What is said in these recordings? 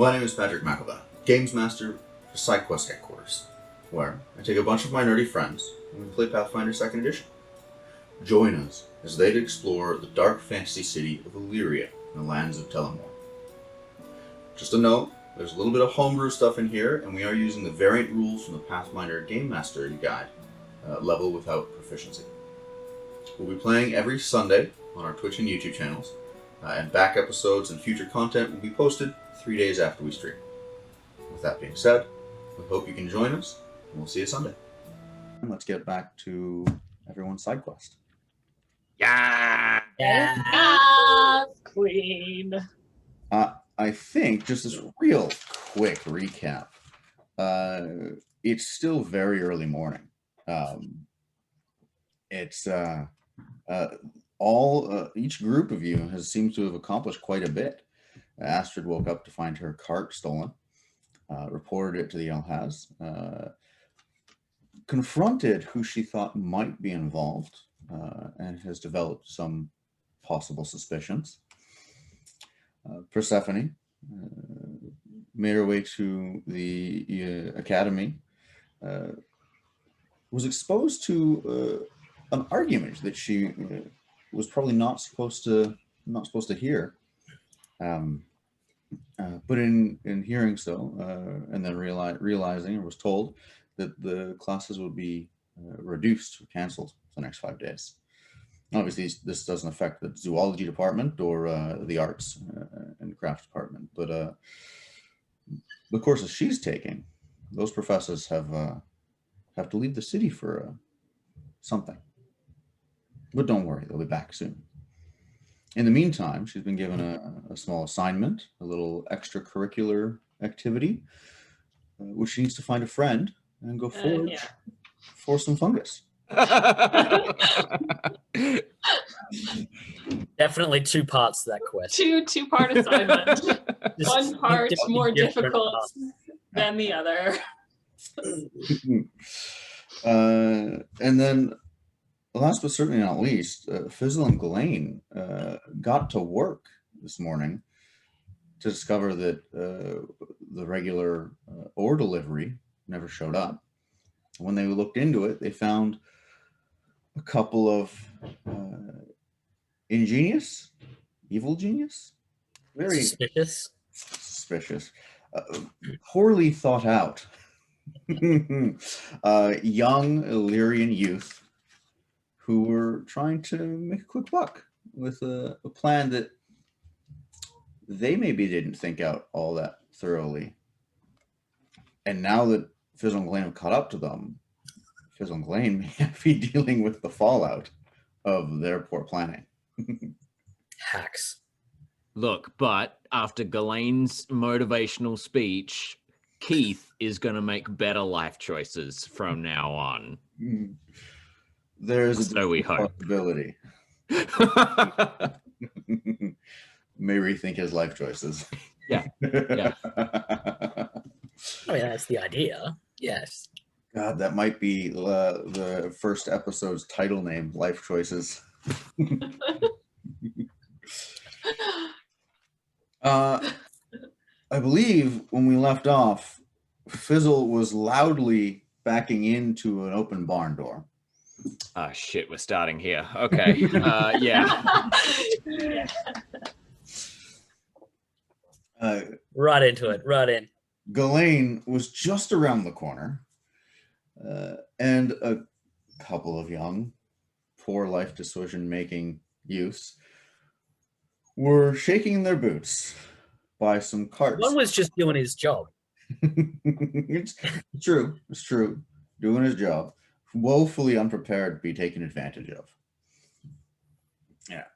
My name is Patrick McElveen, Games Master for SideQuest Headquarters, where I take a bunch of my nerdy friends and we play Pathfinder 2nd Edition. Join us as they explore the dark fantasy city of Illyria in the lands of Telemore. Just a note, there's a little bit of homebrew stuff in here, and we are using the variant rules from the Pathfinder Game Master Guide, level without proficiency. We'll be playing every Sunday on our Twitch and YouTube channels, and back episodes and future content will be posted 3 days after we stream. With that being said, we hope you can join us, and we'll see you Sunday. And let's get back to everyone's side quest. Yeah! Yeah, Queen. I think, just as real quick recap, it's still very early morning. It's each group of you seems to have accomplished quite a bit. Astrid woke up to find her cart stolen, reported it to the Alhaz, confronted who she thought might be involved, and has developed some possible suspicions. Persephone made her way to the academy, was exposed to an argument that she was probably not supposed to hear, but in hearing so, and then realizing, or was told that the classes would be reduced or canceled for the next 5 days. Obviously, this doesn't affect the zoology department or the arts and crafts department, but the courses she's taking, those professors have to leave the city for something. But don't worry, they'll be back soon. In the meantime, she's been given a small assignment, a little extracurricular activity, which she needs to find a friend and go forage for some fungus. Definitely 2 parts to that quest. Two-part assignment. One part more difficult than the other. And then, last but certainly not least, Fizzle and Gallain got to work this morning to discover that the regular ore delivery never showed up. When they looked into it, they found a couple of evil genius, very suspicious, poorly thought out, young Illyrian youth who were trying to make a quick buck with a plan that they maybe didn't think out all that thoroughly. And now that Fizzle and Gallain have caught up to them, Fizzle and Gallain may be dealing with the fallout of their poor planning. Hacks. Look, but after Gallain's motivational speech, Keith is going to make better life choices from now on. There's so we hope. Possibility. May rethink his life choices. Yeah. I mean, that's the idea. Yes. God, that might be the first episode's title name, Life Choices. I believe when we left off, Fizzle was loudly backing into an open barn door. Ah, shit, we're starting here. Okay. Yeah. Right into it. Right in. Gallain was just around the corner, and a couple of young, poor life decision-making youths were shaking in their boots by some carts. One was just doing his job. It's true. It's true. Doing his job. Woefully unprepared to be taken advantage of. Yeah.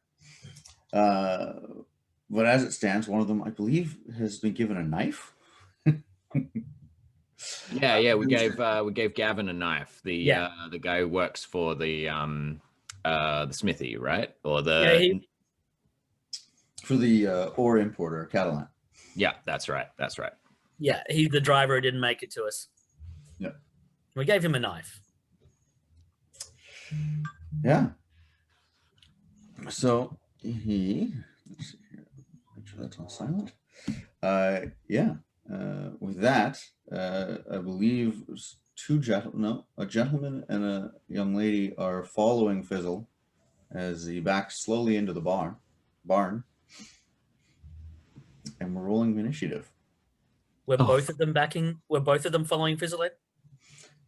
But as it stands, one of them, I believe, has been given a knife. Yeah. We gave Gavin a knife. The guy who works for the smithy, right? Or for the ore importer, Gallain. Yeah, that's right. Yeah, he's the driver who didn't make it to us. Yeah. We gave him a knife. Yeah. So let's see here. Make sure that's on silent. Yeah. With that, I believe a gentleman and a young lady are following Fizzle as he backs slowly into the barn, and we're rolling initiative. Were Oh. both of them backing? Were both of them following Fizzle in?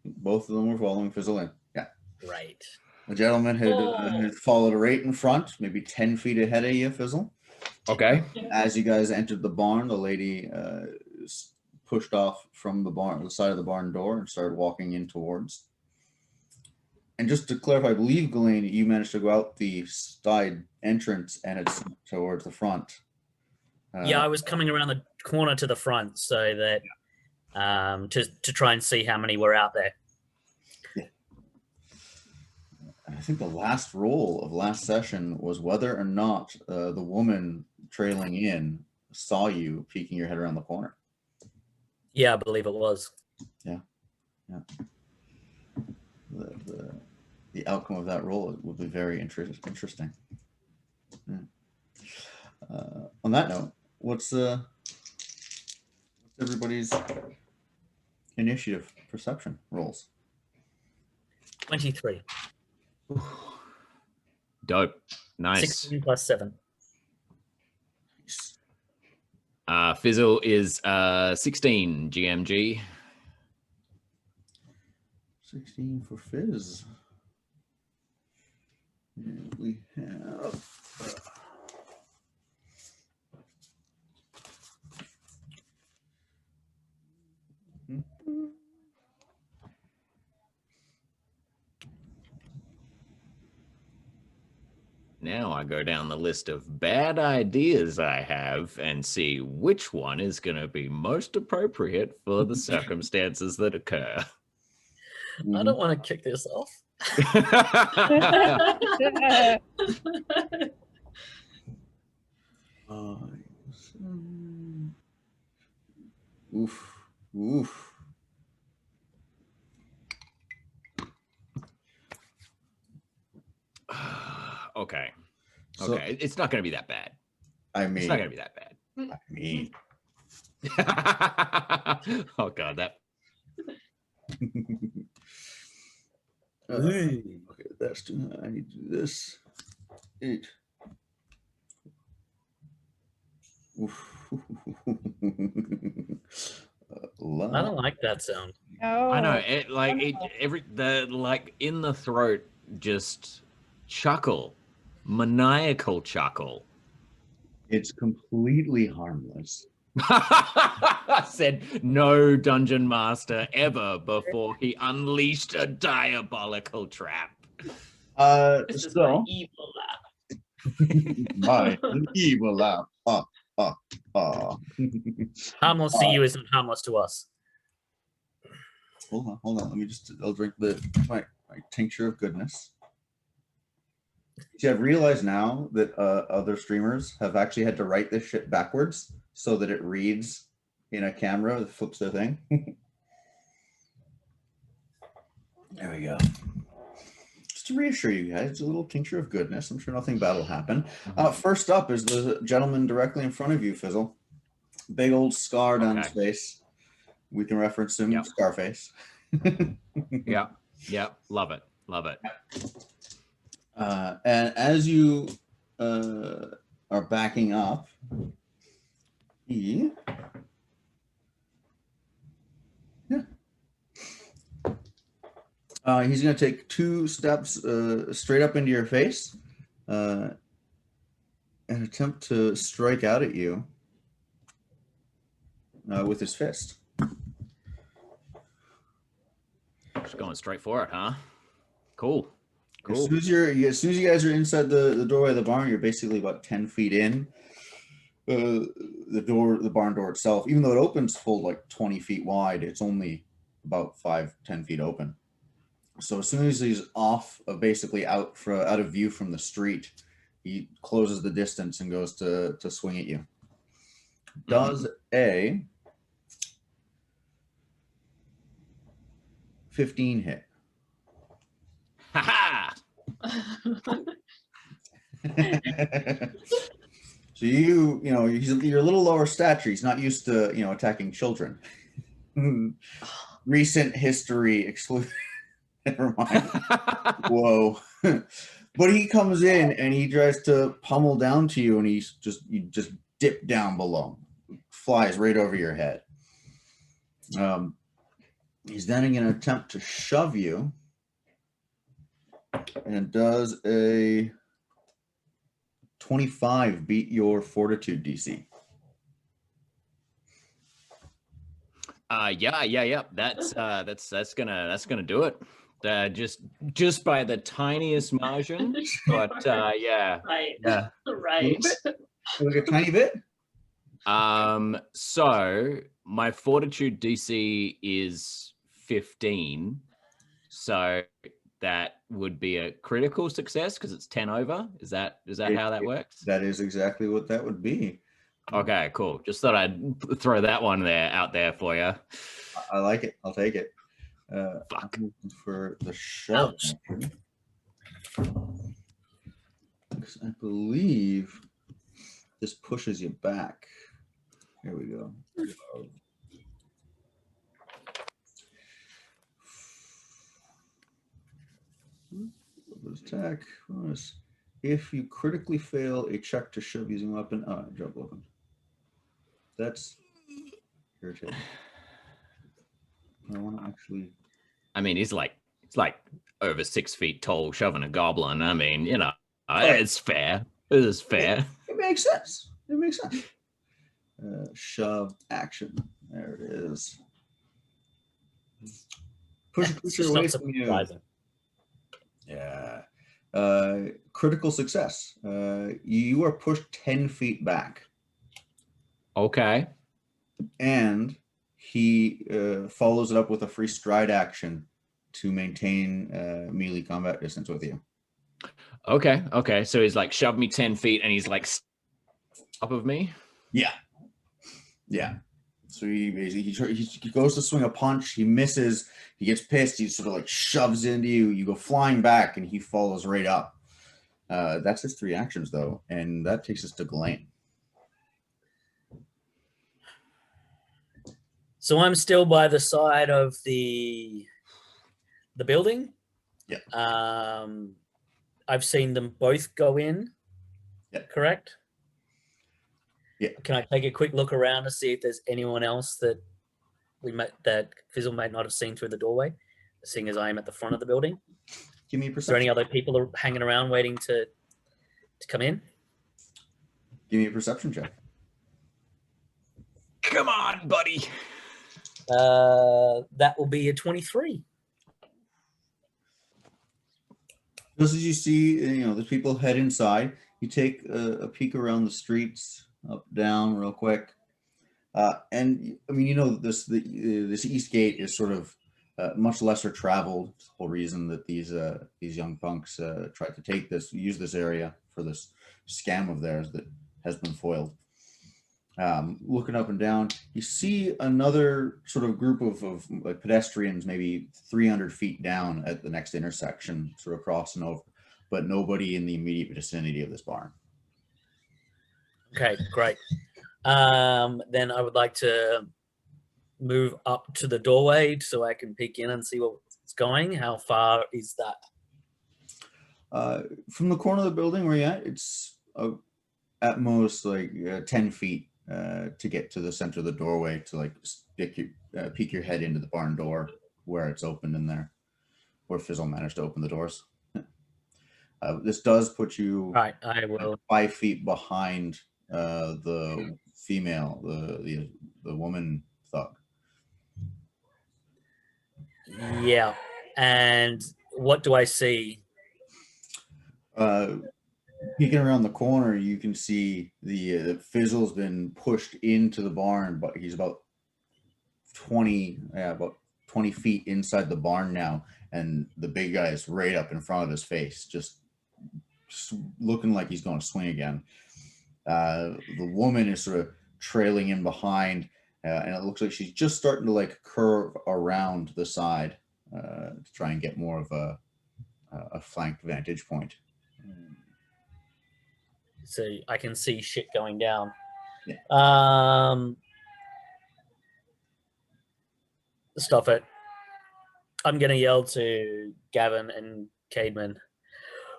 Both of them were following Fizzle in. Yeah. Right. The gentleman had followed right in front, maybe 10 feet ahead of you, Fizzle. Okay. As you guys entered the barn, the lady pushed off from the side of the barn door and started walking in towards. And just to clarify, I believe, Gallain, you managed to go out the side entrance and it's towards the front. Yeah, I was coming around the corner to the front so that to try and see how many were out there. I think the last roll of last session was whether or not the woman trailing in saw you peeking your head around the corner. Yeah, I believe it was. Yeah. The outcome of that roll will be very interesting. Yeah. On that note, what's everybody's initiative perception rolls? 23. Dope. Nice. 16 plus 7. Fizzle is 16 GMG. 16 for Fizz. And we have Now I go down the list of bad ideas I have and see which one is going to be most appropriate for the circumstances that occur. I don't want to kick this off. Oof. Okay. So, Okay. It's not going to be that bad. I mean, It's not going to be that bad. Oh, God. That. okay, that's I need to do this. 8. I don't like that sound. Oh, I know. In the throat, just chuckle, maniacal chuckle. It's completely harmless. I said no dungeon master ever before he unleashed a diabolical trap. This is my evil laugh. My evil laugh. Harmless to you isn't harmless to us. Hold on. I'll drink my tincture of goodness. See, I've realized now that other streamers have actually had to write this shit backwards so that it reads in a camera that flips their thing. There we go. Just to reassure you guys, it's a little tincture of goodness. I'm sure nothing bad will happen. First up is the gentleman directly in front of you, Fizzle. Big old scar down his face. We can reference him, Scarface. Yep. Love it. And as you are backing up, he's going to take 2 steps straight up into your face and attempt to strike out at you with his fist. Just going straight for it, huh? Cool. As soon as you guys are inside the doorway of the barn, you're basically about 10 feet in. The barn door itself, even though it opens full like 20 feet wide, it's only about 5-10 feet open. So as soon as he's off, basically out of view from the street, he closes the distance and goes to swing at you. Does a 15 hit? Ha So you're a little lower stature. He's not used to attacking children. Recent history excluded. Never mind. Whoa. But he comes in and he tries to pummel down to you, and you just dip down below, flies right over your head. He's then going to attempt to shove you, and does a 25 beat your fortitude DC. Yeah. That's gonna do it. Just by the tiniest margin, but yeah. Right. Yeah. Right. Like a tiny bit. So my fortitude DC is 15, so that would be a critical success because it's 10 over. Is that how that works? That is exactly what that would be. Okay, cool. Just thought I'd throw that one out there for you. I like it. I'll take it. Fuck. For the shove. I believe this pushes you back. Here we go. Attack bonus. If you critically fail a check to shove using weapon, drop weapon. That's irritating. I want to actually. I mean, he's like over 6 feet tall, shoving a goblin. I mean, it's fair. It is fair. It makes sense. It makes sense. Shove action. There it is. Push a creature away from you. Yeah. Critical success. You are pushed 10 feet back. Okay. And he follows it up with a free stride action to maintain melee combat distance with you. Okay. So he's like shoved me 10 feet and he's like up of me? Yeah. So he goes to swing a punch. He misses. He gets pissed. He sort of like shoves into you. You go flying back and he follows right up. That's his 3 actions though. And that takes us to Gallain. So I'm still by the side of the building. Yeah. I've seen them both go in. Yeah. Correct? Yeah. Can I take a quick look around to see if there's anyone else that Fizzle might not have seen through the doorway, seeing as I am at the front of the building? Give me a Is there any perception. other people hanging around waiting to come in? Give me a perception check. Come on, buddy. That will be a 23. Just as you see, the people head inside. You take a peek around the streets, up, down, real quick, and I mean, this east gate is sort of much lesser traveled. It's the whole reason that these young punks tried to use this area for this scam of theirs that has been foiled. Looking up and down, you see another sort of group of like pedestrians, maybe 300 feet down at the next intersection, sort of crossing over, but nobody in the immediate vicinity of this barn. Okay, great. Then I would like to move up to the doorway so I can peek in and see what's going. How far is that? From the corner of the building where you're at, it's at most like 10 feet to get to the center of the doorway to like peek your head into the barn door where it's open in there, where Fizzle managed to open the doors. This does put you Right, I will 5 feet behind the female, the woman thug. Yeah. And what do I see? Peeking around the corner, you can see the Fizzle's been pushed into the barn, but he's about 20 feet inside the barn now, and the big guy is right up in front of his face, just looking like he's going to swing again. The woman is sort of trailing in behind, and it looks like she's just starting to like curve around the side to try and get more of a flanked vantage point. so I can see shit going down. Yeah. Stop it. I'm gonna yell to Gavin and Cademan,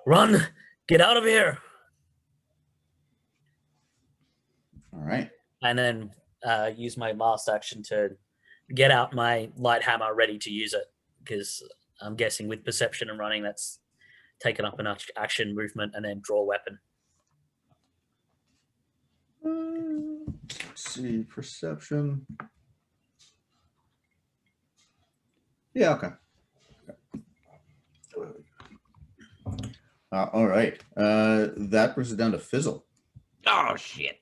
run! Get out of here! All right. And then use my last action to get out my light hammer ready to use it, because I'm guessing with perception and running, that's taken up an action movement, and then draw weapon. Let's see, perception. Yeah, okay. All right. That brings it down to Fizzle. Oh shit.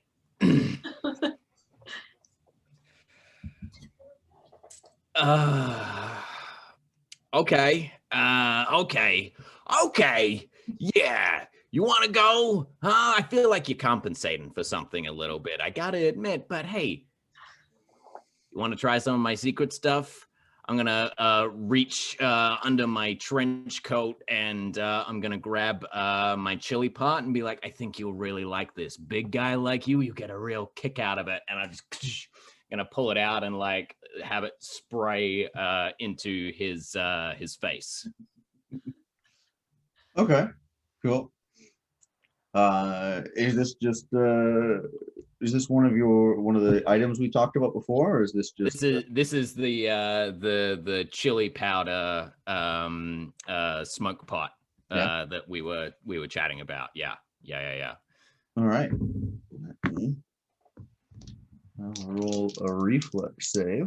Okay. Okay. Yeah. You want to go? I feel like you're compensating for something a little bit. I gotta admit, but hey, you want to try some of my secret stuff? I'm gonna reach under my trench coat and I'm gonna grab my chili pot and be like, I think you'll really like this. Big guy like you get a real kick out of it. And I'm just gonna pull it out and like have it spray into his face. Okay, cool. Is this just is this one of the items we talked about before, or is this just This is the chili powder smoke pot that we were chatting about. Yeah. all right? Let me roll a reflex save.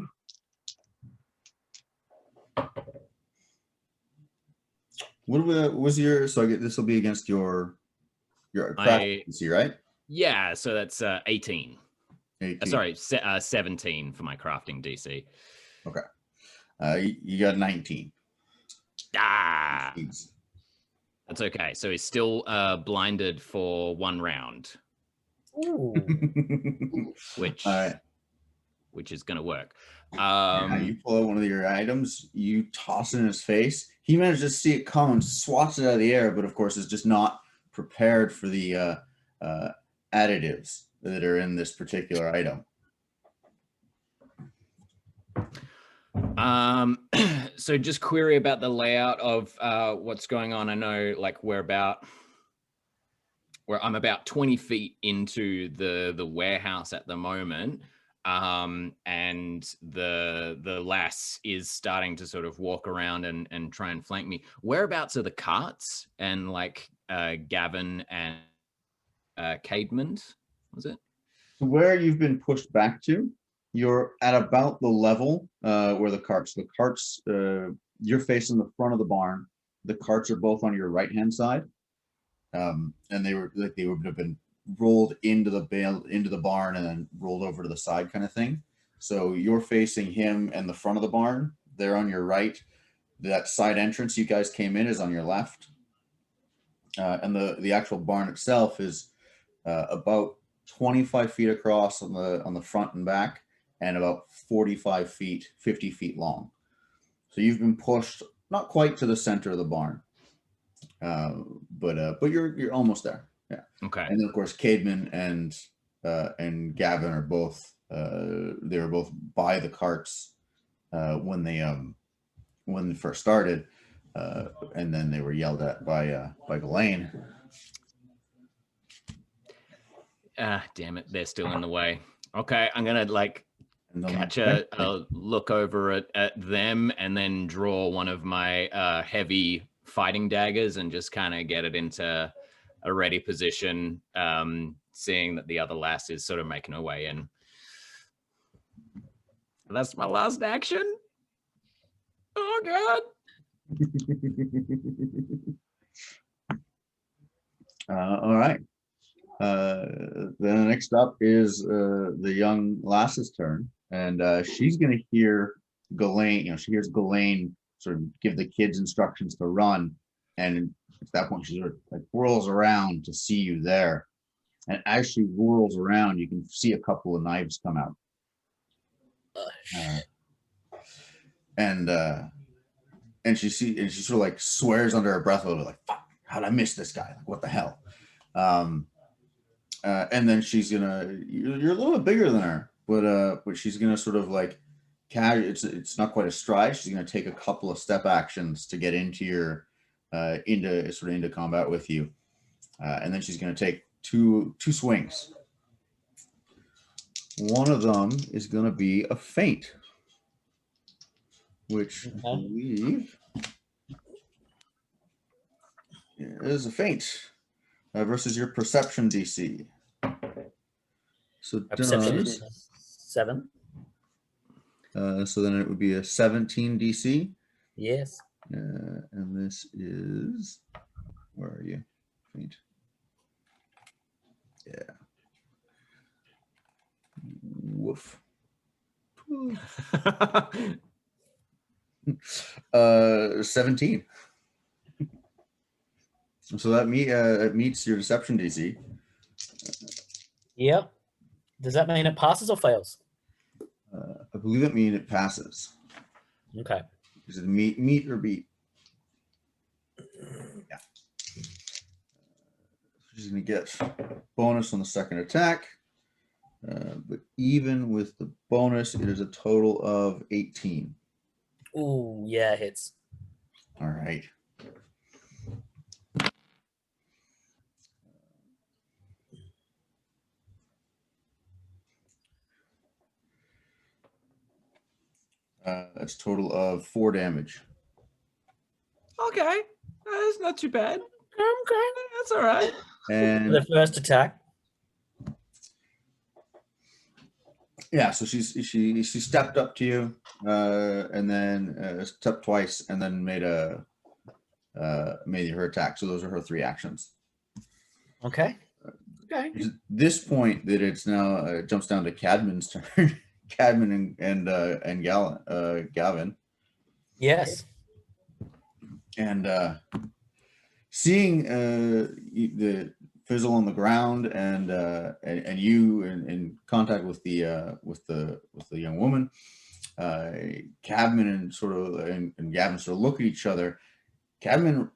What was your? So I get this will be against your craftsmancy, right? Yeah, so that's 18. 18. Sorry, 17 for my crafting DC. Okay. You got 19. Ah, Jeez. that's okay. So he's still blinded for 1 round, Ooh. which All right. which is going to work. Yeah, you pull out one of your items, you toss it in his face. He manages to see it come and swats it out of the air, but of course is just not prepared for the additives that are in this particular item. So just query about the layout of what's going on. I know like I'm about 20 feet into the warehouse at the moment. And the lass is starting to sort of walk around and try and flank me. Whereabouts are the carts and like Gavin and Cademan, was it? So where you've been pushed back to, you're at about the level where the carts, you're facing the front of the barn. The carts are both on your right-hand side. And they would have been rolled into the barn and then rolled over to the side kind of thing. So you're facing him and the front of the barn. They're on your right. That side entrance you guys came in is on your left. And the actual barn itself is about 25 feet across on the front and back, and about 45 feet, 50 feet long. So you've been pushed not quite to the center of the barn, but you're almost there. Yeah. Okay. And then of course Cademan and Gavin are both they were both by the carts when they first started, and then they were yelled at by Gallain. Damn it, they're still in the way. Okay, I'm gonna like catch a look over at them and then draw one of my heavy fighting daggers and just kind of get it into a ready position, seeing that the other lass is sort of making her way in. That's my last action. Oh god. All right. Then next up is the young lass's turn, and she's going to hear Gallain. She hears Gallain sort of give the kids instructions to run, and at that point she sort of like whirls around to see you there. And as she whirls around, you can see a couple of knives come out. And she sort of like swears under her breath a little bit, like, "Fuck, how'd I miss this guy? Like, what the hell?" And then she's gonna. You're a little bit bigger than her, but she's gonna sort of like it's not quite a stride. She's gonna take a couple of step actions to get into your into combat with you, and then she's gonna take two swings. One of them is gonna be a feint, which I believe is a feint versus your perception DC. So Perception is 7. So then it would be a 17 DC. Yes. And this is, where are you? Feint. Yeah. Woof. 17. So that meets your deception DC. Yep. Does that mean it passes or fails? I believe it means it passes. Okay. Is it meet or beat? Yeah. She's going to get bonus on the second attack. But even with the bonus, it is a total of 18. Ooh, yeah, hits. All right. That's a total of 4 damage. Okay, that's not too bad. Okay, that's all right. And The first attack. yeah, so she stepped up to you, and then stepped twice, and then made her attack. So those are her 3 actions. Okay. Okay. It's at this point that it's now jumps down to Cadman's turn. Cadman and Gavin. Yes. And seeing the Fizzle on the ground and you in contact with the young woman, Cadman and Gavin sort of look at each other. Cadman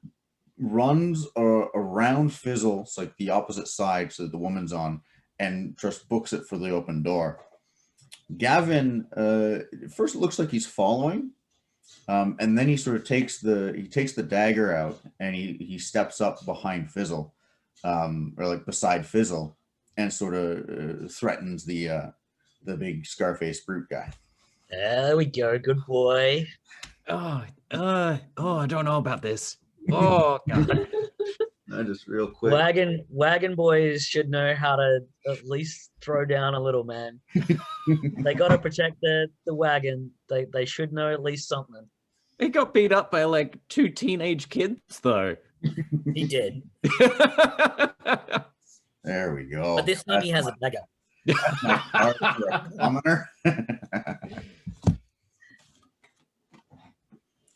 runs around Fizzle, it's like the opposite side, so the woman's on, and just books it for the open door. Gavin first it looks like he's following, and then he sort of takes the dagger out and he steps up behind Fizzle, or like beside Fizzle, and sort of threatens the big Scarface brute guy. There we go. Good boy. Oh, I don't know about this. Oh, God. Just real quick. Wagon boys should know how to at least throw down a little, man. They got to protect the wagon. They should know at least something. He got beat up by like 2 teenage kids, though. He did. There we go. But this time he has a dagger.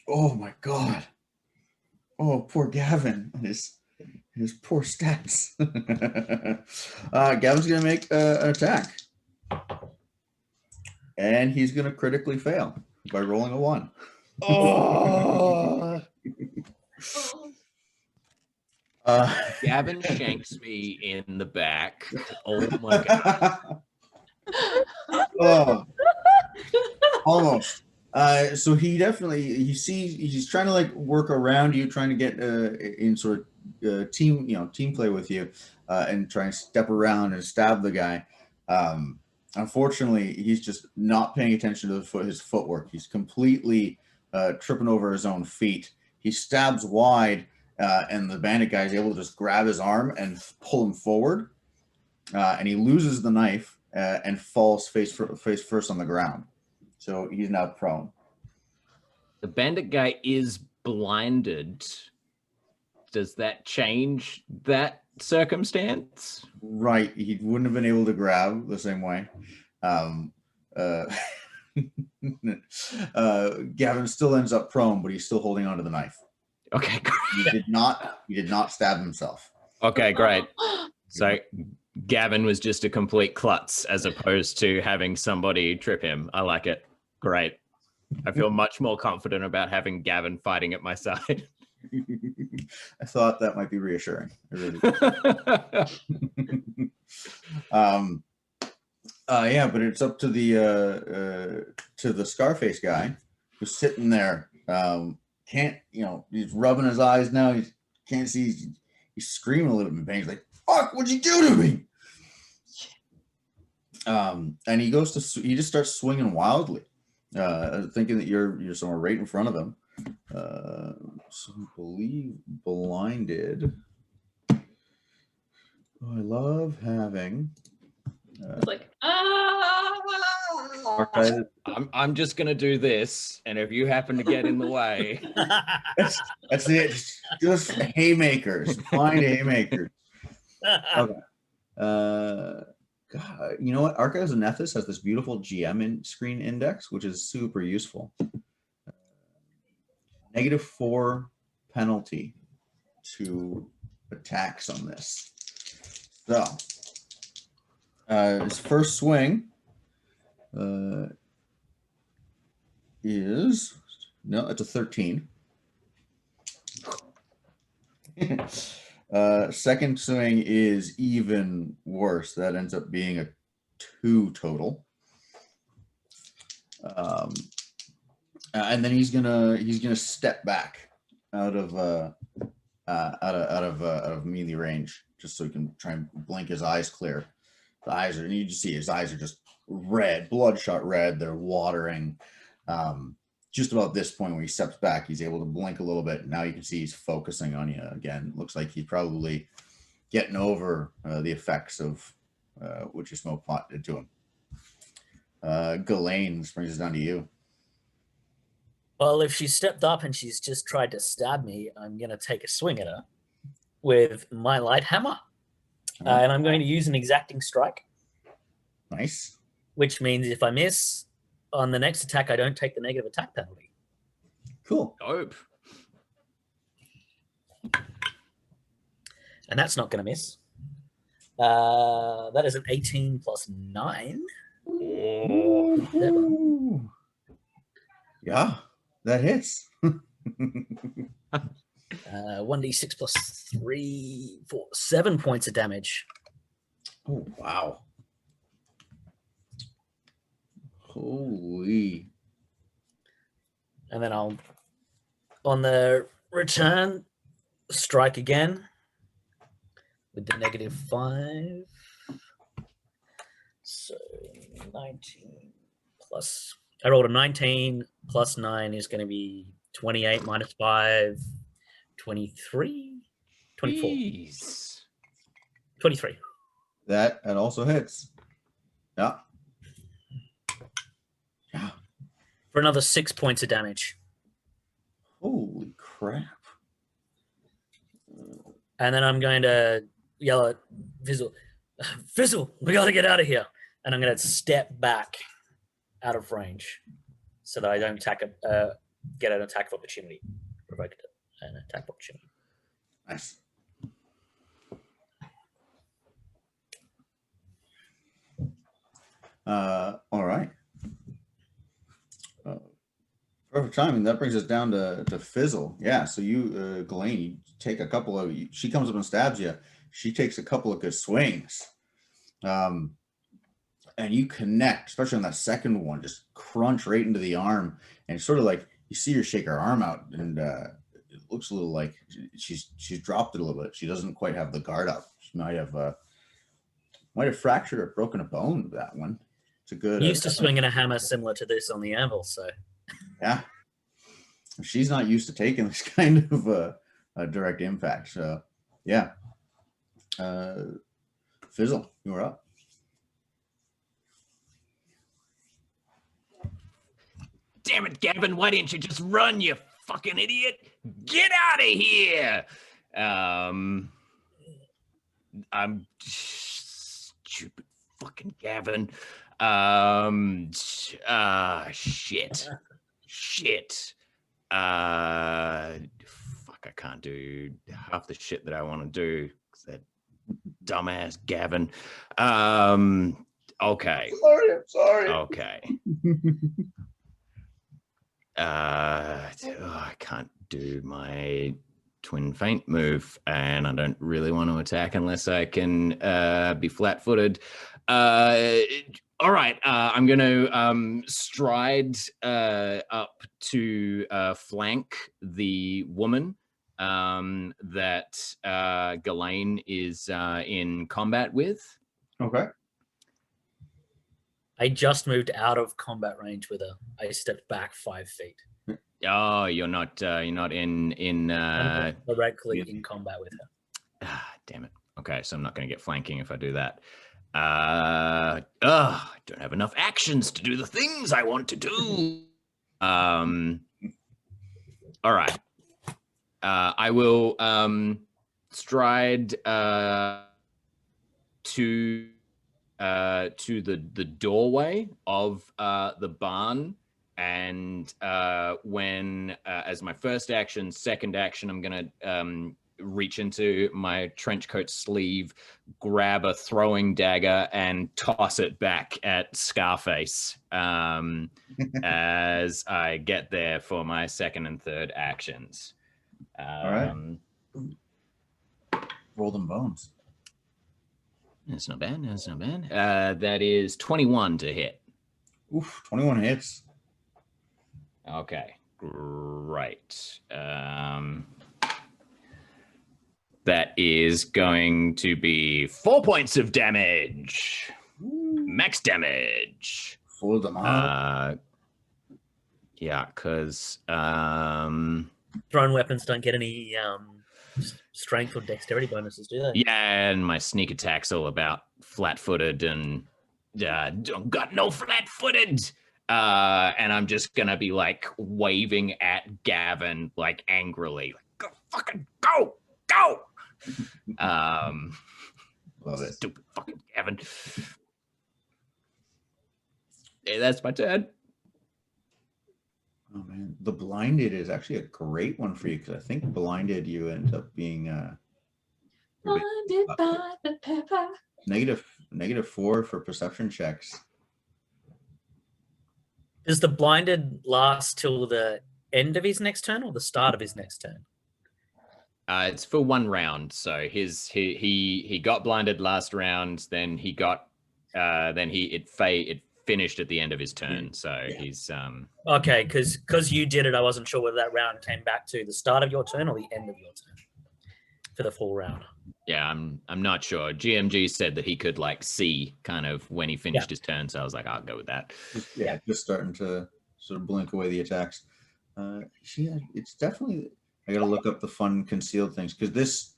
Oh my God. Oh, poor Gavin and his poor stats. Gavin's gonna make an attack, and he's gonna critically fail by rolling a 1. Oh. Gavin shanks me in the back. Oh my God. Oh, almost. So he's trying to like work around you, trying to get in sort of team play with you, and try and step around and stab the guy. Unfortunately, he's just not paying attention to his footwork. He's completely tripping over his own feet. He stabs wide, and the bandit guy is able to just grab his arm and pull him forward, and he loses the knife and falls face first on the ground. So he's now prone. The bandit guy is blinded. Does that change that circumstance? Right. He wouldn't have been able to grab the same way. Gavin still ends up prone, but he's still holding onto the knife. Okay, great. He did not stab himself. Okay, great. So Gavin was just a complete klutz as opposed to having somebody trip him. I like it. Great. I feel much more confident about having Gavin fighting at my side. I thought that might be reassuring. I really did. Yeah, but it's up to the Scarface guy who's sitting there. Can't, he's rubbing his eyes now. He can't see. He's screaming a little bit in pain. He's like, "Fuck! What'd you do to me?" And he just starts swinging wildly, thinking that you're somewhere right in front of him. So I believe blinded. Oh, I love having. It's like, I'm just gonna do this, and if you happen to get in the way, that's it. Just haymakers, blind haymakers. Okay. God, you know what? Archives of Nethys has this beautiful GM screen index, which is super useful. -4 penalty to attacks on this. So, his first swing is it's a 13. Second swing is even worse. That ends up being a 2 total. And then he's gonna step back out of melee range, just so he can try and blink his eyes clear. The eyes are, and you just see his eyes are just red, bloodshot red. They're watering. Just about this point when he steps back, he's able to blink a little bit. Now you can see he's focusing on you again. Looks like he's probably getting over the effects of what your smoke pot did to him. Gallain, this brings us down to you. Well, if she stepped up and she's just tried to stab me, I'm going to take a swing at her with my light hammer. And I'm going to use an exacting strike. Nice. Which means if I miss on the next attack, I don't take the negative attack penalty. Cool. Dope. And that's not going to miss. That is an 18 plus 9. Ooh. Yeah, that hits. 1d6 plus 3, 4, 7 points of damage. Oh, wow. Holy. And then I'll, on the return, strike again with the -5. So 19 plus, I rolled a 19 plus 9 is going to be 28 minus 5, 23, 24. Jeez. 23. That also hits. Yeah. Yeah. For another 6 points of damage. Holy crap. And then I'm going to yell at Fizzle, Fizzle, we got to get out of here. And I'm going to step back out of range so that I don't get an attack of opportunity. Provoke an attack of opportunity. Nice. All right. Perfect timing. That brings us down to Fizzle. Yeah. So you, Gallain, you take a couple of. She comes up and stabs you. She takes a couple of good swings, and you connect, especially on that second one. Just crunch right into the arm, and sort of like you see her shake her arm out, and it looks a little like she's dropped it a little bit. She doesn't quite have the guard up. She might have fractured or broken a bone with that one. It's a good. Used to swinging a hammer similar to this on the anvil, so. Yeah, she's not used to taking this kind of a direct impact. So, yeah. Fizzle, you were up. Damn it, Gavin! Why didn't you just run, you fucking idiot? Get out of here! I'm stupid fucking Gavin. Shit. Fuck, I can't do half the shit that I want to do. That dumbass Gavin. Okay. I'm sorry. Okay. I can't do my twin feint move, and I don't really want to attack unless I can be flat-footed. All right, I'm going to stride up to flank the woman that Gallain is in combat with. Okay. I just moved out of combat range with her. I stepped back 5 feet. Oh, you're not in I'm directly in combat with her. damn it. Okay, so I'm not going to get flanking if I do that. I don't have enough actions to do the things I want to do. All right. I will stride to the doorway of the barn, and when as my first action, second action, I'm gonna reach into my trench coat sleeve, grab a throwing dagger, and toss it back at Scarface as I get there for my second and third actions. All right. Roll them bones. That's not bad. That's not bad. That is 21 to hit. Oof, 21 hits. Okay, great. That is going to be 4 points of damage. Max damage. Full damage. Yeah, because Thrown weapons don't get any strength or dexterity bonuses, do they? yeah, and my sneak attack's all about flat-footed and got no flat-footed. And I'm just gonna be like waving at Gavin like angrily, like, go fucking go. Love it. Stupid fucking Gavin. Hey, that's my turn. Oh man, the blinded is actually a great one for you because I think blinded you end up being Blinded by the pepper. -4 for perception checks. Does the blinded last till the end of his next turn or the start of his next turn? It's for 1 round. So he got blinded last round. Then he got it finished at the end of his turn. So Yeah. he's Okay, because you did it, I wasn't sure whether that round came back to the start of your turn or the end of your turn for the full round. yeah. I'm not sure. GMG said that he could like see kind of when he finished his turn. So I was like, I'll go with that. Just starting to sort of blink away the attacks. It's definitely. I gotta look up the fun concealed things because this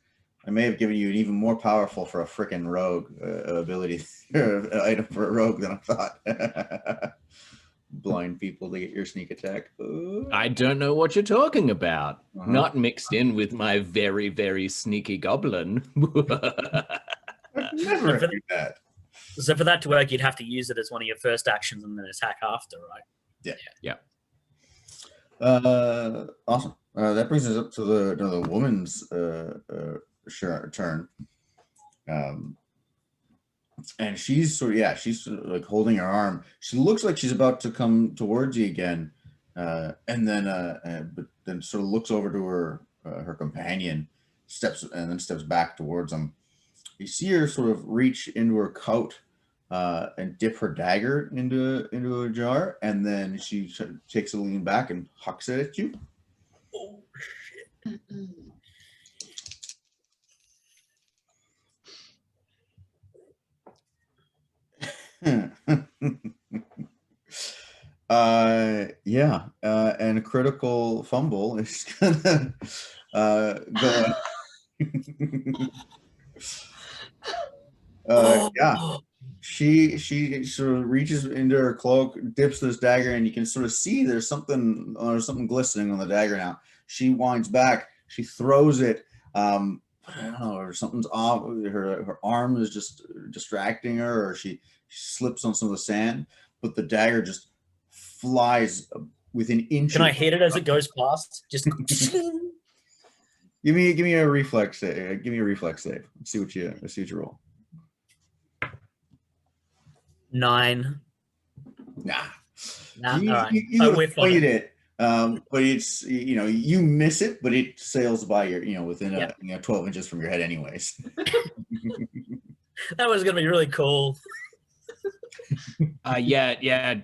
I may have given you an even more powerful for a frickin' rogue ability item for a rogue than I thought. Blind people to get your sneak attack. I don't know what you're talking about. Uh-huh. Not mixed in with my very, very sneaky goblin. I've never do that. So for that to work, you'd have to use it as one of your first actions and then attack after, right? Yeah. Awesome. That brings us up to the woman's turn. And she's she's like holding her arm. She looks like she's about to come towards you again, and then but then sort of looks over to her companion, steps back towards him. You see her sort of reach into her coat and dip her dagger into a jar, and then she takes a lean back and hucks it at you. Oh shit! And a critical fumble is gonna go. She sort of reaches into her cloak, dips this dagger, and you can sort of see there's something glistening on the dagger now. She winds back, she throws it. I don't know, or something's off. Her arm is just distracting her, or she slips on some of the sand, but the dagger just flies within inches. Can I hit it as it goes past? Just give me a reflex save. Give me a reflex save. Let's see what you roll. 9. Nah. All right. You I whiff on played it. it, But it's, you miss it, but it sails by your, within Yep. 12 inches from your head anyways. That was gonna be really cool. Yeah.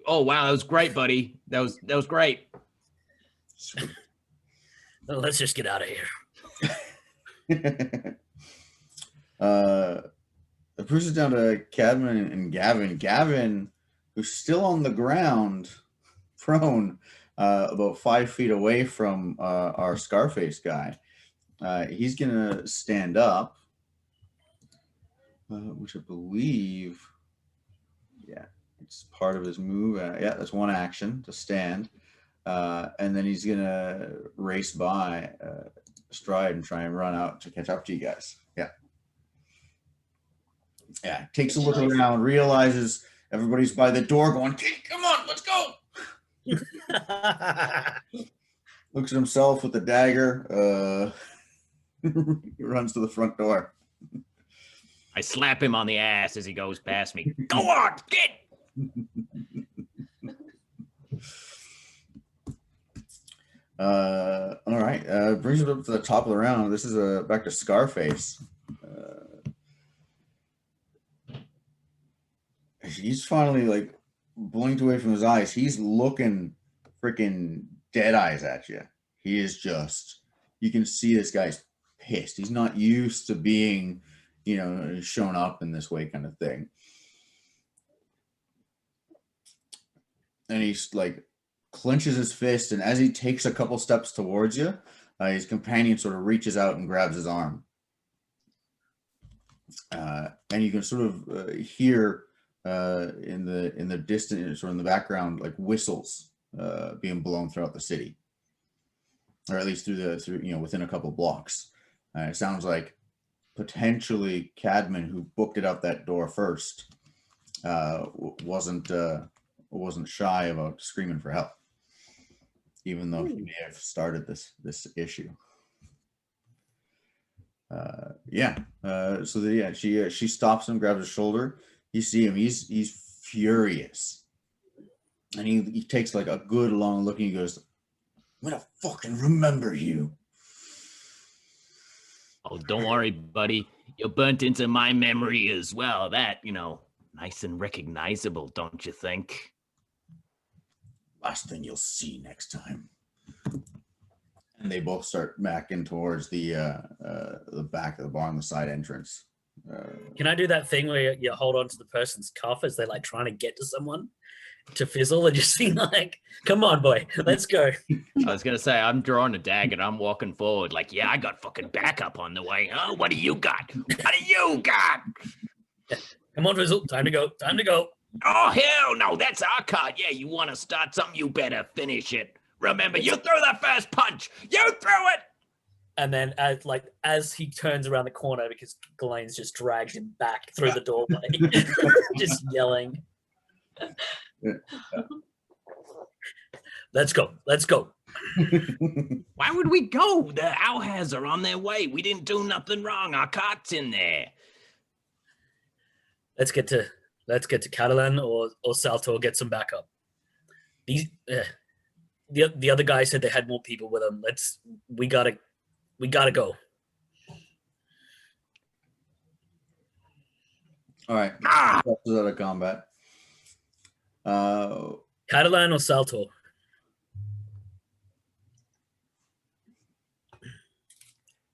Oh wow, that was great, buddy. That was great. Sweet. Well, let's just get out of here. It pushes down to Cadman and Gavin. Gavin, who's still on the ground, prone, about 5 feet away from our Scarface guy. He's gonna stand up, which I believe, it's part of his move. Yeah, that's one action to stand, and then he's gonna race by Stride and try and run out to catch up to you guys. Yeah, takes a look around, realizes everybody's by the door going, come on, let's go. Looks at himself with the dagger, runs to the front door. I slap him on the ass as he goes past me. Go on, get! All right, brings it up to the top of the round. This is back to Scarface. He's finally like blinked away from his eyes. He's looking freaking dead eyes at you. He is just, you can see this guy's pissed. He's not used to being, shown up in this way kind of thing. And he's like clenches his fist, and as he takes a couple steps towards you, his companion sort of reaches out and grabs his arm. And you can sort of hear in the distance or in the background, like whistles being blown throughout the city, or at least through within a couple blocks. It sounds like potentially Cadman, who booked it out that door first, wasn't shy about screaming for help, even though he may have started this issue. She stops him, grabs his shoulder. You see him, he's furious. And he takes like a good long look and he goes, I'm gonna fucking remember you. Oh, don't worry, buddy. You're burnt into my memory as well. That, nice and recognizable, don't you think? Last thing you'll see next time. And they both start backing towards the back of the bar on the side entrance. Can I do that thing where you hold on to the person's cuff as they're like trying to get to someone to Fizzle and just sing like, come on, boy, let's go. I was going to say, I'm drawing a dagger and I'm walking forward like, yeah, I got fucking backup on the way. Huh? What do you got? What do you got? Come on, Fizzle, time to go. Oh, hell no, that's our card. Yeah, you want to start something, you better finish it. Remember, you threw the first punch. You threw it. And then as he turns around the corner, because Gallain's just dragged him back through the doorway, just yelling. Let's go. Why would we go? The Owlhares are on their way. We didn't do nothing wrong. Our cart's in there. Let's get to Catalan or Salto, get some backup. The other guy said they had more people with them. We gotta go. All right. Out of combat. Catalan or Salto?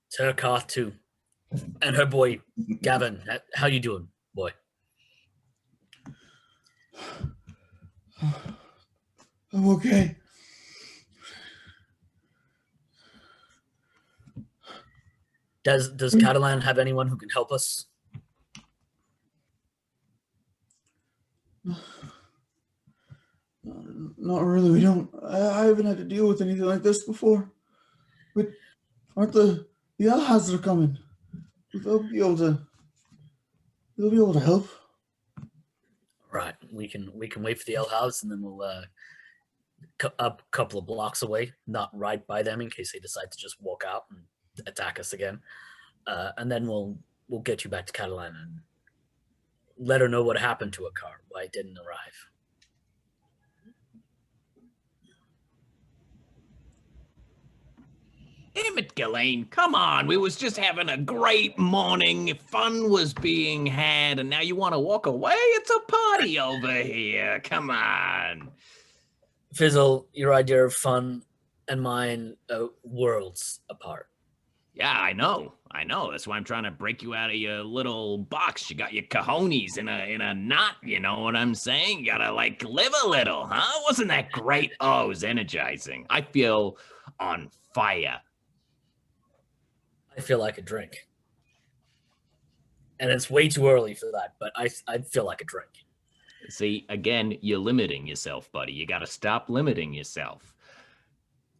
It's her car too. And her boy, Gavin. How you doing, boy? I'm okay. Does Catalan have anyone who can help us? Not really. We don't. I haven't had to deal with anything like this before. But aren't the Alhaz are coming? They'll be able to help. Right. We can wait for the L House, and then we'll a couple of blocks away, not right by them, in case they decide to just walk out and attack us again. And then we'll get you back to Catalan and let her know what happened to her car, why it didn't arrive. Damn it, Gallain. Come on. We was just having a great morning. Fun was being had, and now you want to walk away? It's a party over here. Come on. Fizzle, your idea of fun and mine are worlds apart. Yeah, I know. That's why I'm trying to break you out of your little box. You got your cojones in a knot, you know what I'm saying? You gotta, like, live a little, huh? Wasn't that great? Oh, it was energizing. I feel on fire. I feel like a drink. And it's way too early for that, but I feel like a drink. See, again, you're limiting yourself, buddy. You got to stop limiting yourself.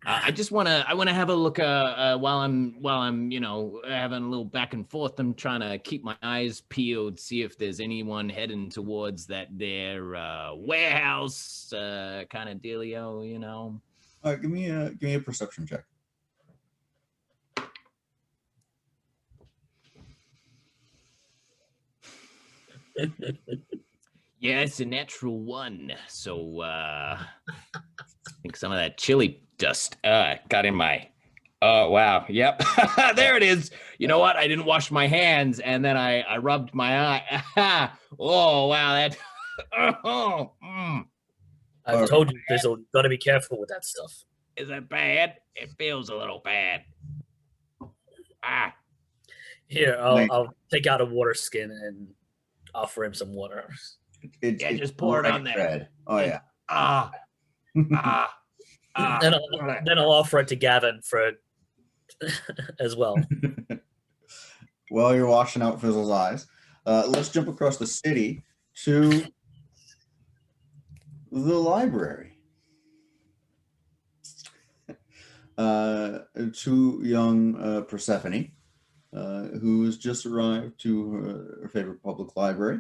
I want to have a look while I'm having a little back and forth. I'm trying to keep my eyes peeled, see if there's anyone heading towards their warehouse kind of dealio, you know. Give me a perception check. Yeah, it's a natural one. So I think some of that chili dust got in my. Oh wow! Yep, there it is. You know what? I didn't wash my hands, and then I rubbed my eye. Oh wow! That. I've told you, Fizzle, you've got to be careful with that stuff. Is it bad? It feels a little bad. Here, I'll take out a water skin and offer him some water. Just pour it on there. Red. Oh yeah. Then I'll offer it to Gavin for as well. While you're washing out Fizzle's eyes, let's jump across the city to the library. To young Persephone, who has just arrived to her favorite public library.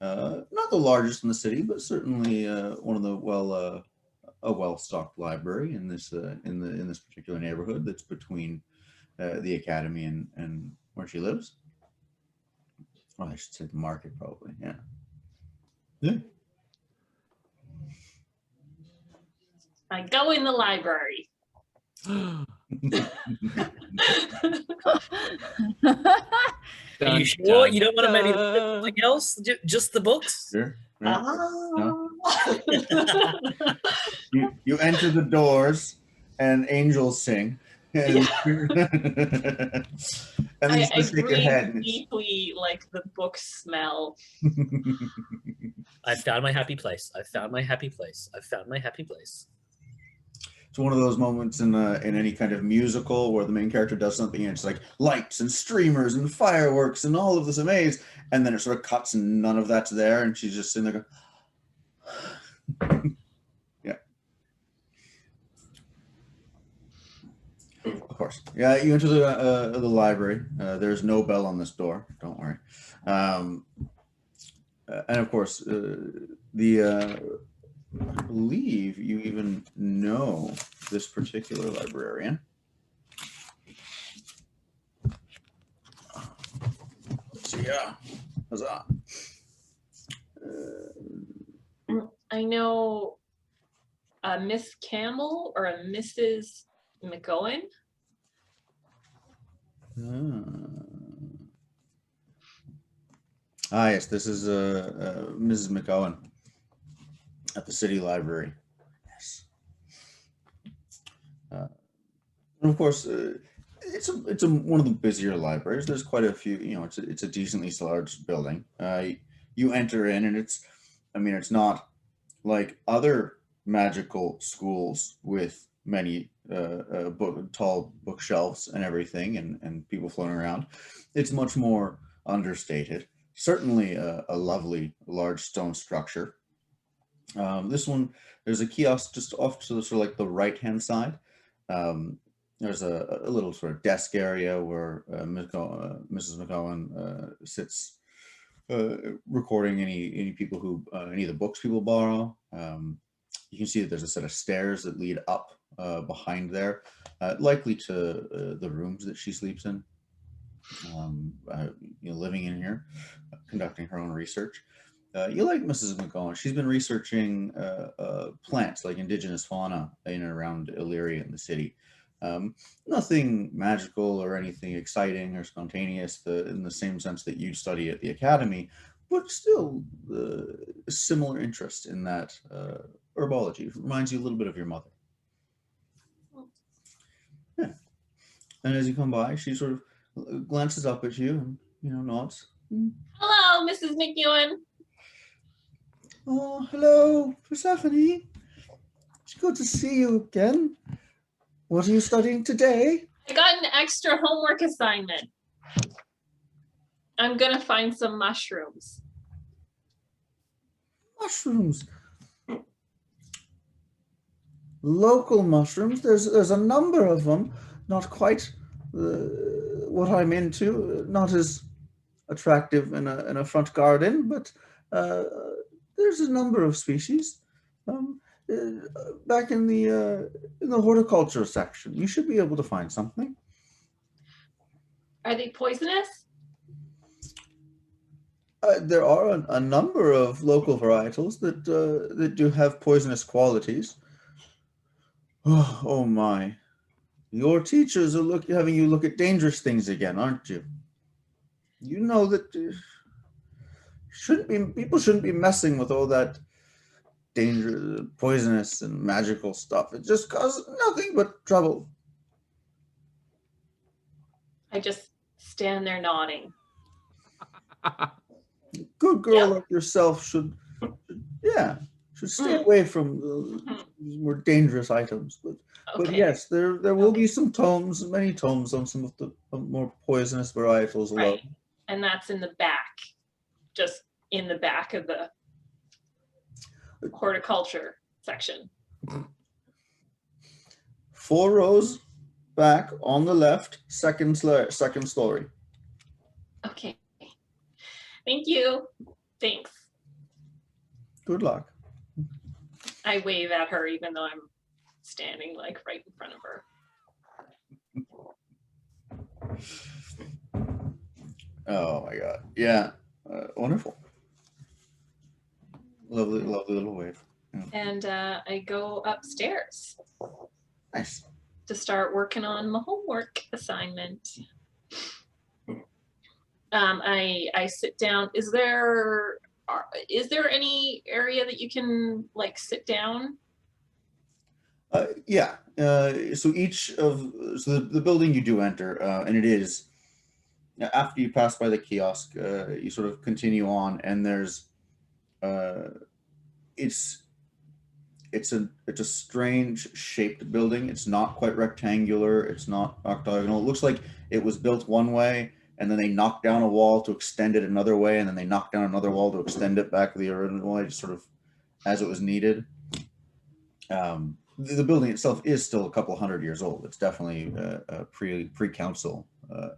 Not the largest in the city, but certainly one of the well-stocked library in this in this particular neighborhood that's between the academy and where she lives. Oh, I should say the market, probably. Yeah. Yeah. I go in the library. Are you sure you don't want to maybe look at something else? Just the books? Sure. No. You enter the doors and angels sing. And, and then you I just shake your head. breathe deeply, like the book smell. I found my happy place. I found my happy place. I found my happy place. It's one of those moments in any kind of musical where the main character does something and it's like lights and streamers and fireworks and all of this amaze, and then it sort of cuts and none of that's there, and she's just sitting there going, yeah. Of course. Yeah, you enter the library. There's no bell on this door. Don't worry. And of course, I believe you even know this particular librarian. Let's see. Huzzah. I know a Miss Camel or a Mrs. McGowan. Yes, this is Mrs. McGowan at the city library. Yes. And of course, it's one of the busier libraries. There's quite a few. You know, it's a decently large building. You enter in, and it's not like other magical schools with many tall bookshelves and everything, and people floating around. It's much more understated. Certainly a lovely large stone structure. This one, there's a kiosk just off to the, sort of like the right-hand side. There's a little sort of desk area where Mrs. McGowan sits, recording any people who any of the books people borrow. You can see that there's a set of stairs that lead up behind there, likely to the rooms that she sleeps in. Living in here, conducting her own research. You like Mrs. McGowan. She's been researching plants like indigenous fauna in and around Illyria in the city. Nothing magical or anything exciting or spontaneous in the same sense that you'd study at the academy, but still a similar interest in that herbology. It reminds you a little bit of your mother. Yeah. And as you come by, she sort of glances up at you and, nods. Hello, Mrs. McEwen. Oh, hello, Persephone. It's good to see you again. What are you studying today? I got an extra homework assignment. I'm gonna find some mushrooms. Mushrooms. Local mushrooms. There's a number of them. Not quite what I'm into. Not as attractive in a front garden, but there's a number of species. Back in the horticulture section, you should be able to find something. Are they poisonous? There are a number of local varietals that do have poisonous qualities. Oh my! Your teachers are having you look at dangerous things again, aren't you? You know that people shouldn't be messing with all that dangerous, poisonous, and magical stuff. It just causes nothing but trouble. I just stand there nodding. Good girl like yourself should stay away from more dangerous items. But yes, there will be some tomes, many tomes on some of the more poisonous varietals. Right, and that's in the back, just in the back of the horticulture section. 4 rows back on the left, second story. Okay. Thank you. Thanks. Good luck. I wave at her even though I'm standing like right in front of her. Oh my god. Yeah. Wonderful. Lovely little wave. Yeah. And I go upstairs. Nice. To start working on my homework assignment. I sit down. Is there any area that you can like sit down? Yeah. So the building you do enter, and it is after you pass by the kiosk, you sort of continue on, and there's it's a strange shaped building. It's not quite rectangular. It's not octagonal. It looks like it was built one way, and then they knocked down a wall to extend it another way, and then they knocked down another wall to extend it back the original way, just sort of as it was needed. The building itself is still a couple hundred years old. It's definitely a pre-council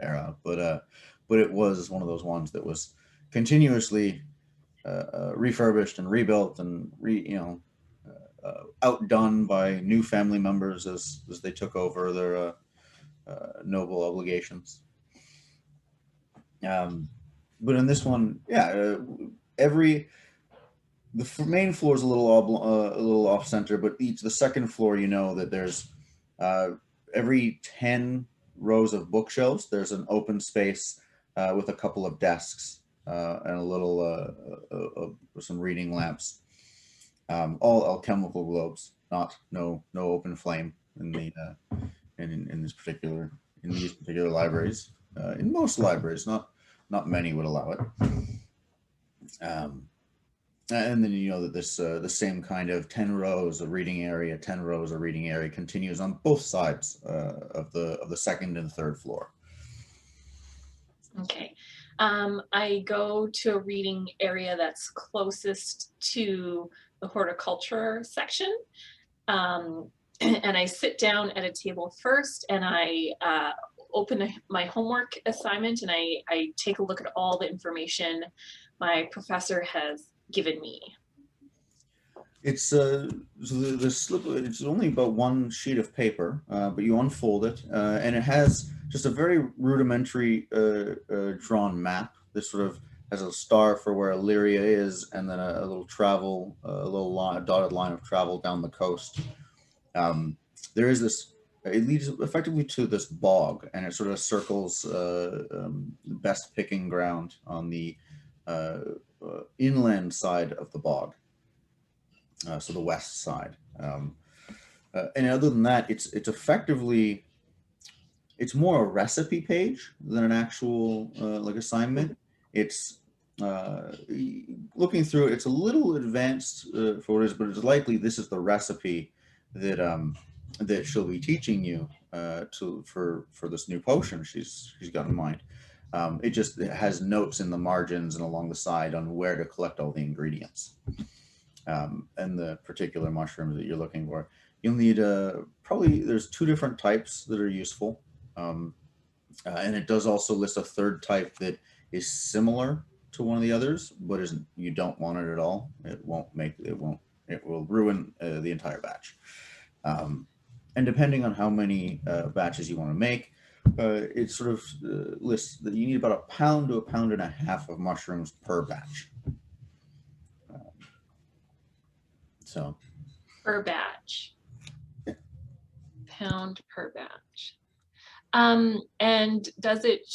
era, but it was one of those ones that was continuously refurbished and rebuilt and outdone by new family members as they took over their noble obligations. But in this one, the main floor is a little off center, but the second floor, that there's every 10 rows of bookshelves, there's an open space with a couple of desks and a little some reading lamps. All alchemical globes, no open flame in these particular libraries. In most libraries, not many would allow it. And then that this the same kind of 10 rows of reading area, 10 rows of reading area continues on both sides of the second and third floor. Okay. I go to a reading area that's closest to the horticulture section. And I sit down at a table first, and I open my homework assignment, and I take a look at all the information my professor has given me. It's so the slip. It's only about one sheet of paper, but you unfold it, and it has just a very rudimentary drawn map. This sort of has a star for where Illyria is, and then a little dotted line of travel down the coast. There is this it leads effectively to this bog, and it sort of circles best picking ground on the inland side of the bog, so the west side. And other than that, it's effectively, it's more a recipe page than an actual like assignment. It's looking through it, it's a little advanced for what it is, but it's likely this is the recipe that that she'll be teaching you for this new potion she's got in mind. It has notes in the margins and along the side on where to collect all the ingredients and the particular mushrooms that you're looking for. You'll need probably, there's 2 different types that are useful, and it does also list a third type that is similar to one of the others, but isn't. You don't want it at all. It will ruin the entire batch. And depending on how many batches you want to make, it sort of lists that you need about 1 pound to 1.5 pounds of mushrooms per batch. So Per batch. Pound per batch. And does it,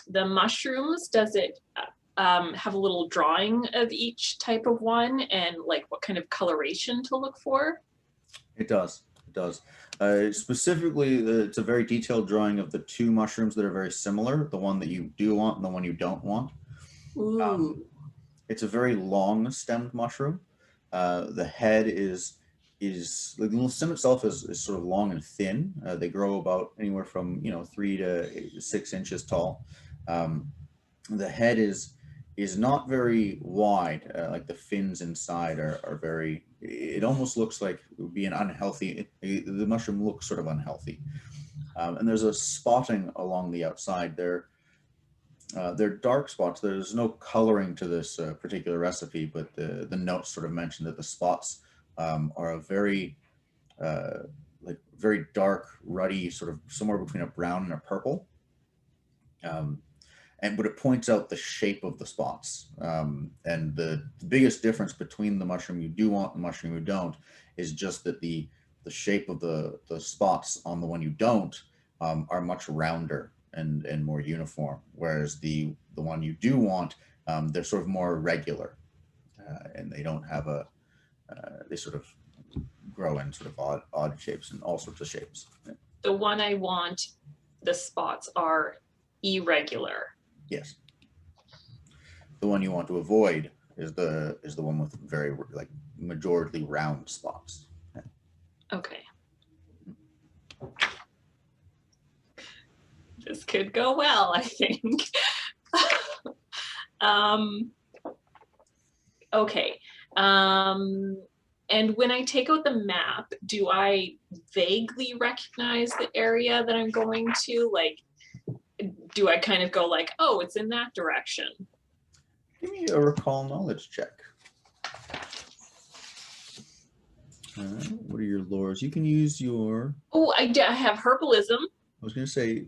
the mushrooms, does it have a little drawing of each type of one and like what kind of coloration to look for? It does. It does. Specifically, it's a very detailed drawing of the 2 mushrooms that are very similar, the one that you do want and the one you don't want. Ooh. It's a very long stemmed mushroom. The head is like, the stem itself is sort of long and thin. They grow about anywhere from 3 to 6 inches tall. The head is not very wide. Like the fins inside are very. It almost looks like it would be an unhealthy. The mushroom looks sort of unhealthy. And there's a spotting along the outside. They're dark spots. There's no coloring to this particular recipe, but the notes sort of mention that the spots are a very like very dark, ruddy, sort of somewhere between a brown and a purple. But it points out the shape of the spots. And the biggest difference between the mushroom you do want and the mushroom you don't is just that the shape of the spots on the one you don't are much rounder and more uniform, whereas the one you do want, they're sort of more regular, and they don't have they sort of grow in sort of odd shapes and all sorts of shapes. The one I want, the spots are irregular. Yes. The one you want to avoid is the one with very like majorly round spots. Okay. This could go well, I think. Okay. And when I take out the map, do I vaguely recognize the area that I'm going to? Like, do I kind of go like, oh, it's in that direction? Give me a recall knowledge check. What are your lores? You can use your... Oh, I have herbalism. I was going to say...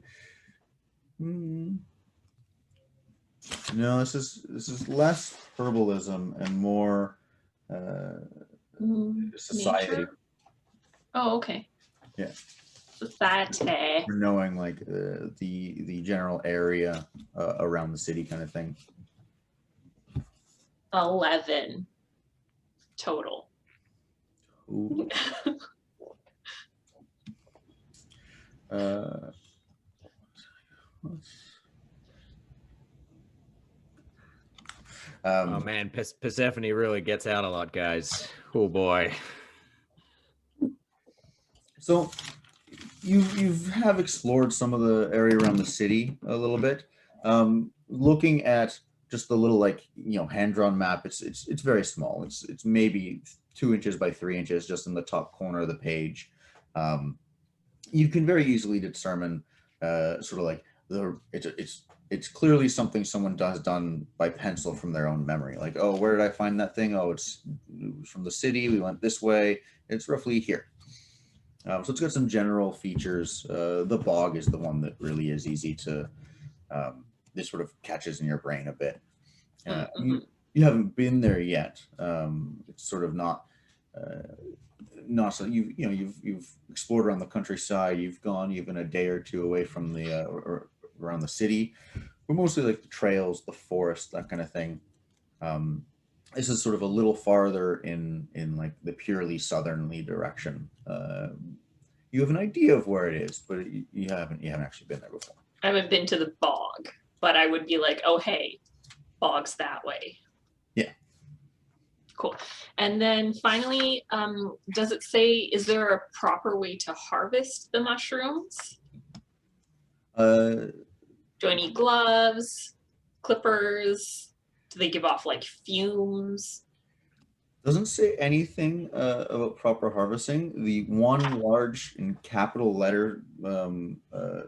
No, this is less herbalism and more society. Nature? Oh, okay. Yeah. Society. For knowing like the general area around the city kind of thing. 11 total. Ooh. Oh man, Persephone really gets out a lot, guys. Oh boy. So you have explored some of the area around the city a little bit. Looking at just the little hand-drawn map, it's very small. It's maybe 2 inches by 3 inches, just in the top corner of the page. You can very easily determine sort of like it's clearly something someone has done by pencil from their own memory. Like, oh, where did I find that thing? Oh, it was from the city. We went this way. It's roughly here. So it's got some general features. The bog is the one that really is easy to, this sort of catches in your brain a bit. You haven't been there yet. It's sort of not, not so you've explored around the countryside. You've gone even a day or two away from the or around the city. We're mostly like the trails, the forest, that kind of thing. This is sort of a little farther in like the purely southerly direction. You have an idea of where it is, but you haven't actually been there before. I haven't been to the bog, but I would be like, oh hey, bog's that way. Yeah. Cool. And then finally, does it say, is there a proper way to harvest the mushrooms? Do I need gloves, clippers? Do they give off like fumes? Doesn't say anything about proper harvesting. The one large in capital letter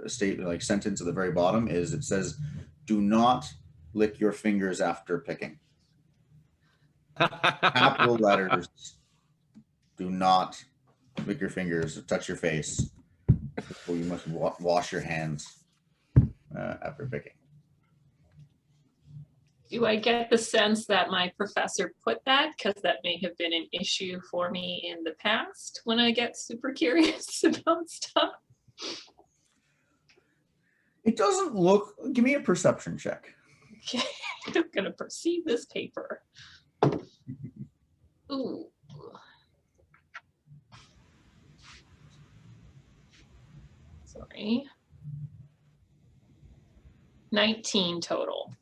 statement, like sentence at the very bottom, is it says, "Do not lick your fingers after picking." Capital letters. Do not lick your fingers or touch your face. Or you must wash your hands after picking. Do I get the sense that my professor put that because that may have been an issue for me in the past when I get super curious about stuff? It doesn't look. Give me a perception check. Okay, I'm gonna perceive this paper. Ooh. Sorry. 19 total.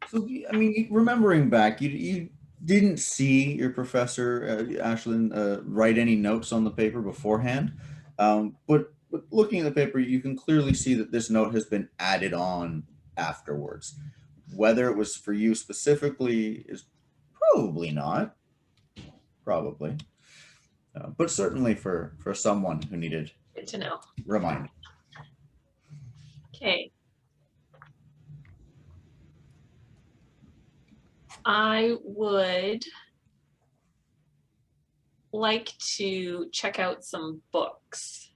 So, I mean, remembering back, you didn't see your professor, Ashlyn, write any notes on the paper beforehand. But looking at the paper, you can clearly see that this note has been added on afterwards. Whether it was for you specifically is probably not. Probably. But certainly for someone who needed Good to know. reminding. Okay. I would like to check out some books.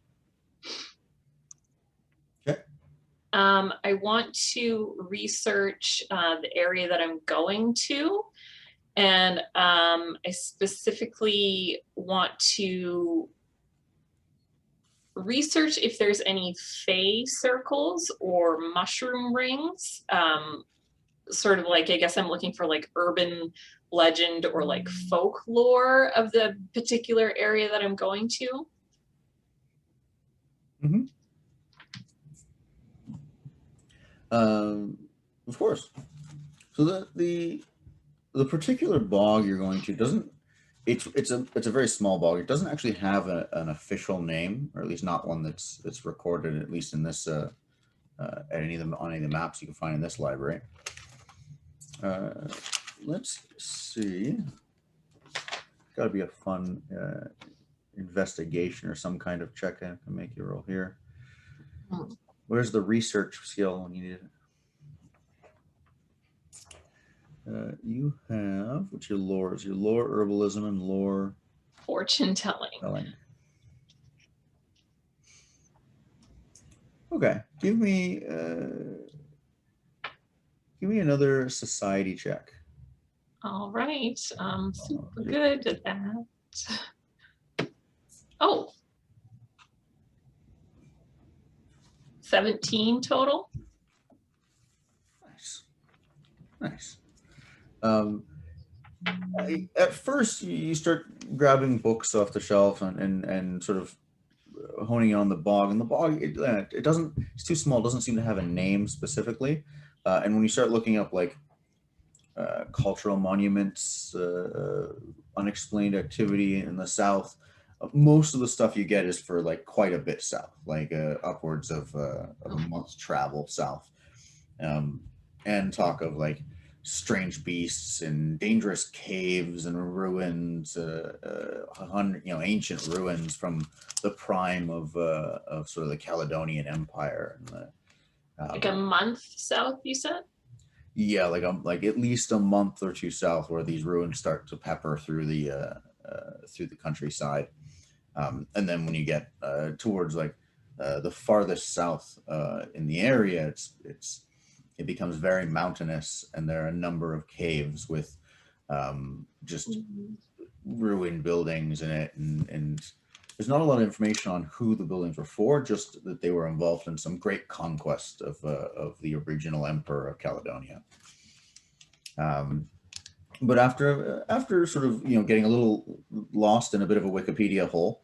Okay. I want to research the area that I'm going to, and I specifically want to research if there's any fae circles or mushroom rings. Sort of like, I guess I'm looking for like urban legend or like folklore of the particular area that I'm going to. Mm-hmm. Of course. So the particular bog you're going to doesn't. It's a very small bog. It doesn't actually have an official name, or at least not one that's recorded, at least in this on any of the maps you can find in this library. Let's see. Got to be a fun investigation or some kind of check I can make you roll here. Where's the research skill when you need it? You have, what's your lore? Is your lore herbalism and lore Fortune telling. Okay, give me another society check. All right, super good at that. Oh, 17 total. Nice. At first, you start grabbing books off the shelf and sort of honing in on the bog. And the bog, it doesn't. It's too small. It doesn't seem to have a name specifically. And when you start looking up like cultural monuments, unexplained activity in the south, most of the stuff you get is for like quite a bit south, like upwards of a month's travel south, and talk of like strange beasts and dangerous caves and ruins, ancient ruins from the prime of sort of the Caledonian Empire. And Like a month south, you said? Yeah, like at least a month or two south, where these ruins start to pepper through the countryside, and then when you get towards like the farthest south in the area, it becomes very mountainous, and there are a number of caves with just ruined buildings in it, and there's not a lot of information on who the buildings were for, just that they were involved in some great conquest of the original emperor of Caledonia. But after sort of getting a little lost in a bit of a Wikipedia hole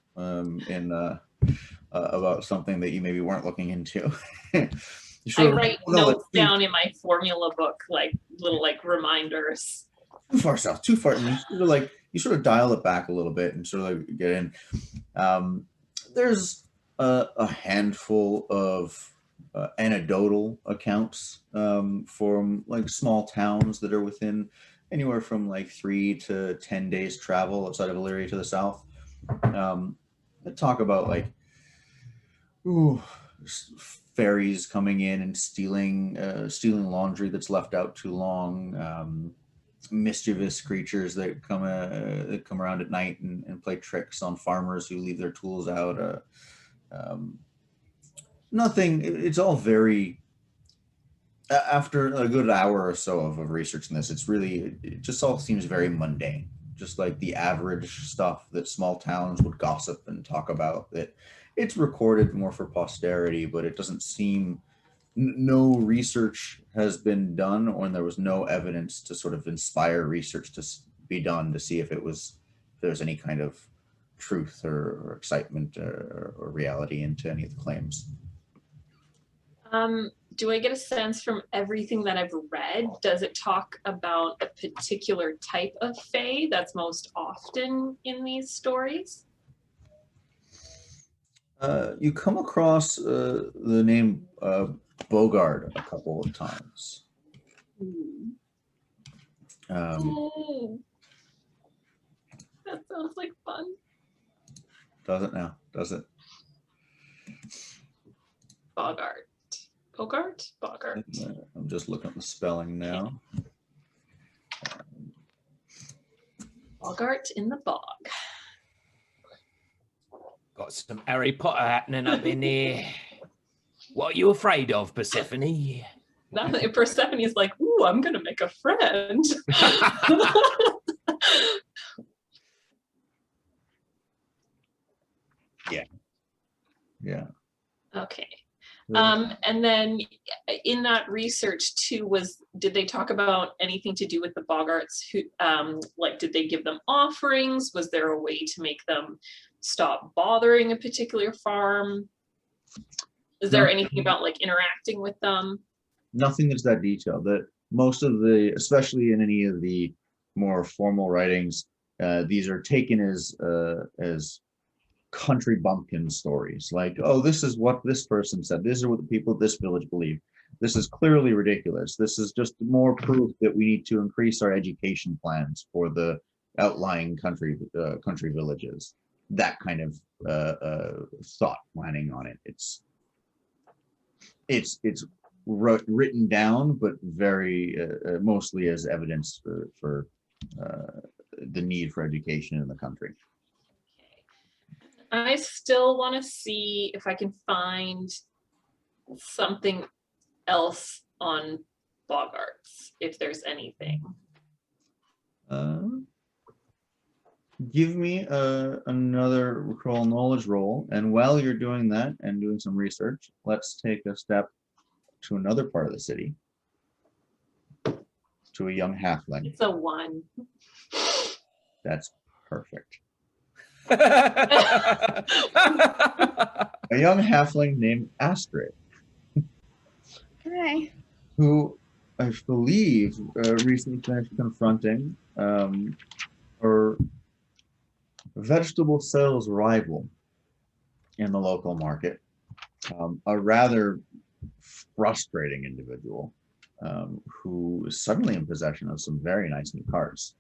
about something that you maybe weren't looking into, I write notes down in my formula book, like little reminders. Too far south, too far. And you sort of dial it back a little bit and sort of get in. There's a handful of anecdotal accounts from small towns that are within anywhere from 3 to 10 days travel outside of Illyria to the south. That talk about fairies coming in and stealing laundry that's left out too long. Mischievous creatures that come around at night and play tricks on farmers who leave their tools out. Nothing. It's all very. After a good hour or so of researching this, it just all seems very mundane, just like the average stuff that small towns would gossip and talk about. That it's recorded more for posterity, but it doesn't seem. No research has been done, or there was no evidence to sort of inspire research to be done to see if there's any kind of truth or excitement or reality into any of the claims. Do I get a sense from everything that I've read? Does it talk about a particular type of fae that's most often in these stories? You come across the name Bogard a couple of times. That sounds like fun. Does it now? Does it? Bogart. Bogart? Bogart. I'm just looking at the spelling now. Bogart in the bog. Got some Harry Potter happening up in here. What are you afraid of, Persephone? Nothing. Persephone's like, ooh, I'm gonna make a friend. Yeah. Okay. And then in that research too, did they talk about anything to do with the Bogarts? Who, did they give them offerings? Was there a way to make them stop bothering a particular farm? Is there anything about interacting with them? Nothing that's that detailed. That most of especially in any of the more formal writings, these are taken as country bumpkin stories. This is what this person said. These are what the people of this village believe. This is clearly ridiculous. This is just more proof that we need to increase our education plans for the outlying country villages. That kind of thought planning on it. It's written down, but very mostly as evidence for the need for education in the country. I still want to see if I can find something else on Bogarts, if there's anything. Give me another recall knowledge roll, and while you're doing that and doing some research, let's take a step to another part of the city, to a young halfling. It's a 1. That's perfect. A young halfling named Astrid. Hi. Who I believe recently finished confronting her vegetable sales rival in the local market, a rather frustrating individual who is suddenly in possession of some very nice new carts.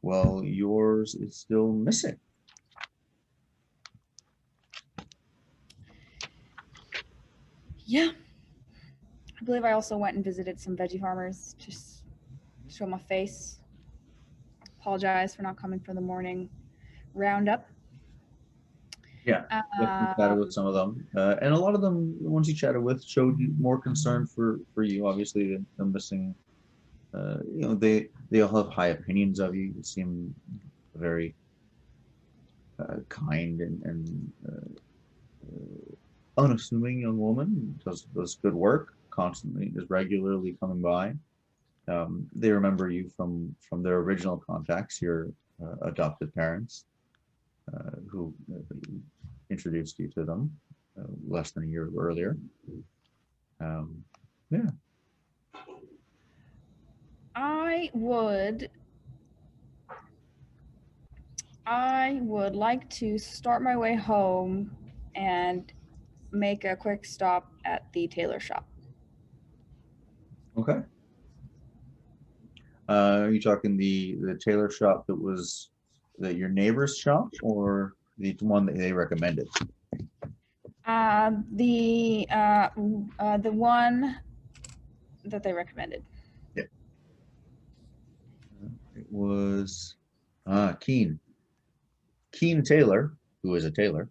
Well, yours is still missing. Yeah. I believe I also went and visited some veggie farmers to show my face. Apologize for not coming for the morning roundup. Yeah, you chatted with some of them, and a lot of them, the ones you chatted with, showed you more concern for you. Obviously, them missing. They all have high opinions of you. You seem a very kind and unassuming young woman. Does good work constantly. Is regularly coming by. They remember you from their original contacts, your adopted parents, who introduced you to them less than a year earlier. Yeah. I would like to start my way home and make a quick stop at the tailor shop. Okay. Are you talking the tailor shop that your neighbor's shop, or the one that they recommended? The one that they recommended. Yeah. It was Keen Taylor, who is a tailor,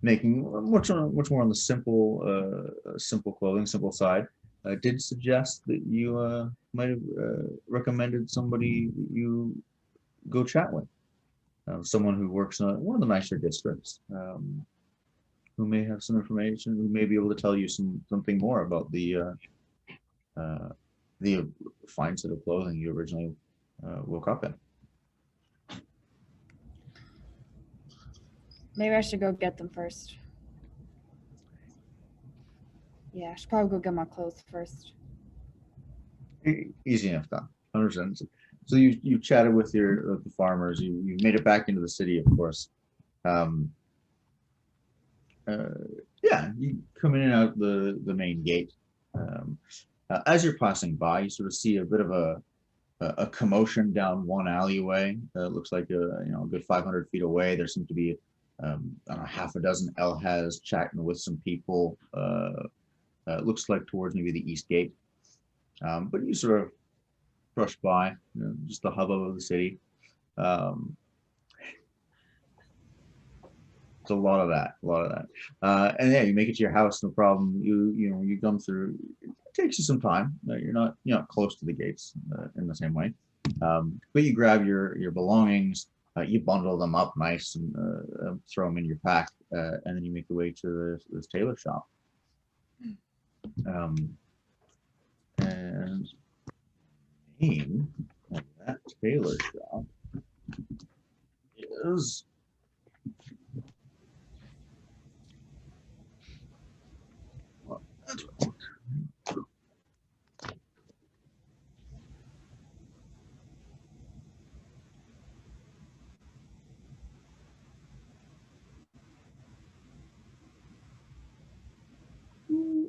making much more on the simple clothing, simple side. Did suggest that you might have recommended somebody that you go chat with, someone who works in one of the nicer districts, who may have some information, who may be able to tell you something more about the fine set of clothing you originally woke up in. Maybe I should go get them first. Yeah, I should probably go get my clothes first. Easy enough done. 100%. So you chatted with the farmers. You made it back into the city, of course. Yeah, you come in and out the main gate. As you're passing by, you sort of see a bit of a commotion down one alleyway. It looks like a good 500 feet away. There seems to be I don't know, half a dozen Elhaz chatting with some people. It looks like towards maybe the east gate. But you sort of brush by, just the hubbub of the city. It's a lot of that. And yeah, you make it to your house, no problem. You come through. It takes you some time. You're not close to the gates in the same way. But you grab your belongings, you bundle them up nice and throw them in your pack, and then you make your way to this tailor shop. And the name of that tailor shop is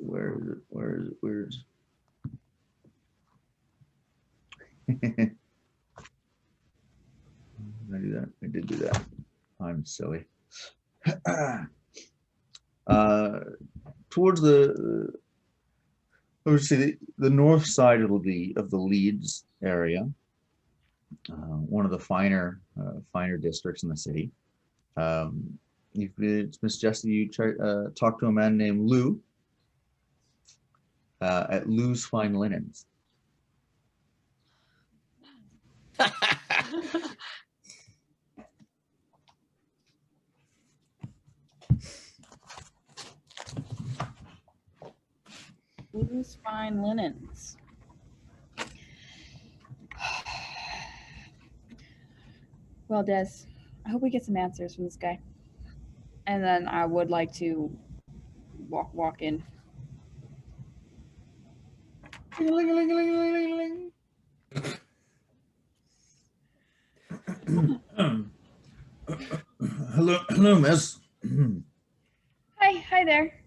where is it? I do that. I did do that. I'm silly. Towards I would say the north side of the Leeds area, one of the finer districts in the city. It's been suggested you talk to a man named Lou at Lou's Fine Linens. Lou's Fine Linens. Well, Des, I hope we get some answers from this guy. And then I would like to walk in. Hello, miss. Hi there.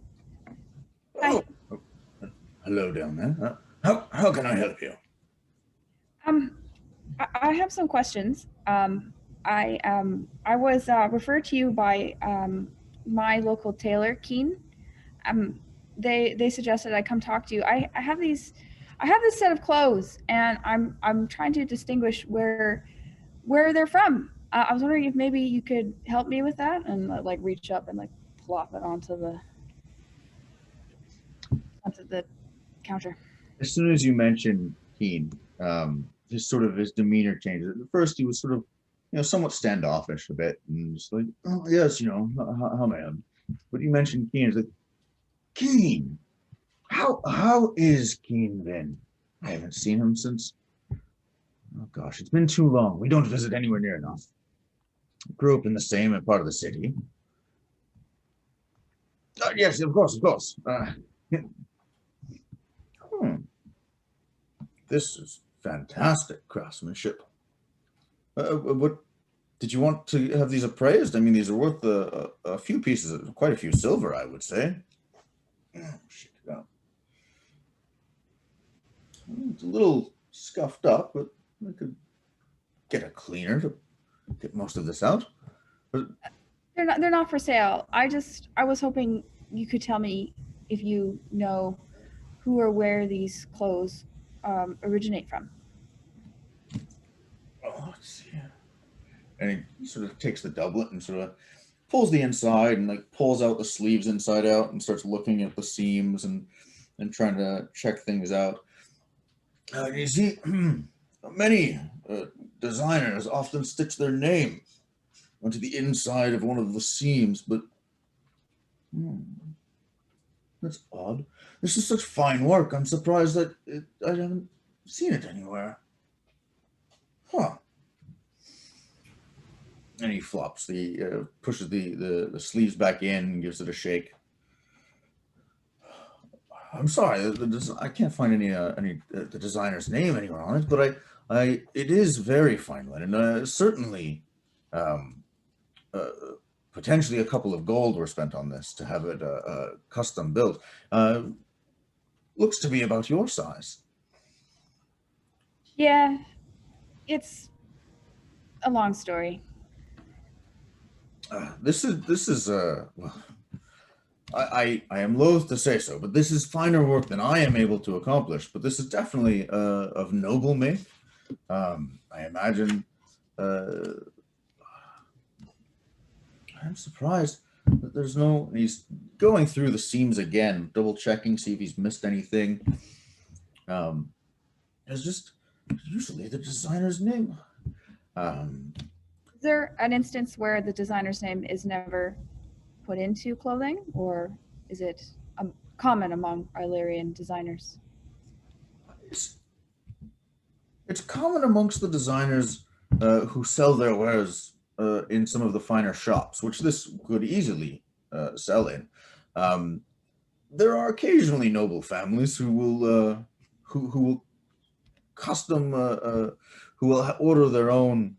Hi. Oh, hello down there. How can I help you? I have some questions. I was referred to you by my local tailor, Keen. They suggested I come talk to you. I have this set of clothes, and I'm trying to distinguish where they're from. I was wondering if maybe you could help me with that, and like reach up and like plop it onto the counter. As soon as you mentioned Keen, his demeanor changes. At first, he was sort of somewhat standoffish a bit, and just like, oh yes, how may I? But you mentioned Keen. It's like, Keen. How is Keen then? I haven't seen him since. Oh gosh, it's been too long. We don't visit anywhere near enough. Grew up in the same part of the city. Yes, of course, of course. This is fantastic craftsmanship. What did you want to have these appraised? I mean, these are worth a few pieces, quite a few silver, I would say. Shit, yeah. It's a little scuffed up, but I could get a cleaner to get most of this out. But They're not for sale. I was hoping you could tell me if you know who or where these clothes originate from. let's see. And he sort of takes the doublet and sort of pulls the inside and like pulls out the sleeves inside out and starts looking at the seams and trying to check things out. You see, many designers often stitch their name onto the inside of one of the seams, but that's odd. This is such fine work. I'm surprised that I haven't seen it anywhere. Huh. And he flops pushes the sleeves back in and gives it a shake. I'm sorry, I can't find any the designer's name anywhere on it, but it is very fine linen. Certainly, potentially a couple of gold were spent on this to have it custom built. Looks to be about your size. Yeah, it's a long story. This is well, I am loath to say so, but this is finer work than I am able to accomplish. But this is definitely of noble make. I imagine. I'm surprised that there's no. He's going through the seams again, double checking, see if he's missed anything. It's just usually the designer's name. Is there an instance where the designer's name is never put into clothing, or is it common among Illyrian designers? It's common amongst the designers who sell their wares in some of the finer shops, which this could easily sell in. There are occasionally noble families who will custom who will order their own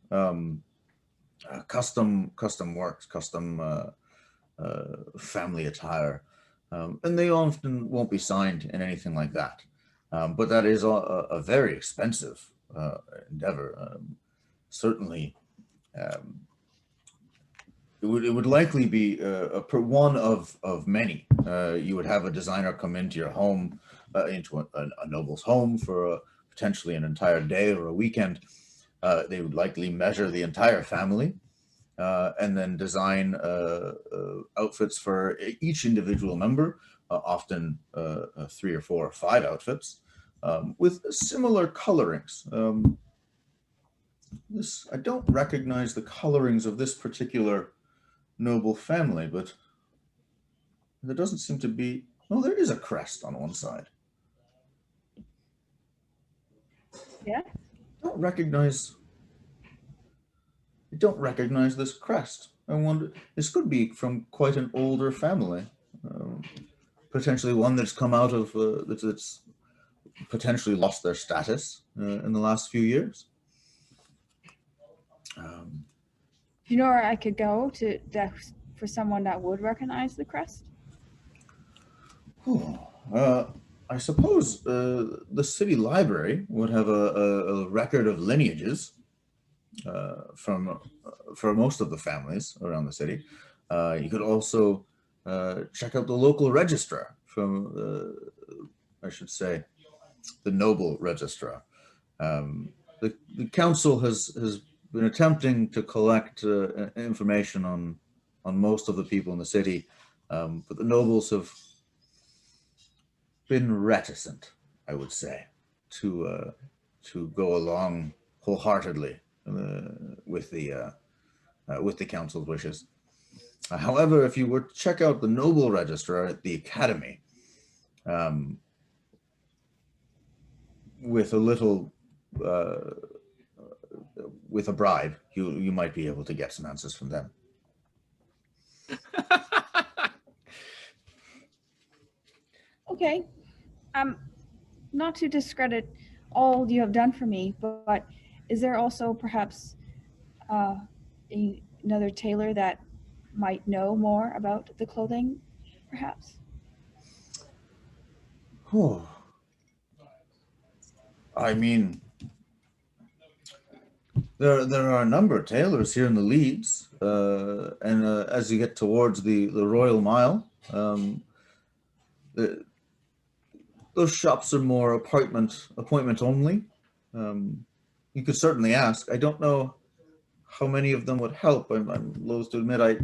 custom works, custom family attire, and they often won't be signed in anything like that. But that is a very expensive endeavor. Certainly, it would likely be one of many. You would have a designer come into your home, into a noble's home for potentially an entire day or a weekend. They would likely measure the entire family and then design outfits for each individual member, often 3 or 4 or 5 outfits with similar colorings. I don't recognize the colorings of this particular noble family, but there doesn't seem to be. Oh, there is a crest on one side. Yeah. I don't recognize this crest. I wonder, this could be from quite an older family, potentially one that's come out of that's potentially lost their status in the last few years. Do you know where I could go for someone that would recognize the crest? I suppose the city library would have a record of lineages for most of the families around the city. You could also check out the local registrar from, I should say, the noble registrar. The council has been attempting to collect information on most of the people in the city, but the nobles have been reticent, I would say, to go along wholeheartedly with the council's wishes. However, if you were to check out the noble register at the academy, with a little, with a bribe, you might be able to get some answers from them. Okay. Not to discredit all you have done for me, but is there also perhaps another tailor that might know more about the clothing, perhaps? Oh. I mean, there are a number of tailors here in the Leeds, and as you get towards the Royal Mile, those shops are more appointment only. You could certainly ask. I don't know how many of them would help. I'm loath to admit,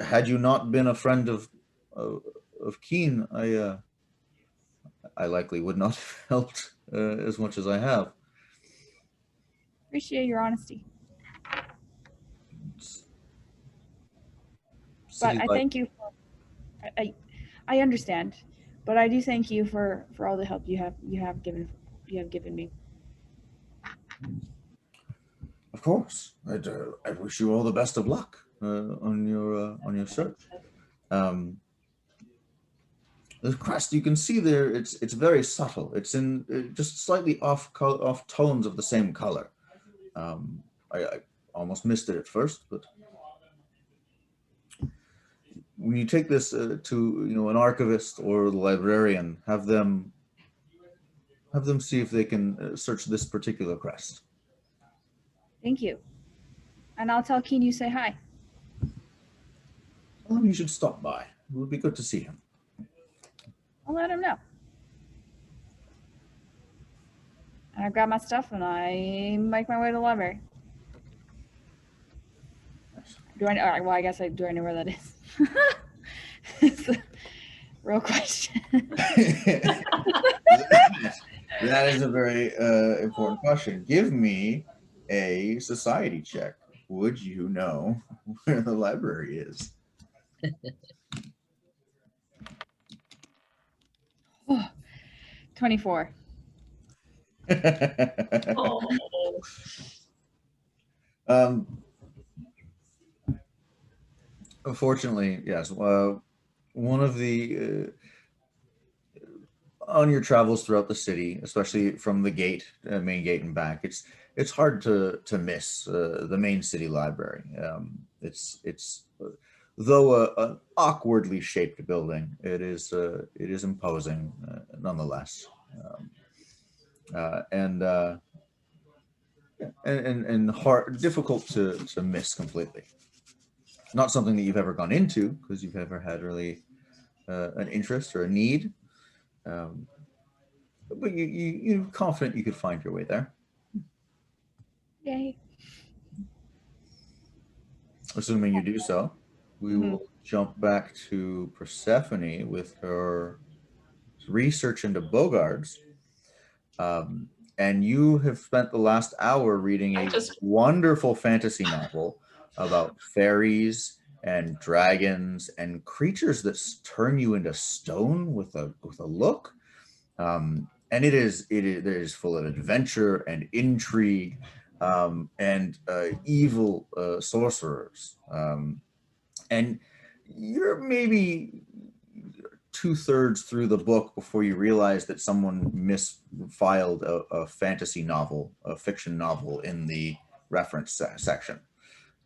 had you not been a friend of Keen, I likely would not have helped as much as I have. Appreciate your honesty. But I thank you for, I understand, but I do thank you for all the help you have given me. Of course, I wish you all the best of luck on your search. The crest you can see there, it's very subtle. It's in just slightly off tones of the same color. I almost missed it at first, but when you take this to an archivist or the librarian, have them see if they can search this particular crest. Thank you, and I'll tell Keen you say hi. Well, you should stop by. It would be good to see him. I'll let him know. And I grab my stuff and I make my way to the library. Do I know? Well, I guess do I know where that is? It's a real question. That is a very important question. Give me a society check. Would you know where the library is? 24. Unfortunately, yes. One of the on your travels throughout the city, especially from the gate, main gate and back, it's hard to miss the main city library. It's though an awkwardly shaped building, it is imposing nonetheless, and hard, difficult to miss completely. Not something that you've ever gone into because you've ever had really an interest or a need, but you're confident you could find your way there. Yay. Assuming you do so, we will jump back to Persephone with her research into bogards. And you have spent the last hour reading a wonderful fantasy novel about fairies and dragons and creatures that turn you into stone with a look. And it is full of adventure and intrigue, and evil sorcerers. And you're maybe 2/3 through the book before you realize that someone misfiled a fantasy novel, a fiction novel in the reference section.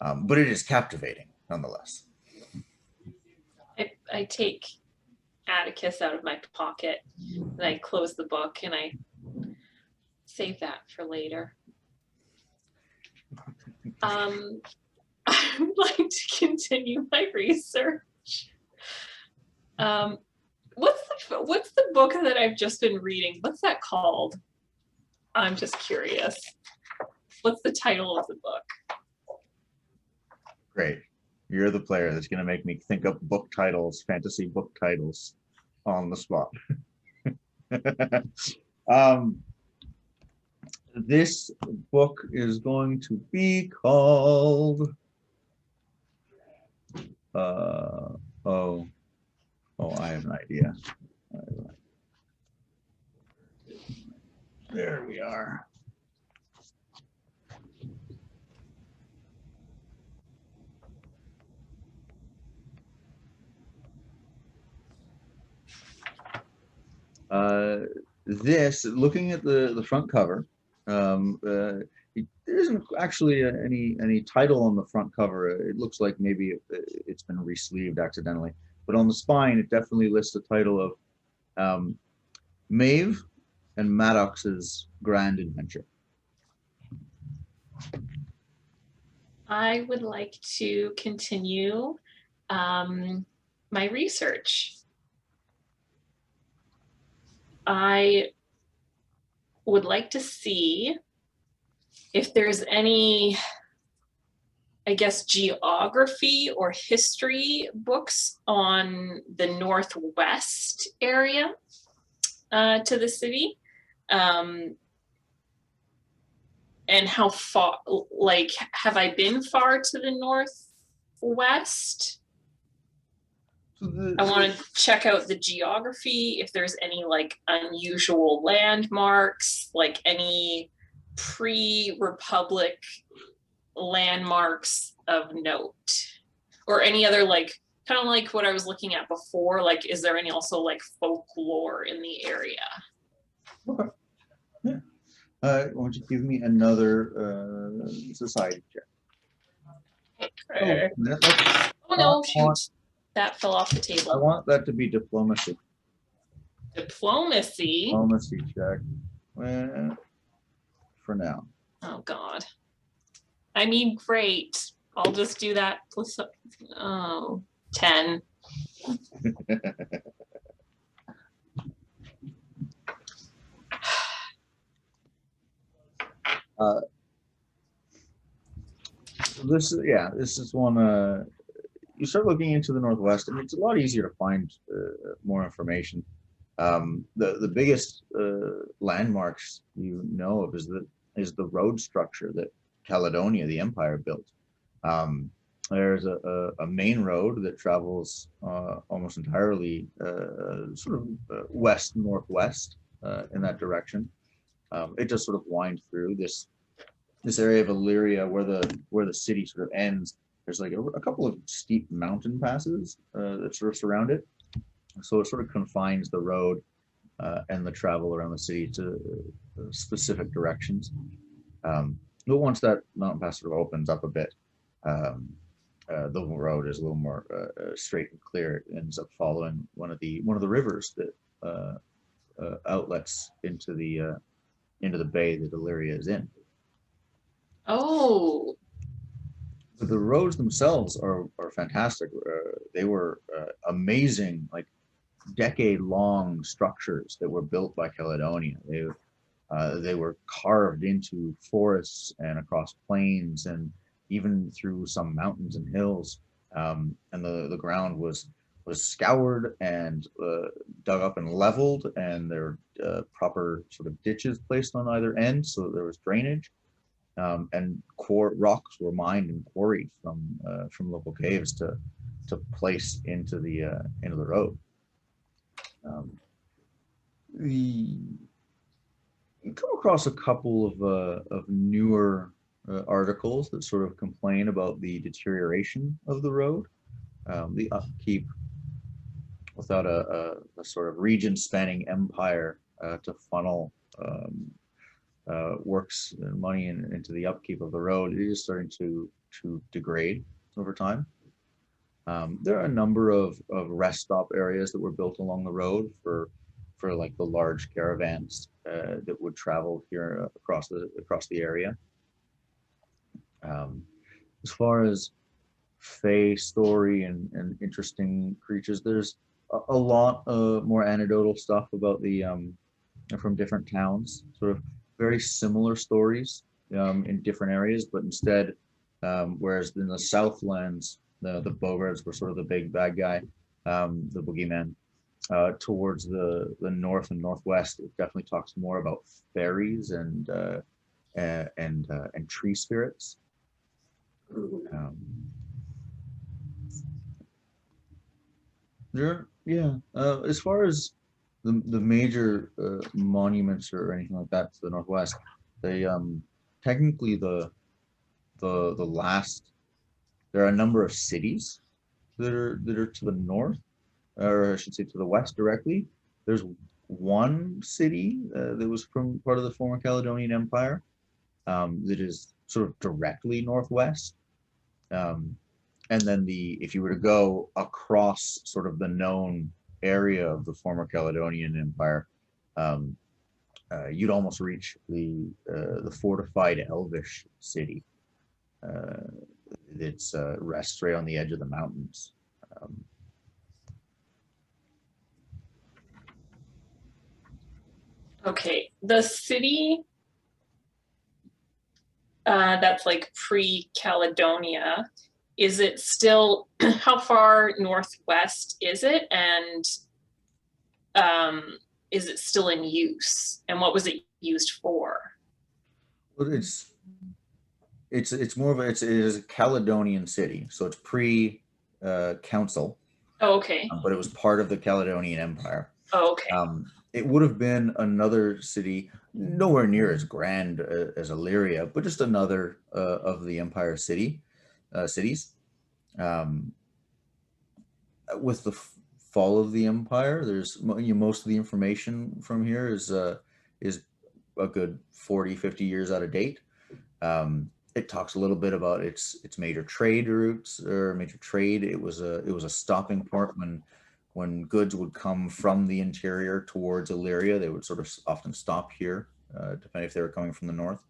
But it is captivating nonetheless. I take Atticus out of my pocket and I close the book and I save that for later. I would like to continue my research. What's the book that I've just been reading? What's that called? I'm just curious. What's the title of the book? Great. You're the player that's going to make me think up book titles, fantasy book titles on the spot. This book is going to be called I have an idea. There we are. This, looking at the front cover, there isn't actually any title on the front cover. It looks like maybe it's been re-sleeved accidentally, but on the spine it definitely lists the title of Maeve and Maddox's Grand Adventure. I would like to continue my research. I would like to see if there's any, I guess, geography or history books on the northwest area to the city. And how far, like, have I been far to the northwest? I want to check out the geography, if there's any like unusual landmarks, like any pre-Republic landmarks of note, or any other, like, kind of like what I was looking at before, like, is there any also like folklore in the area? Okay. Yeah. Why don't you give me another society check? Okay. Oh no, shoot. That fell off the table. I want that to be diplomacy. Diplomacy? Diplomacy check. Well, for now. Oh God. I mean, great. I'll just do that. Plus, 10. This is one. You start looking into the northwest, and it's a lot easier to find more information. The biggest landmarks you know of is the road structure that Caledonia, the empire, built. There's a main road that travels almost entirely sort of west northwest in that direction. It just sort of winds through this area of Illyria where the city sort of ends. There's like a couple of steep mountain passes that sort of surround it. So it sort of confines the road and the travel around the city to specific directions. But once that mountain pass sort of opens up a bit, the road is a little more straight and clear. It ends up following one of the rivers that outlets into the bay that Illyria is in. Oh. But the roads themselves are fantastic. They were amazing, like decade-long structures that were built by Caledonia. They were carved into forests and across plains and even through some mountains and hills. And the ground was scoured and dug up and leveled, and there were proper sort of ditches placed on either end, so there was drainage. And rocks were mined and quarried from local caves to place into the road. You come across a couple of newer articles that sort of complain about the deterioration of the road, the upkeep without a sort of region-spanning empire to funnel works and money into the upkeep of the road. It is starting to degrade over time. There are a number of rest stop areas that were built along the road for like the large caravans that would travel here across the area. As far as fae story and interesting creatures, there's a lot more anecdotal stuff about the from different towns, sort of very similar stories in different areas, but instead, whereas in the Southlands, the Bogarts were sort of the big bad guy, the boogeyman. Towards the north and northwest, it definitely talks more about fairies and and tree spirits. As far as the major monuments or anything like that to the northwest, they technically the last, there are a number of cities that are to the north, or I should say to the west directly. There's one city that was from part of the former Caledonian Empire that is sort of directly northwest. And then if you were to go across sort of the known area of the former Caledonian Empire, you'd almost reach the fortified Elvish city. It's rests right on the edge of the mountains. Okay, the city that's like pre-Caledonia, is it still, how far northwest is it? And is it still in use? And what was it used for? Well, it's more of it is a Caledonian city, so it's pre-council. Oh, okay. But it was part of the Caledonian Empire. Oh, okay. It would have been another city, nowhere near as grand as Illyria, but just another of the Empire cities. With the fall of the Empire, there's most of the information from here is a good 40-50 years out of date. It talks a little bit about its major trade routes or major trade. It was a stopping point when goods would come from the interior towards Illyria. They would sort of often stop here, depending if they were coming from the north.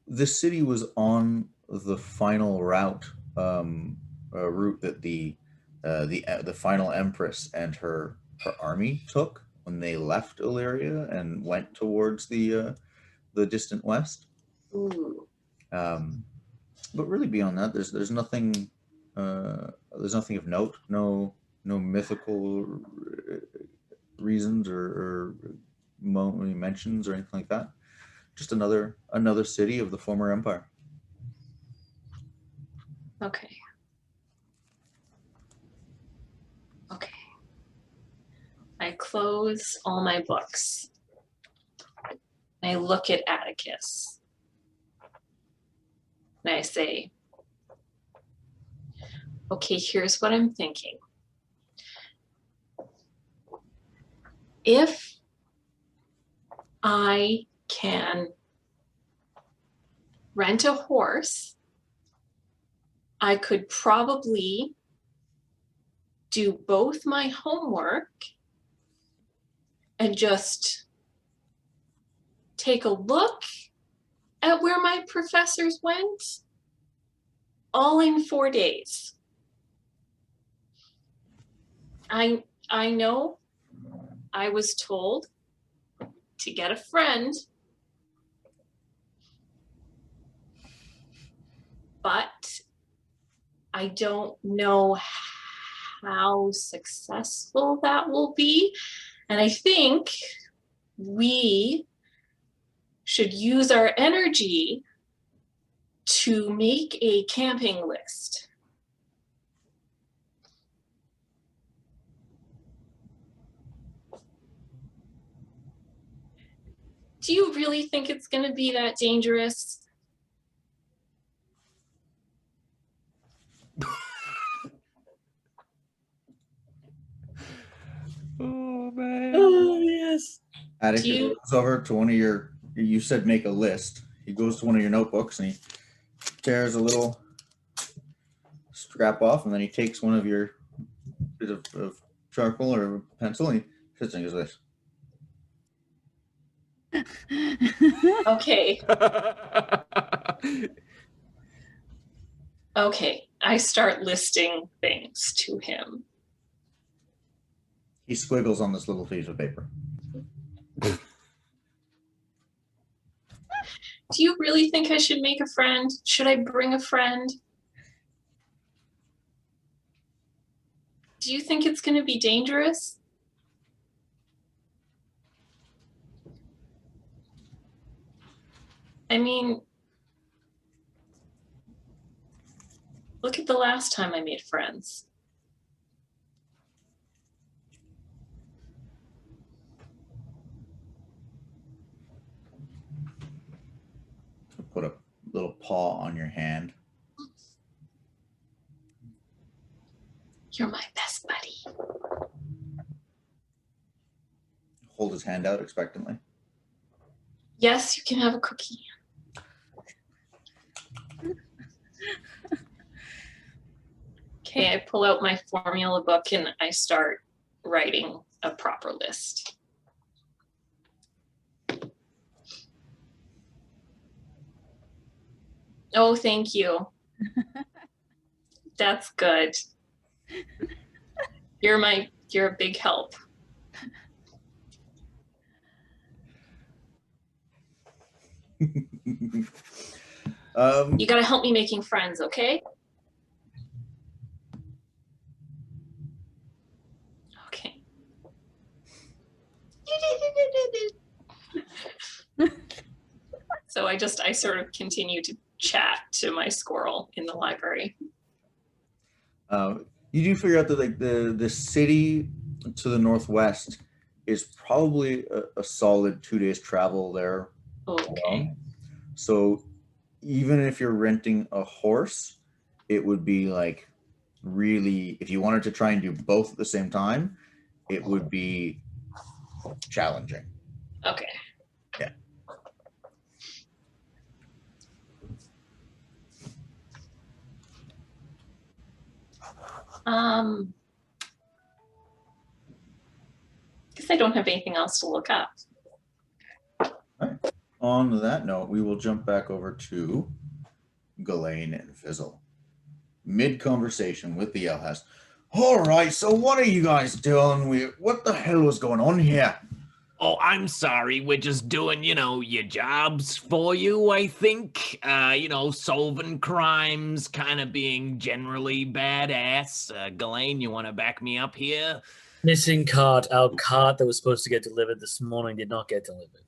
This city was on the final route that the final empress and her army took when they left Illyria and went towards the distant west. Ooh. But really, beyond that, there's nothing of note. No mythical reasons or mentions or anything like that. Just another city of the former empire. Okay. Okay. I close all my books. I look at Atticus. And I say, okay, here's what I'm thinking. If I can rent a horse, I could probably do both my homework and just take a look at where my professors went, all in 4 days. I know I was told to get a friend, but I don't know how successful that will be. And I think we should use our energy to make a camping list. Do you really think it's going to be that dangerous? Oh man. Oh yes. Atticus you- goes over to one of you said make a list. He goes to one of your notebooks and he tears a little scrap off, and then he takes one of your bit of charcoal or pencil and he sits in his list. Okay. Okay. I start listing things to him. He squiggles on this little piece of paper. Do you really think I should make a friend? Should I bring a friend? Do you think it's going to be dangerous? I mean, look at the last time I made friends. Put a little paw on your hand. You're my best buddy. Hold his hand out expectantly. Yes, you can have a cookie. Okay, I pull out my formula book and I start writing a proper list. Oh, thank you. That's good. You're a big help. You gotta help me making friends, okay? Okay. So I sort of continue to chat to my squirrel in the library. You do figure out that like the city to the northwest is probably a solid 2 days travel there. Okay. So even if you're renting a horse, it would be like really, if you wanted to try and do both at the same time, it would be challenging. Okay. Yeah. Guess I don't have anything else to look up. On that note, we will jump back over to Gallain and Fizzle. Mid-conversation with the Elhas. All right, so what are you guys doing? What the hell was going on here? Oh, I'm sorry. We're just doing, your jobs for you, I think. Solving crimes, kind of being generally badass. Gallain, you want to back me up here? Missing cart. Our cart that was supposed to get delivered this morning did not get delivered.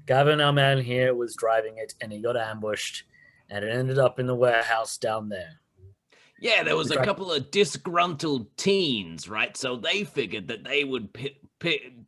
Gavin, our man here, was driving it, and he got ambushed, and it ended up in the warehouse down there. Yeah, there was a couple of disgruntled teens, right? So they figured that they would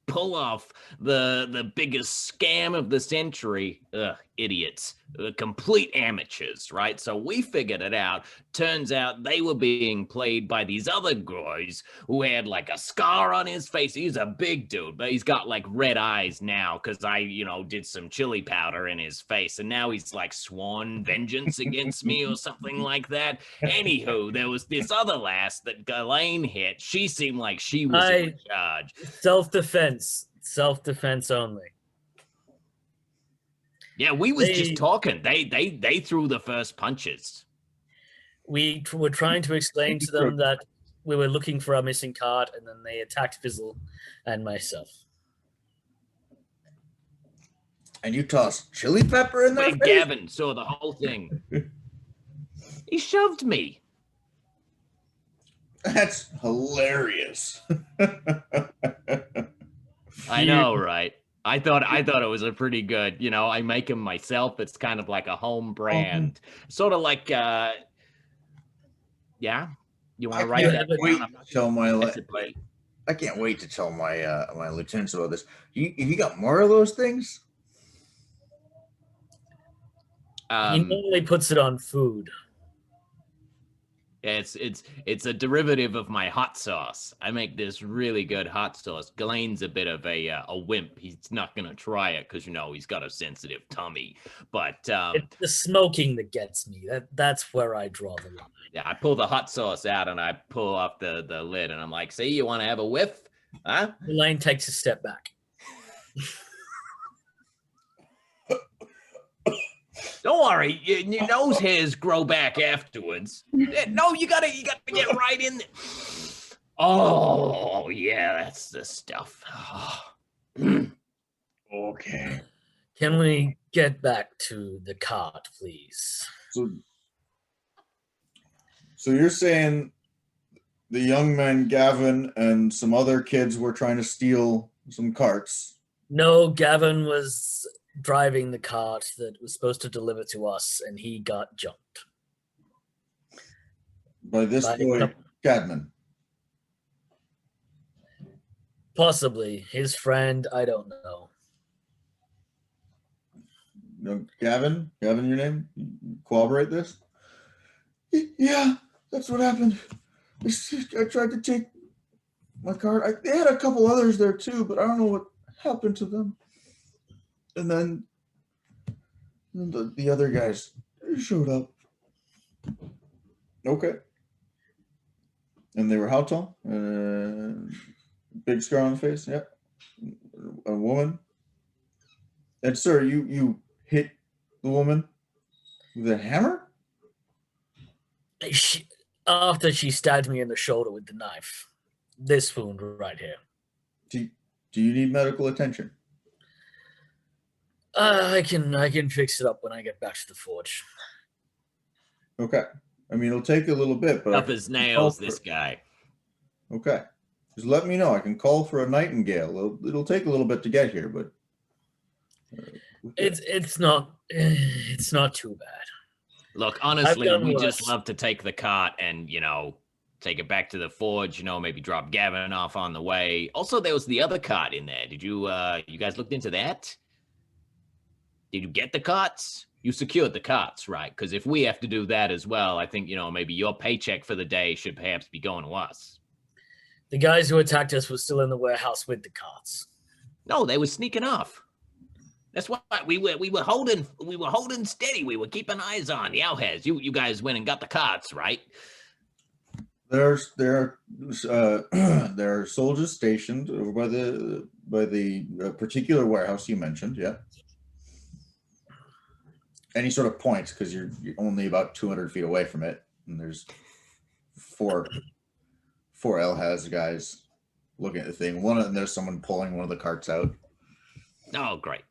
pull off the biggest scam of the century. Ugh, idiots. Complete amateurs, right? So we figured it out. Turns out they were being played by these other guys who had like a scar on his face. He's a big dude, but he's got like red eyes now because I, did some chili powder in his face. And now he's like sworn vengeance against me or something like that. Anywho, there was this other lass that Gallain hit. She seemed like she was in charge. Self-defense only. Yeah, we was just talking. They threw the first punches. We were trying to explain to them that we were looking for our missing cart, and then they attacked Fizzle and myself. And you tossed chili pepper in there? Gavin saw the whole thing. He shoved me. That's hilarious. I know, right? I thought it was a pretty good, I make them myself. It's kind of like a home brand. Sort of like, yeah. You want to write that down? I can't wait to tell my my lieutenants about this. You got more of those things? He normally puts it on food. Yeah, it's a derivative of my hot sauce. I make this really good hot sauce. Gallain's a bit of a wimp. He's not gonna try it because he's got a sensitive tummy. But it's the smoking that gets me. That's where I draw the line. Yeah, I pull the hot sauce out and I pull off the lid and I'm like, "See, you want to have a whiff?" Huh? Gallain takes a step back. Don't worry, your nose hairs grow back afterwards. No, you gotta get right in there. Oh yeah, that's the stuff. Okay. Can we get back to the cart, please? So you're saying the young man Gavin and some other kids were trying to steal some carts? No, Gavin was driving the cart that was supposed to deliver to us, and he got jumped. By this By a boy, couple- Cadman. Possibly. His friend, I don't know. No, Gavin, your name? You corroborate this? Yeah, that's what happened. I tried to take my cart. They had a couple others there too, but I don't know what happened to them. And then the other guys showed up. Okay. And they were how tall? Big scar on the face. Yeah. A woman. And sir, you hit the woman with a hammer? After she stabbed me in the shoulder with the knife. This wound right here. Do you need medical attention? I can fix it up when I get back to the forge. Okay. I mean, it'll take a little bit, but Up as nails, this guy. Okay. Just let me know. I can call for a nightingale. It'll take a little bit to get here, but it's not too bad. Look, honestly, done we worse. just love to take the cart and, take it back to the forge, maybe drop Gavin off on the way. Also, there was the other cart in there. Did you guys looked into that? Did you get the carts? You secured the carts, right? Because if we have to do that as well, I think, maybe your paycheck for the day should perhaps be going to us. The guys who attacked us were still in the warehouse with the carts. No, they were sneaking off. That's why we were holding steady. We were keeping eyes on the outheads. You guys went and got the carts, right? there are soldiers stationed over by the particular warehouse you mentioned. Yeah. Any sort of points because you're only about 200 feet away from it, and there's four Elhaz guys looking at the thing. One of them, there's someone pulling one of the carts out. Oh, great.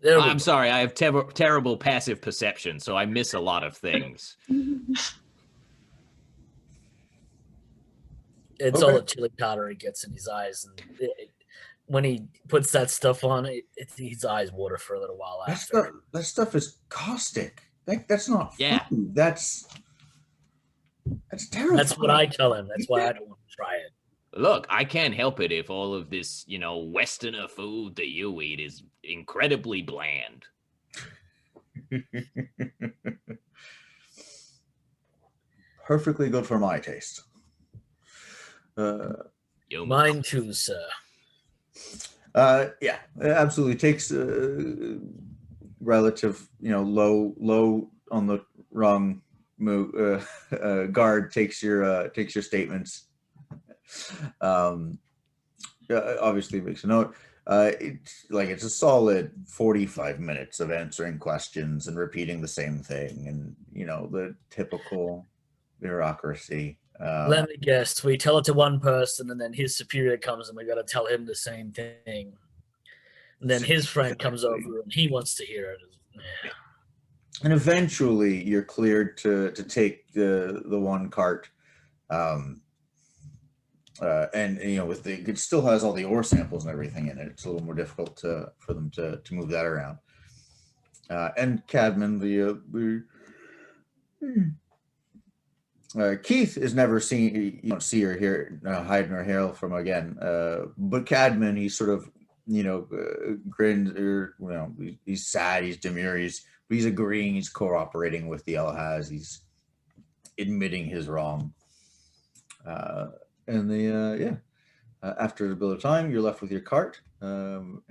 There we I'm go. sorry, I have terrible passive perception, so I miss a lot of things. It's all the chili powder he gets in his eyes, and when he puts that stuff on, his eyes water for a little while after. That stuff is caustic. That's not Yeah. food. That's terrible. That's what I tell him. That's why I don't want to try it. Look, I can't help it if all of this, Westerner food that you eat is incredibly bland. Perfectly good for my taste. Mine too, sir. Yeah, it absolutely takes relative, low on the rung move. Guard takes your statements. Obviously makes a note. It's a solid 45 minutes of answering questions and repeating the same thing, and the typical bureaucracy. Let me guess. We tell it to one person, and then his superior comes, and we got to tell him the same thing. And then his friend comes over, and he wants to hear it. Yeah. And eventually, you're cleared to take the one cart. And it still has all the ore samples and everything in it. It's a little more difficult for them to move that around. And Cadman, Keith is never seen. You don't see or hear, hide nor hail from again. But Cadman, he sort of, grins, or he's sad, he's demure, he's agreeing, he's cooperating with the Elhaz, he's admitting his wrong. And after a bit of time, you're left with your cart, and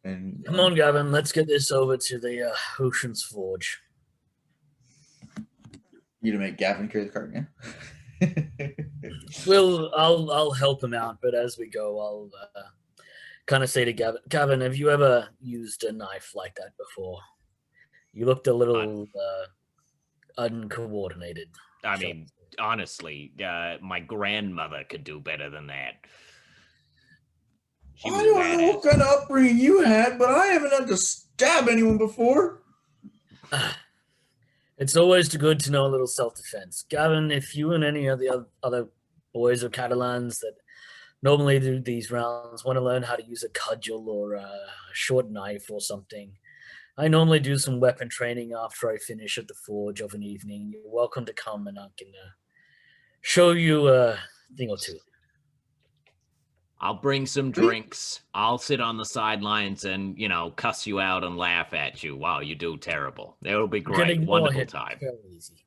Come on, Gavin. Let's get this over to the Ocean's Forge. You to make Gavin carry the cart, yeah? I'll help him out, but as we go, I'll kind of say to Gavin, Gavin, have you ever used a knife like that before? You looked a little uncoordinated. I mean, honestly, my grandmother could do better than that. I don't know what kind of upbringing you had, but I haven't had to stab anyone before. It's always good to know a little self-defense. Gavin, if you and any of the other boys or Catalans that normally do these rounds, want to learn how to use a cudgel or a short knife or something. I normally do some weapon training after I finish at the forge of an evening. You're welcome to come and I can show you a thing or two. I'll bring some drinks. I'll sit on the sidelines and, cuss you out and laugh at you while you do terrible. It'll be You can great. ignore Wonderful him. time. Very easy.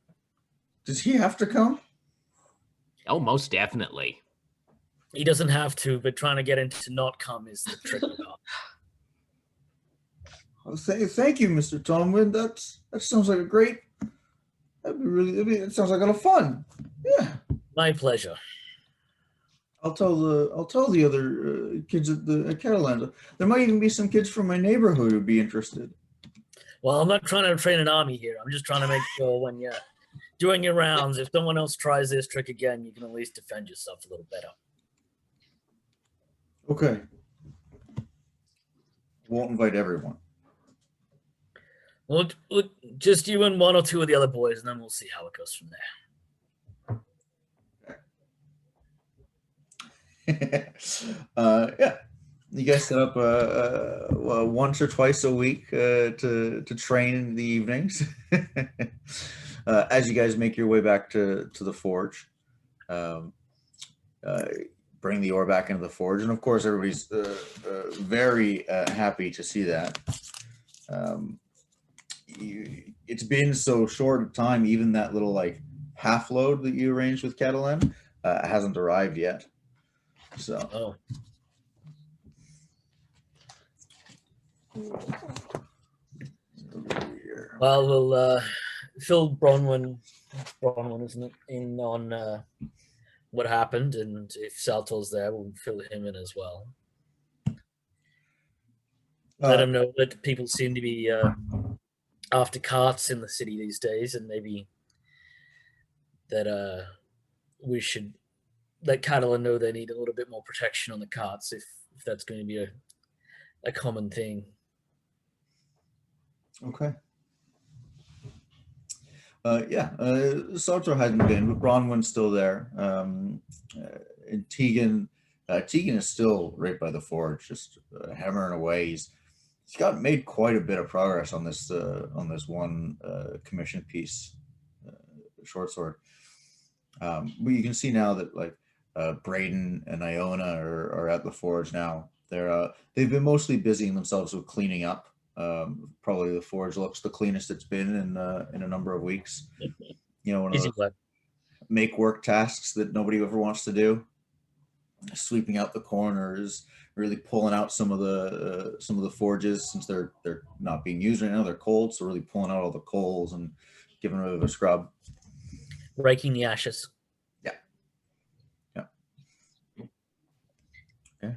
Does he have to come? Oh, most definitely. He doesn't have to, but trying to get him to not come is the tricky part. Well, thank you, Mr. Tomlin. That sounds like a great. That'd be really. It sounds like a lot of fun. Yeah. My pleasure. I'll tell the other kids at Catalan. There might even be some kids from my neighborhood who'd be interested. Well, I'm not trying to train an army here. I'm just trying to make sure when you're doing your rounds, if someone else tries this trick again, you can at least defend yourself a little better. Okay. Won't invite everyone. Well, just you and one or two of the other boys, and then we'll see how it goes from there. Yeah. You guys set up once or twice a week to train in the evenings. As you guys make your way back to the forge, bring the ore back into the forge, and of course everybody's very happy to see that. It's been so short a time, even that little half load that you arranged with Gallain hasn't arrived yet. So well, we'll fill Bronwyn, isn't it, in on what happened, and if Saltor's there, we'll fill him in as well. Let him know that people seem to be after carts in the city these days, and maybe that we should let Catalan know they need a little bit more protection on the carts if that's going to be a common thing. Okay. Sartor hasn't been, but Bronwyn's still there. And Tegan is still right by the forge, just hammering away. He's made quite a bit of progress on this one commission piece, short sword. But you can see now that Braden and Iona are at the forge now. They've been mostly busying themselves with cleaning up. Probably the forge looks the cleanest it's been in a number of weeks. One of those make work tasks that nobody ever wants to do. Sweeping out the corners, really pulling out some of the forges since they're not being used right now. They're cold, so really pulling out all the coals and giving it a scrub. Raking the ashes. Yeah. Okay.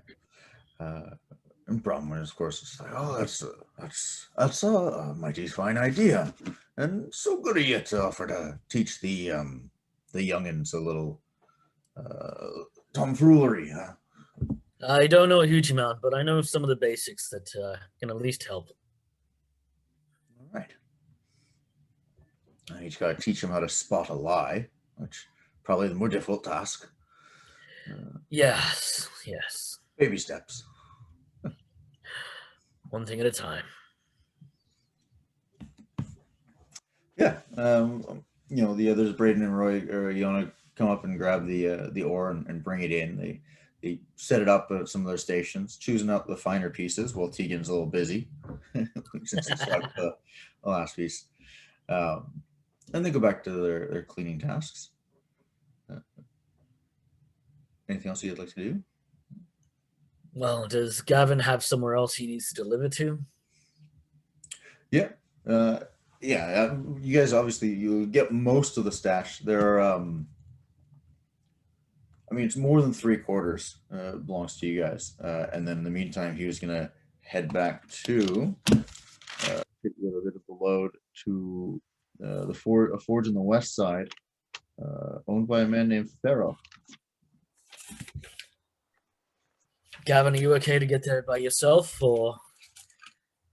And Bronwyn, of course, is like, oh, that's a mighty fine idea, and so good of you to offer to teach the youngins a little tomfoolery, huh? I don't know a huge amount, but I know some of the basics that can at least help. All right. You just got to teach them how to spot a lie, which probably the more difficult task. Yes. Baby steps. One thing at a time. Yeah. The others, Braden and Roy or Iona, come up and grab the ore and bring it in. They set it up at some of their stations, choosing out the finer pieces while Tegan's a little busy since he slapped the last piece. And they go back to their cleaning tasks. Anything else you'd like to do? Well, does Gavin have somewhere else he needs to deliver to? Yeah. You guys obviously you get most of the stash. There are it's more than 3/4 belongs to you guys. And then in the meantime, he was gonna head back to get a little bit of the load to a forge on the west side, owned by a man named Pharaoh. Gavin, are you okay to get there by yourself, or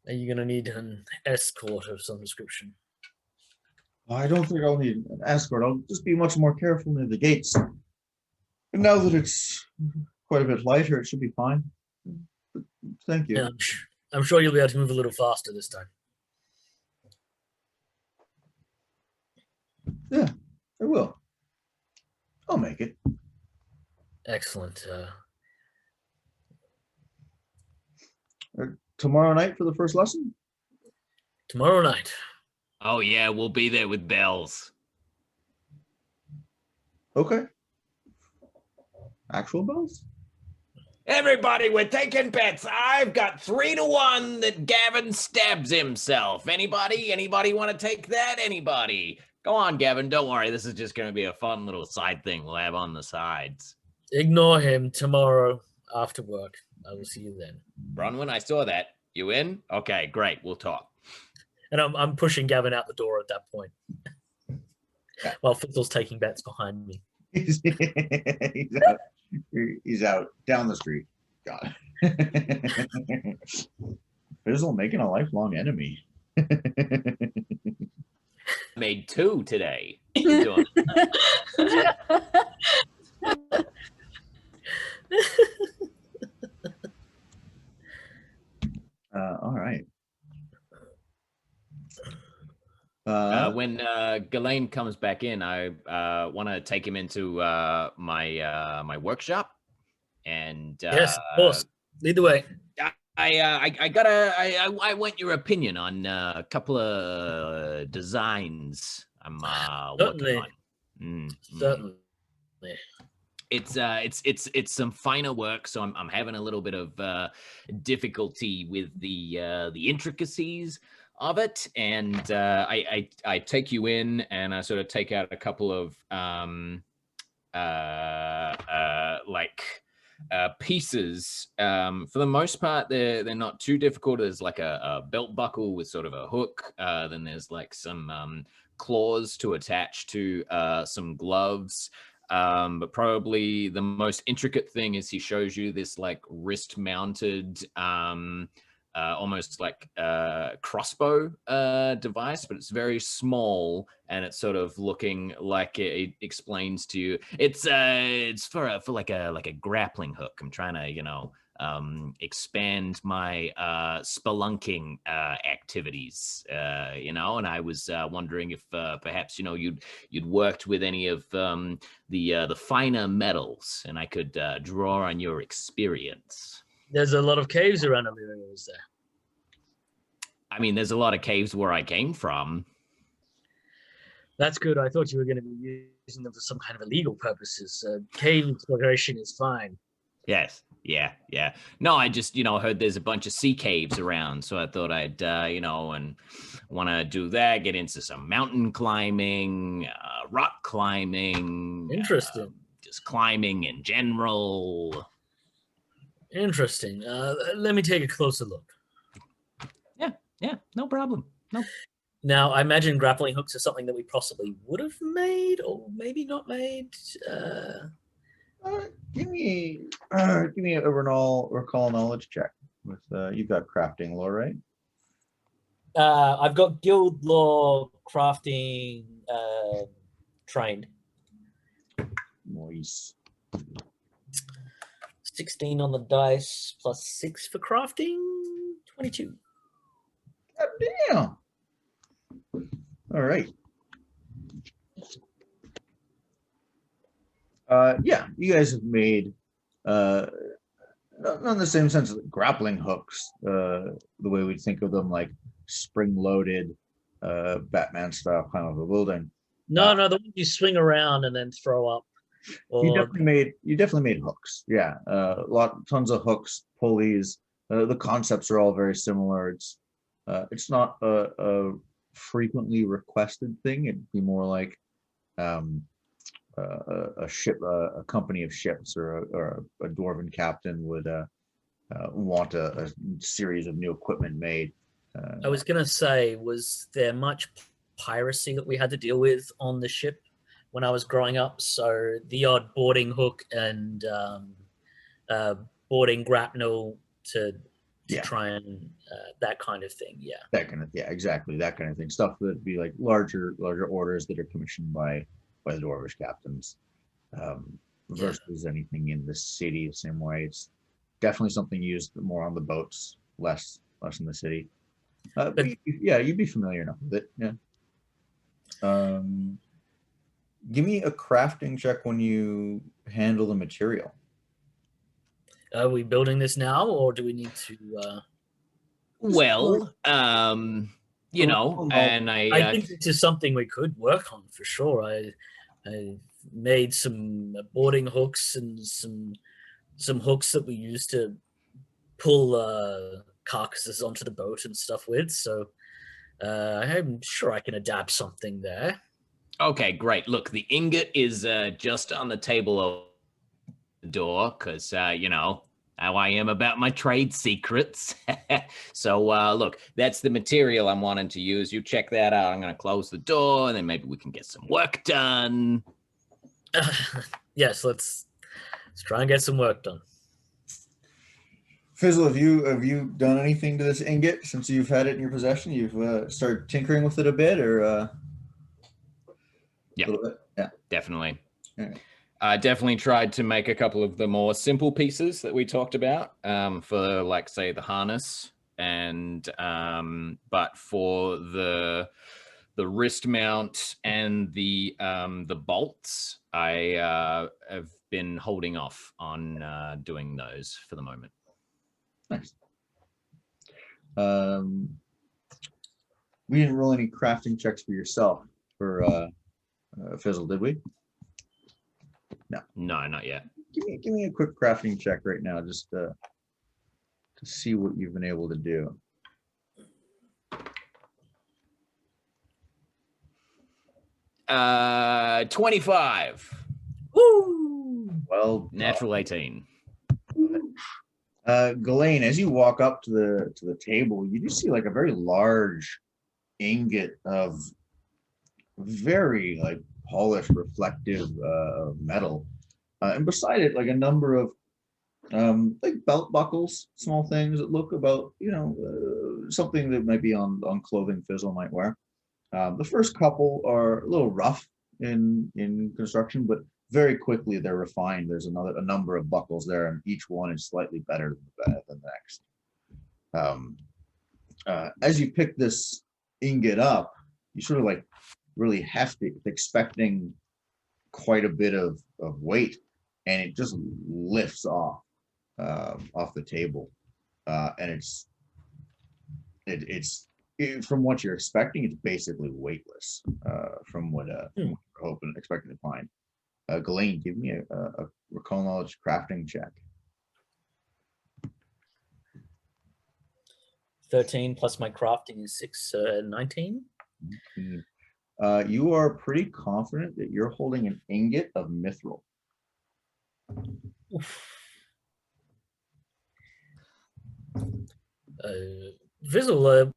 are you going to need an escort of some description? I don't think I'll need an escort. I'll just be much more careful near the gates. And now that it's quite a bit lighter. It should be fine. Thank you. Yeah, I'm sure you'll be able to move a little faster this time. Yeah, I will. I'll make it. Excellent. Tomorrow night for the first lesson? Tomorrow night. Oh yeah, we'll be there with bells. Okay. Actual bells? Everybody, we're taking bets. I've got 3-1 that Gavin stabs himself. Anybody want to take that? Anybody? Go on, Gavin. Don't worry. This is just going to be a fun little side thing we'll have on the sides. Ignore him tomorrow after work. I will see you then. Bronwyn, I saw that. You in? Okay, great. We'll talk. And I'm pushing Gavin out the door at that point. Yeah. While Fizzle's taking bets behind me. He's out. He's out down the street. God. Fizzle making a lifelong enemy. Made 2 today. What you doing? All right. When Gallain comes back in, I want to take him into my workshop, and Yes, of course. Lead the way. I want your opinion on a couple of designs I'm working on. Certainly. It's some finer work, so I'm having a little bit of difficulty with the intricacies of it, and I take you in and I sort of take out a couple of pieces. For the most part, they're not too difficult. There's like a belt buckle with sort of a hook. Then there's like some claws to attach to some gloves. But probably the most intricate thing is he shows you this like wrist mounted almost like crossbow device, but it's very small, and it's sort of looking like it explains to you. It's for like a grappling hook. I'm trying to expand my spelunking activities, and I was wondering if perhaps you'd worked with any of the finer metals, and I could draw on your experience. There's a lot of caves around Illyria, is there? I mean, there's a lot of caves where I came from. That's good. I thought you were going to be using them for some kind of illegal purposes. Cave exploration is fine. Yes. Yeah. No, I just, heard there's a bunch of sea caves around. So I thought I'd, and want to do that, get into some mountain climbing, rock climbing. Interesting. Just climbing in general. Interesting. Let me take a closer look. Yeah, no problem. No. Now, I imagine grappling hooks are something that we possibly would have made, or maybe not made. Give me a recall knowledge check. With you've got crafting lore, right? I've got guild lore crafting trained. Nice. 16 on the dice plus 6 for crafting. 22. God damn. All right. Yeah, you guys have made not in the same sense of grappling hooks, the way we think of them, like spring-loaded Batman style kind of a building. No, the ones you swing around and then throw up. Or... You definitely made hooks. Yeah, tons of hooks, pulleys. The concepts are all very similar. It's not a frequently requested thing. It'd be more like a ship, a company of ships, or a dwarven captain would want a series of new equipment made. I was going to say, was there much piracy that we had to deal with on the ship when I was growing up? So the odd boarding hook and boarding grapnel to try and that kind of thing. Exactly, that kind of thing. Stuff that'd be like larger orders that are commissioned by the dwarvish captains. versus anything in the city the same way. It's definitely something used more on the boats, less in the city. But yeah, you'd be familiar enough with it. Yeah. Give me a crafting check when you handle the material. Are we building this now, or do we need to? Well, you know, and I think this is something we could work on for sure. I made some boarding hooks and some hooks that we use to pull carcasses onto the boat and stuff with. So I'm sure I can adapt something there. Okay, great. Look, the ingot is just on the table of the door because, you know, how I am about my trade secrets. So, look, that's the material I'm wanting to use. You check that out. I'm going to close the door, and then maybe we can get some work done. Yes, let's try and get some work done. Fizzle, have you done anything to this ingot since you've had it in your possession? You've started tinkering with it a bit, or yeah, a little bit? Yeah, definitely. Right. I definitely tried to make a couple of the more simple pieces that we talked about for, like, say, the harness, and but for the wrist mount and the bolts, I have been holding off on doing those for the moment. Nice. We didn't roll any crafting checks for yourself for Fizzle, did we? No, not yet. Give me a quick crafting check right now, just to see what you've been able to do. Uh, 25. Woo! Well, Natural 18. Gallain, as you walk up to the table, you do see like a very large ingot of very like polished, reflective metal, and beside it, like a number of like belt buckles, small things that look about, you know, something that might be on clothing Fizzle might wear. The first couple are a little rough in construction, but very quickly they're refined. There's a number of buckles there, and each one is slightly better than the next. As you pick this ingot up, you sort of like really hefty, expecting quite a bit of weight, and it just lifts off the table, and it's from what you're expecting, it's basically weightless from what you're expecting to find. Gallain, give me a recall knowledge crafting check. 13 plus my crafting is 6, 19. You are pretty confident that you're holding an ingot of mithril. Fizzle,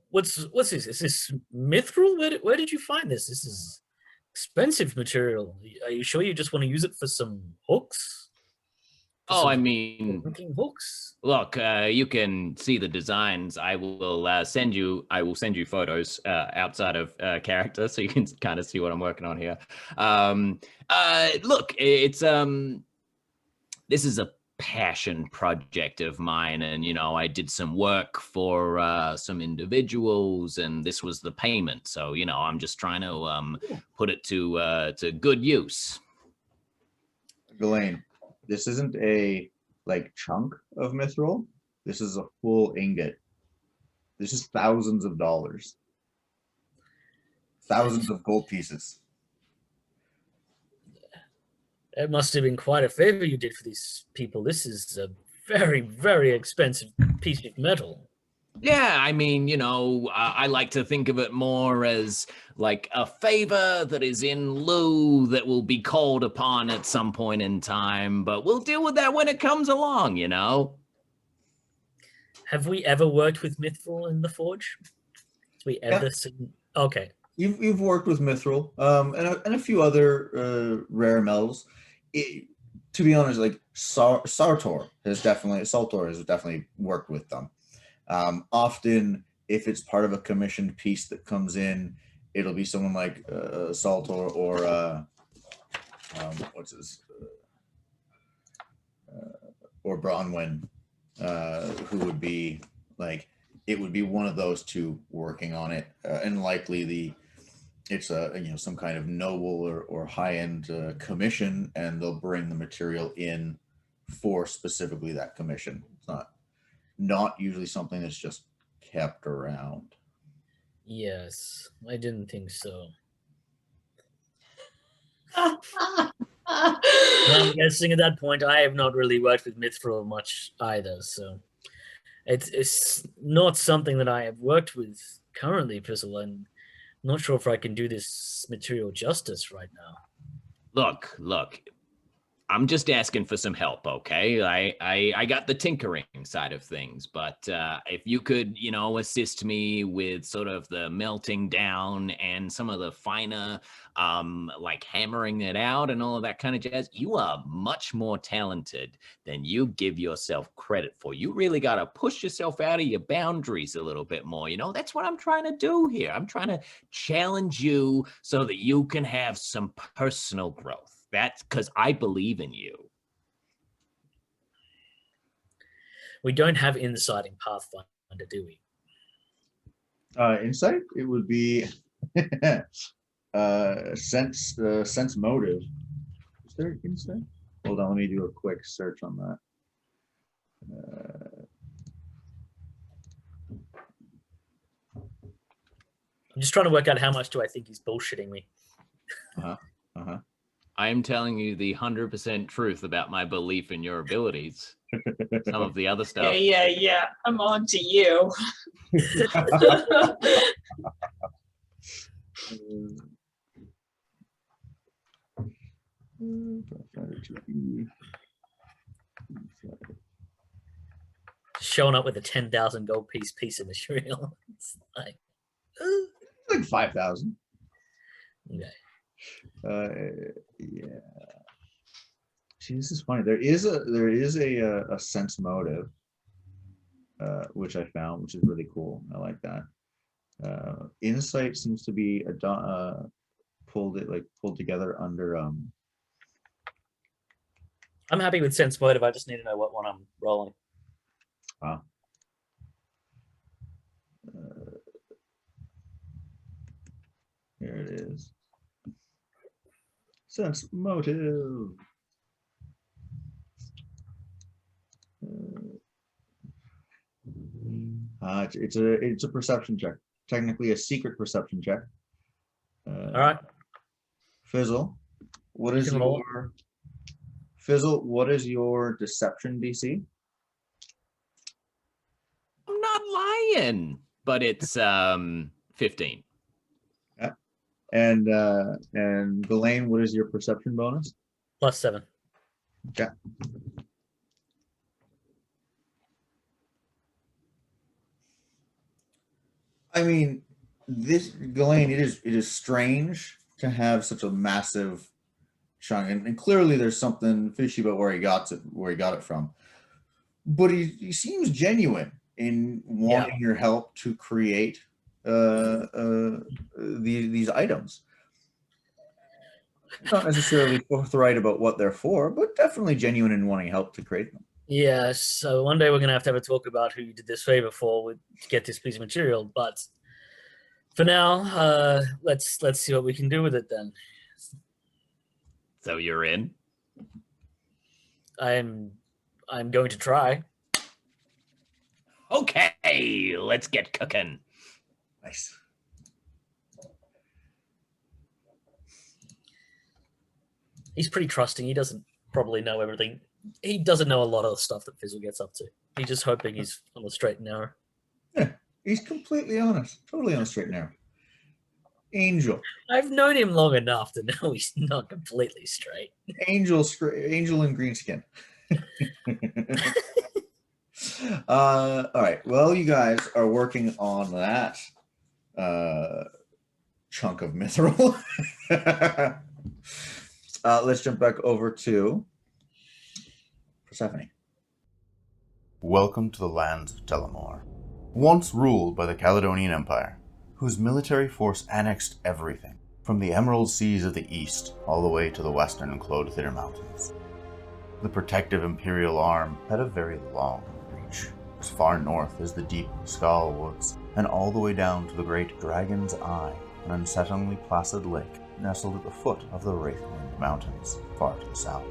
what's this? Is this mithril? Where did you find this? This is expensive material. Are you sure you just want to use it for some hooks? Oh, I mean, hooks. Look, you can see the designs. I will send you photos outside of character, so you can kind of see what I'm working on here. Look, it's this is a passion project of mine, and you know, I did some work for some individuals, and this was the payment. So you know, I'm just trying to put it to good use. Gallain, this isn't a like chunk of mithril. This is a full ingot. This is thousands of dollars. Thousands of gold pieces. It must have been quite a favor you did for these people. This is a very, very expensive piece of metal. Yeah, I mean, you know, I like to think of it more as like a favor that is in lieu that will be called upon at some point in time, but we'll deal with that when it comes along, you know? Have we ever worked with mithril in the forge? Have we ever seen? Okay. You've worked with mithril and a few other rare metals. To be honest, like Sartor has definitely worked with them. Often, if it's part of a commissioned piece that comes in, it'll be someone like Saltor or what's his or Bronwyn, who would be like, it would be one of those two working on it, and likely it's some kind of noble or high-end commission, and they'll bring the material in for specifically that commission. It's not usually something that's just kept around. Yes, I didn't think so. I'm guessing at that point I have not really worked with Mithril much either, so it's not something that I have worked with currently, Fizzle, and I'm not sure if I can do this material justice right now. Look. I'm just asking for some help, okay? I got the tinkering side of things, but if you could, assist me with sort of the melting down and some of the finer, like hammering it out and all of that kind of jazz, you are much more talented than you give yourself credit for. You really got to push yourself out of your boundaries a little bit more. That's what I'm trying to do here. I'm trying to challenge you so that you can have some personal growth. That's because I believe in you. We don't have insight in Pathfinder, do we? Insight? It would be sense motive. Is there insight? Hold on, let me do a quick search on that. I'm just trying to work out how much do I think he's bullshitting me. I am telling you the 100% truth about my belief in your abilities. Some of the other stuff. Yeah. I'm on to you. Showing up with a 10,000 gold piece of material. It's like 5,000. Okay. Yeah. See, this is funny. There is a sense motive, which I found, which is really cool. I like that. Insight seems to be pulled together under. I'm happy with sense motive. I just need to know what one I'm rolling. Wow. Here it is. Sense motive. It's a perception check. Technically a secret perception check. All right. Fizzle, what is your deception DC? I'm not lying, but it's 15. Yeah. And Gallain, what is your perception bonus? +7. Okay. I mean, Gallain, it is strange to have such a massive chunk, and clearly there's something fishy about where he got it from. But he seems genuine in wanting your help to create these items. Not necessarily forthright about what they're for, but definitely genuine in wanting help to create them. Yeah, so one day we're gonna have to have a talk about who you did this favor for to get this piece of material. But for now, let's see what we can do with it then. So you're in? I'm going to try. Okay, let's get cooking. Nice. He's pretty trusting. He doesn't probably know everything. He doesn't know a lot of the stuff that Fizzle gets up to. He's just hoping he's on the straight and narrow. Yeah, he's completely honest. Totally on the straight and narrow. Angel. I've known him long enough to know he's not completely straight. Angel in greenskin. All right. Well, you guys are working on that chunk of mithril. Let's jump back over to Persephone. Welcome to the lands of Telemore, once ruled by the Caledonian Empire, whose military force annexed everything, from the Emerald Seas of the east all the way to the western Clodthir Mountains. The protective imperial arm had a very long reach, as far north as the deep Skal Woods, and all the way down to the great Dragon's Eye, an unsettlingly placid lake nestled at the foot of the Wraithwind Mountains, far to the south.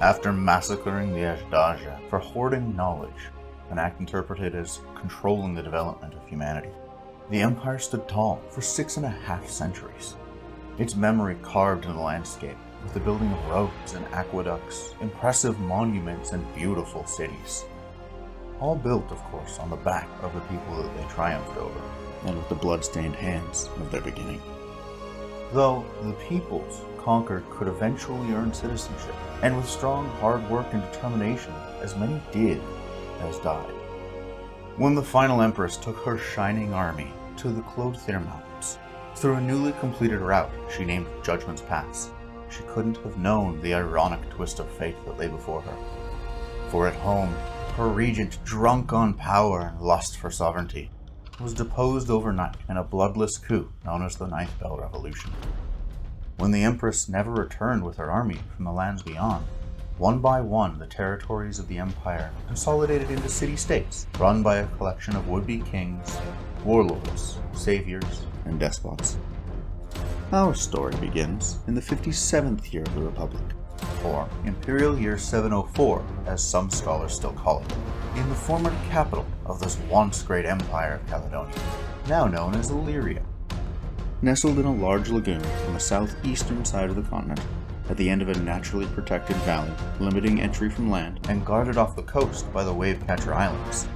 After massacring the Ashdaja for hoarding knowledge, an act interpreted as controlling the development of humanity, the Empire stood tall for 6.5 centuries, its memory carved in the landscape with the building of roads and aqueducts, impressive monuments, and beautiful cities. All built, of course, on the back of the people that they triumphed over, and with the blood-stained hands of their beginning. Though the peoples conquered could eventually earn citizenship, and with strong hard work and determination, as many did as died. When the final Empress took her shining army to the Clothier Mountains, through a newly completed route she named Judgment's Pass, she couldn't have known the ironic twist of fate that lay before her. For at home, her regent, drunk on power and lust for sovereignty, was deposed overnight in a bloodless coup known as the Ninth Bell Revolution. When the Empress never returned with her army from the lands beyond, one by one the territories of the Empire consolidated into city-states run by a collection of would-be kings, warlords, saviors, and despots. Our story begins in the 57th year of the Republic, or Imperial Year 704, as some scholars still call it, in the former capital of this once great empire of Caledonia, now known as Illyria. Nestled in a large lagoon on the southeastern side of the continent, at the end of a naturally protected valley, limiting entry from land, and guarded off the coast by the Wavecatcher Islands,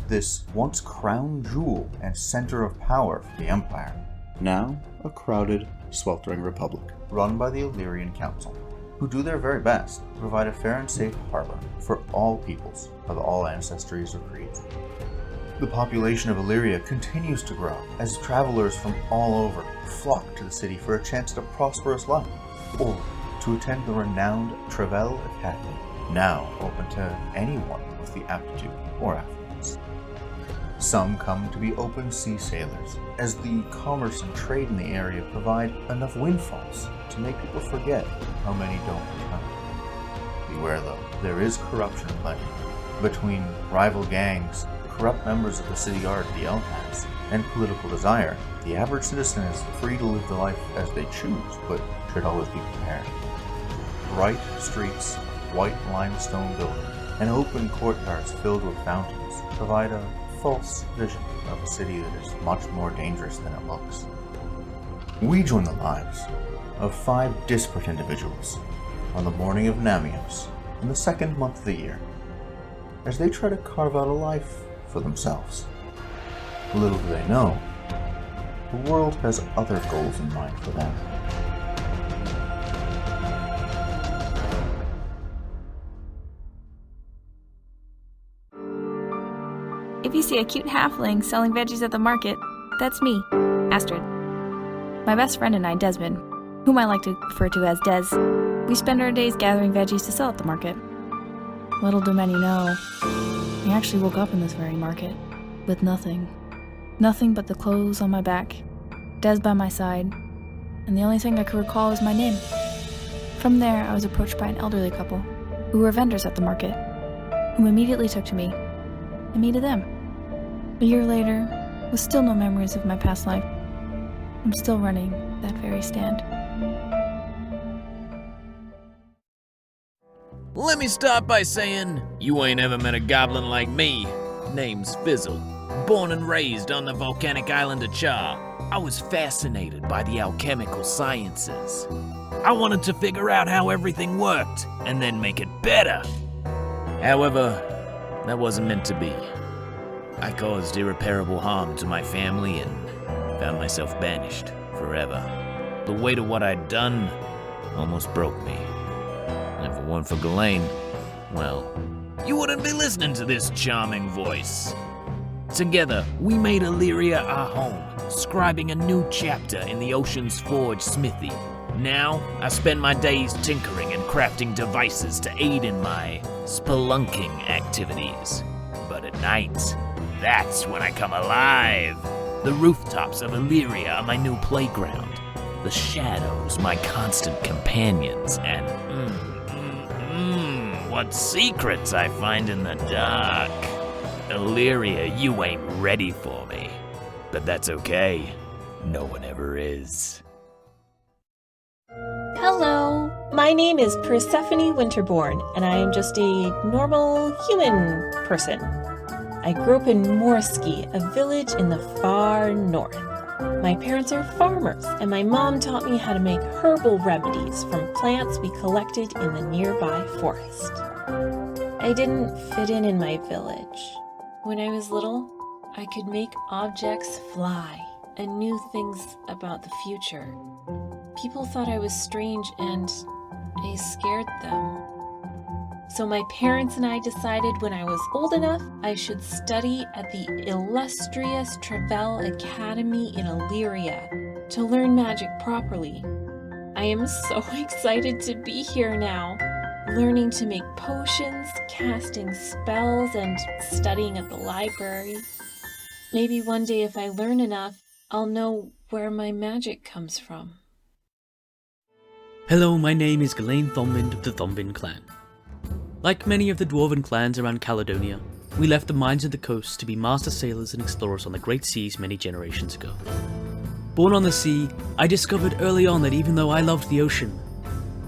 this once crown jewel and center of power for the Empire, now a crowded, sweltering republic, run by the Illyrian Council, who do their very best to provide a fair and safe harbor for all peoples of all ancestries or creeds. The population of Illyria continues to grow as travelers from all over flock to the city for a chance at a prosperous life, or to attend the renowned Trevel Academy, now open to anyone with the aptitude or affluence. Some come to be open sea sailors, as the commerce and trade in the area provide enough windfalls to make people forget how many don't return. Beware though, there is corruption plenty. Between rival gangs, corrupt members of the city guard, the Elhans, and political desire, the average citizen is free to live the life as they choose, but should always be prepared. Bright streets, white limestone buildings, and open courtyards filled with fountains provide a false vision of a city that is much more dangerous than it looks. We join the lives of 5 disparate individuals on the morning of Namios in the 2nd month of the year, as they try to carve out a life for themselves. Little do they know, the world has other goals in mind for them. If you see a cute halfling selling veggies at the market, that's me, Astrid. My best friend and I, Desmond, whom I like to refer to as Des, we spend our days gathering veggies to sell at the market. Little do many know, I actually woke up in this very market, with nothing. Nothing but the clothes on my back, Des by my side, and the only thing I could recall is my name. From there, I was approached by an elderly couple, who were vendors at the market, whom immediately took to me, and me to them. A year later, with still no memories of my past life, I'm still running that very stand. Let me start by saying, you ain't ever met a goblin like me. Name's Fizzle. Born and raised on the volcanic island of Char, I was fascinated by the alchemical sciences. I wanted to figure out how everything worked, and then make it better. However, that wasn't meant to be. I caused irreparable harm to my family and found myself banished forever. The weight of what I'd done almost broke me. And if it weren't for Gallain, well, you wouldn't be listening to this charming voice. Together, we made Illyria our home, scribing a new chapter in the Ocean's Forge smithy. Now, I spend my days tinkering and crafting devices to aid in my spelunking activities. But at night, that's when I come alive. The rooftops of Illyria are my new playground. The shadows, my constant companions, and what secrets I find in the dark. Illyria, you ain't ready for me. But that's okay. No one ever is. Hello, my name is Persephone Winterborn, and I am just a normal human person. I grew up in Morski, a village in the far north. My parents are farmers, and my mom taught me how to make herbal remedies from plants we collected in the nearby forest. I didn't fit in my village. When I was little, I could make objects fly and knew things about the future. People thought I was strange and I scared them. So my parents and I decided when I was old enough, I should study at the illustrious Travel Academy in Illyria to learn magic properly. I am so excited to be here now, learning to make potions, casting spells, and studying at the library. Maybe one day if I learn enough, I'll know where my magic comes from. Hello, my name is Gallain Thombind of the Thombind clan. Like many of the dwarven clans around Caledonia, we left the mines of the coast to be master sailors and explorers on the great seas many generations ago. Born on the sea, I discovered early on that even though I loved the ocean,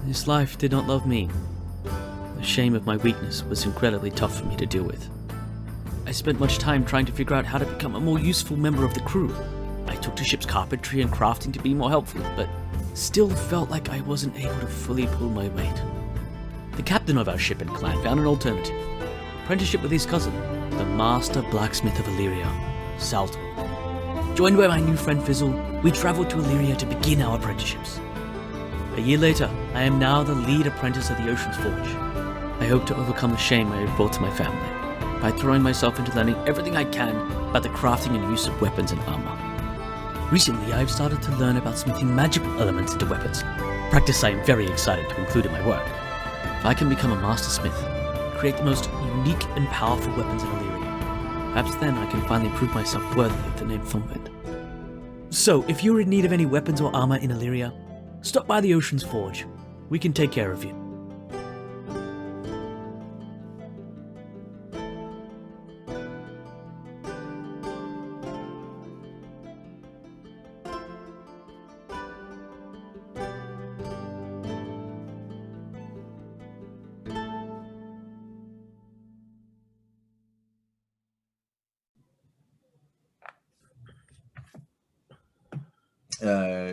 this life did not love me. The shame of my weakness was incredibly tough for me to deal with. I spent much time trying to figure out how to become a more useful member of the crew. I took to ship's carpentry and crafting to be more helpful, but still felt like I wasn't able to fully pull my weight. The captain of our ship and clan found an alternative. Apprenticeship with his cousin, the master blacksmith of Illyria, Salto. Joined by my new friend Fizzle, we traveled to Illyria to begin our apprenticeships. A year later, I am now the lead apprentice of the Ocean's Forge. I hope to overcome the shame I have brought to my family by throwing myself into learning everything I can about the crafting and use of weapons and armor. Recently, I have started to learn about smithing magical elements into weapons, practice I am very excited to include in my work. If I can become a master smith, create the most unique and powerful weapons in Illyria, perhaps then I can finally prove myself worthy of the name Thombind. So, if you're in need of any weapons or armor in Illyria, stop by the Ocean's Forge. We can take care of you.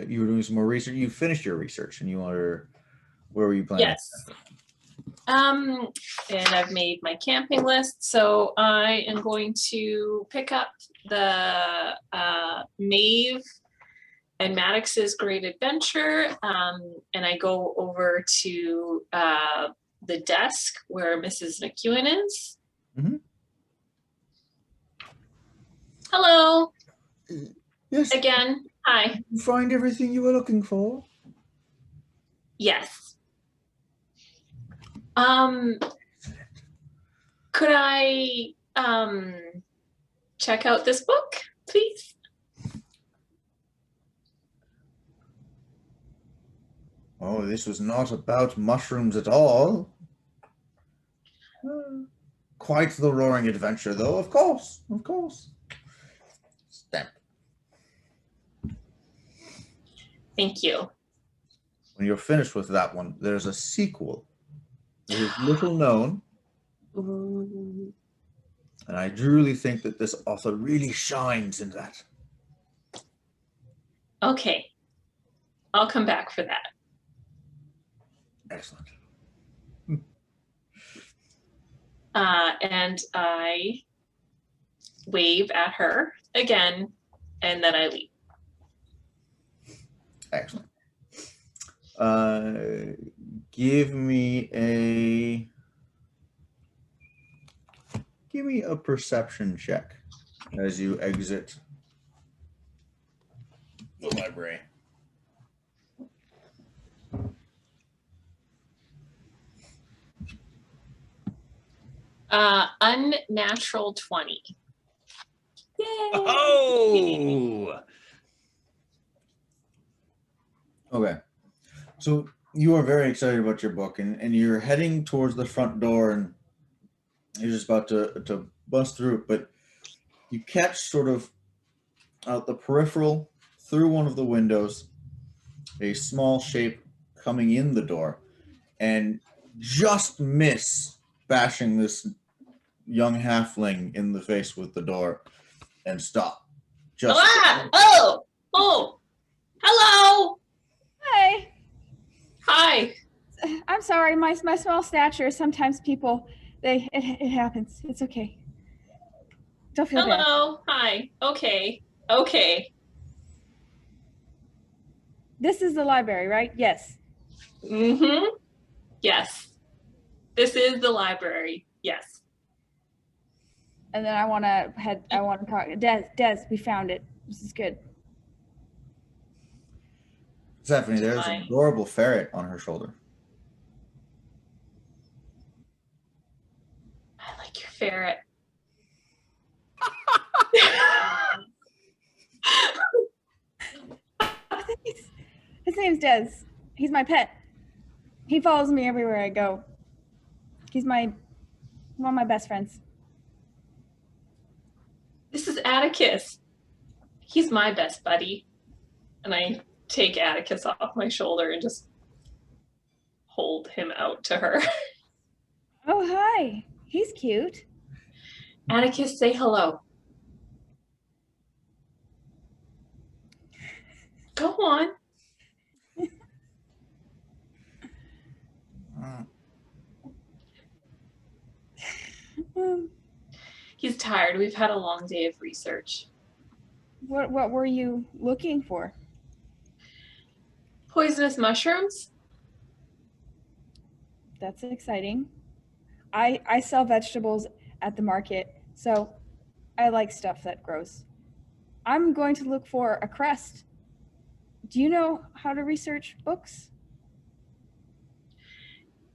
You were doing some more research. You finished your research, and where were you planning? Yes. And I've made my camping list, so I am going to pick up the Maeve and Maddox's Great Adventure, and I go over to the desk where Mrs. McEwen is. Mm-hmm. Hello. Yes. Again. Hi. You find everything you were looking for? Yes. Could I check out this book, please? Oh, this was not about mushrooms at all. Quite the roaring adventure, though, of course, of course. Stamp. Thank you. When you're finished with that one, there's a sequel. It is little known, Ooh. and I truly think that this author really shines in that. Okay. I'll come back for that. Excellent. And I wave at her again, and then I leave. Excellent. Give me a perception check as you exit the library. Unnatural 20. Yay! Oh! Okay. So you are very excited about your book, and you're heading towards the front door, and you're just about to bust through it, but you catch sort of out the peripheral, through one of the windows, a small shape coming in the door, and just miss bashing this young halfling in the face with the door and stop. Just Oh! Hello! Hi. Hi. I'm sorry. My small stature. Sometimes people, it happens. It's okay. Don't feel bad. Hello. Hi. Okay. This is the library, right? Yes. Mm-hmm. Yes. This is the library. Yes. And then I want to talk. Des, we found it. This is good. Stephanie, there's an adorable ferret on her shoulder. I like your ferret. His name's Des. He's my pet. He follows me everywhere I go. He's one of my best friends. This is Atticus. He's my best buddy. And I take Atticus off my shoulder and just hold him out to her. Oh, hi. He's cute. Atticus, say hello. Go on. He's tired. We've had a long day of research. What were you looking for? Poisonous mushrooms? That's exciting. I sell vegetables at the market, so I like stuff that grows. I'm going to look for a crest. Do you know how to research books?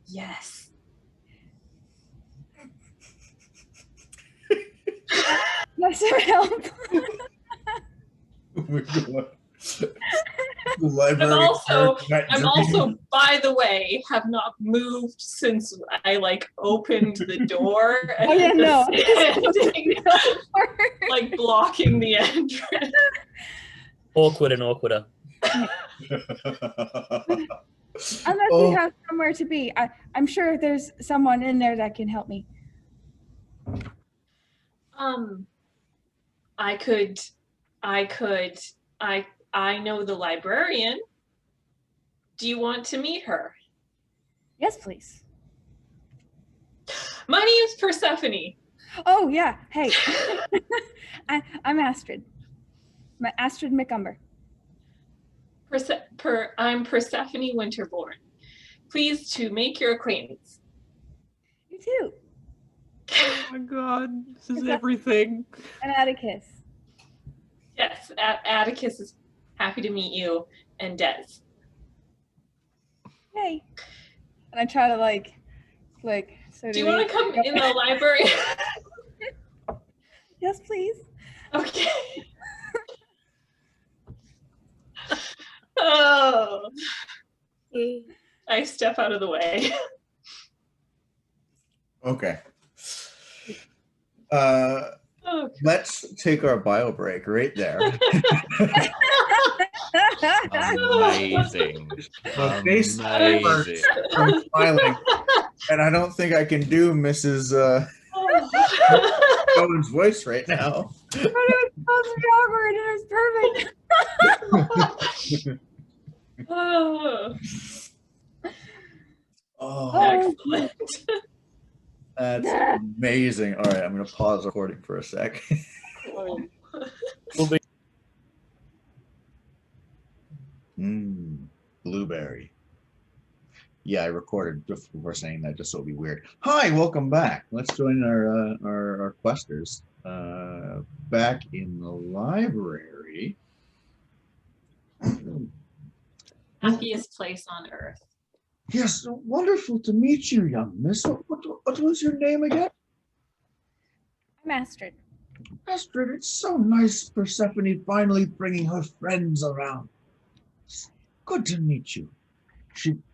Yes. That's some help. I'm also, by the way, have not moved since I opened the door. Oh yeah, no. Like blocking the entrance. Awkward and awkwarder. Unless we have somewhere to be. I'm sure there's someone in there that can help me. I know the librarian. Do you want to meet her? Yes, please. My name's Persephone. Oh yeah. Hey. I'm Astrid. Astrid McUmber. I'm Persephone Winterborn. Pleased to make your acquaintance. You too. Oh my god, this is everything. And Atticus. Yes, Atticus is happy to meet you, and Des. Hey. And I try to so do you want to come in the library? Yes, please. Okay. Oh. I step out of the way. Okay. Okay. Let's take our bio break right there. Amazing. The face Amazing. from smiling, and I don't think I can do Mrs. Owen's voice right now. But it was supposed to be awkward and it was perfect. Oh. Oh, Excellent. that's amazing. All right, I'm going to pause recording for a sec. Blueberry. Yeah, I recorded just before saying that, just so it'll be weird. Hi, welcome back. Let's join our questers back in the library. Happiest place on earth. Yes, wonderful to meet you, young miss. What was your name again? I'm Astrid. Astrid, it's so nice Persephone finally bringing her friends around. Good to meet you.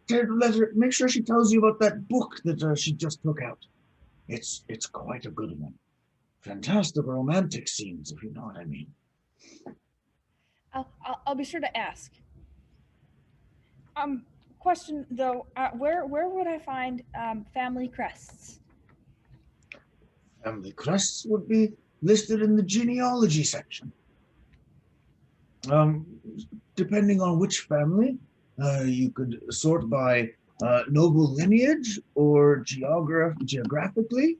Make sure she tells you about that book that she just took out. It's quite a good one. Fantastic romantic scenes, if you know what I mean. I'll be sure to ask. Question though, where would I find family crests? Family crests would be listed in the genealogy section. Depending on which family, you could sort by noble lineage or geographically.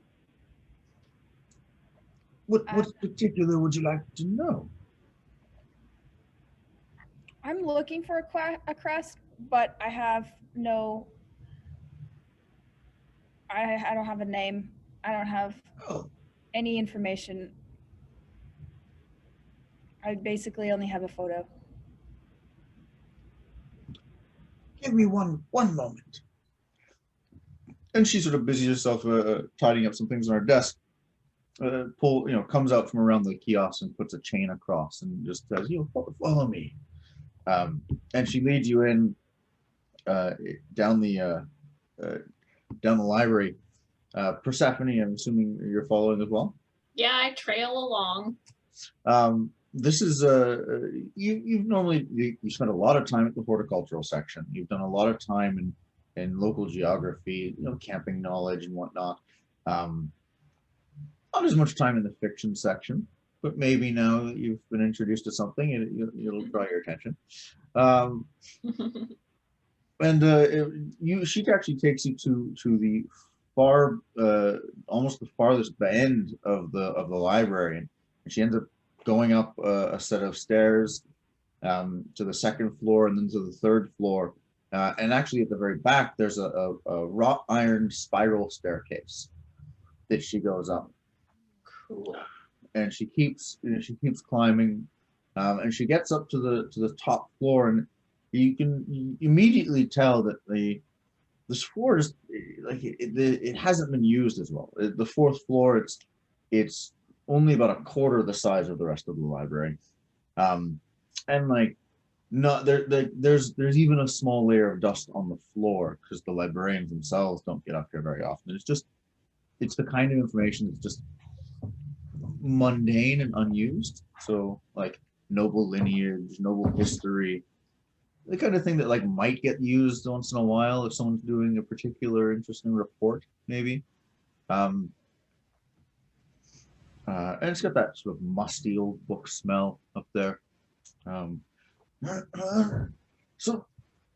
What particular would you like to know? I'm looking for a crest, but I have no. I don't have a name. I don't have any information. I basically only have a photo. Give me one moment. And she sort of busies herself tidying up some things on her desk. Comes out from around the kiosk and puts a chain across and just says, follow me. And she leads you in down the library. Persephone, I'm assuming you're following as well. Yeah, I trail along. This is you've normally you spend a lot of time at the horticultural section. You've done a lot of time in local geography, camping knowledge and whatnot. Not as much time in the fiction section, but maybe now that you've been introduced to something, it'll draw your attention. She actually takes you to the far, almost the farthest end of the library, and she ends up going up a set of stairs to the second floor and then to the third floor. And actually at the very back, there's a wrought iron spiral staircase that she goes up. Cool. And she keeps climbing, and she gets up to the top floor, and you can immediately tell that this floor is like it hasn't been used as well. The fourth floor, it's only about a quarter the size of the rest of the library, and like not there's even a small layer of dust on the floor because the librarians themselves don't get up here very often. It's the kind of information that's just mundane and unused. So like noble lineage, noble history, the kind of thing that like might get used once in a while if someone's doing a particular interesting report, maybe. And it's got that sort of musty old book smell up there. So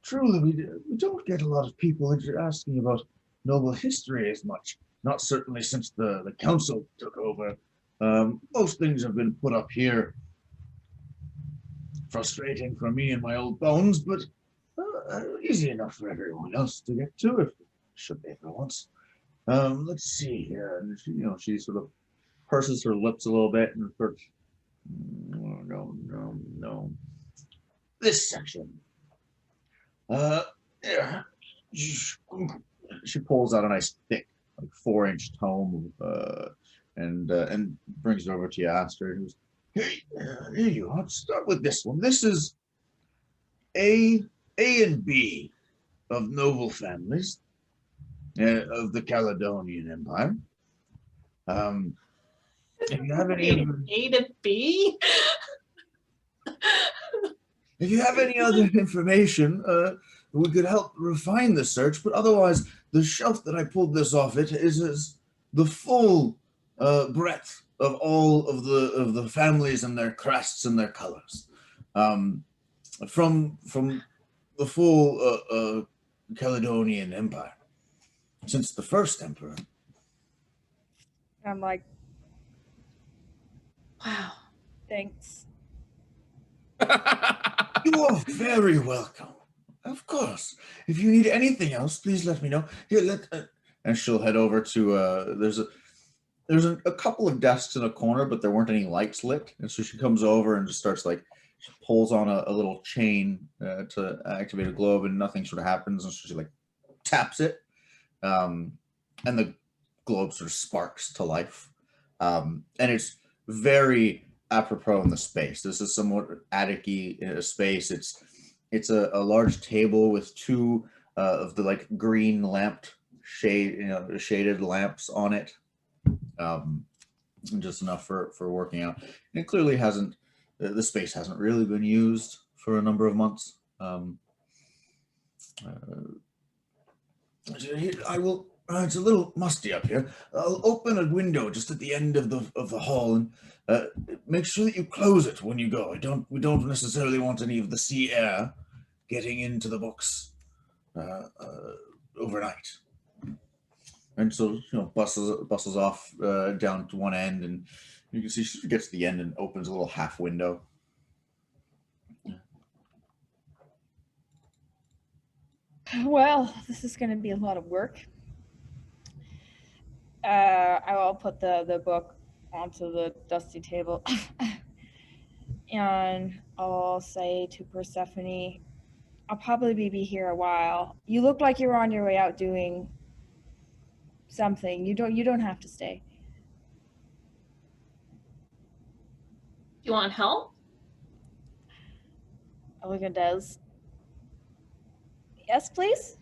truly, we don't get a lot of people asking about noble history as much. Not certainly since the council took over. Most things have been put up here. Frustrating for me and my old bones, but easy enough for everyone else to get to, if it should be for once. Let's see here. And she sort of purses her lips a little bit and starts. No. This section. Yeah. She pulls out a nice thick, like 4-inch tome, and brings it over to you, Astrid. Who's, hey, here you are. Start with this one. This is A and B of noble families of the Caledonian Empire. If you have any A to B? If you have any other information, we could help refine the search, but otherwise, the shelf that I pulled this off it is the full breadth of all of the families and their crests and their colors, from the full Caledonian Empire, since the first emperor. I'm like, Wow. thanks. You are very welcome. Of course. If you need anything else, please let me know. Here, and she'll head over to there's a couple of desks in a corner, but there weren't any lights lit, and so she comes over and just starts she pulls on a little chain to activate a globe, and nothing sort of happens, and so she taps it, and the globe sort of sparks to life, and it's very apropos in the space. This is somewhat attic-y space. It's a large table with two of the like green lamped shade, shaded lamps on it. Just enough for working out. And it clearly hasn't, the space hasn't really been used for a number of months. I will. It's a little musty up here. I'll open a window just at the end of the hall, and make sure that you close it when you go. We don't necessarily want any of the sea air getting into the books overnight. And so bustles off down to one end, and you can see she gets to the end and opens a little half window. Well, this is going to be a lot of work. I will put the book onto the dusty table, and I'll say to Persephone, "I'll probably be here a while. You look like you're on your way out doing something. You don't have to stay." You want help? I look at Des. Yes, please.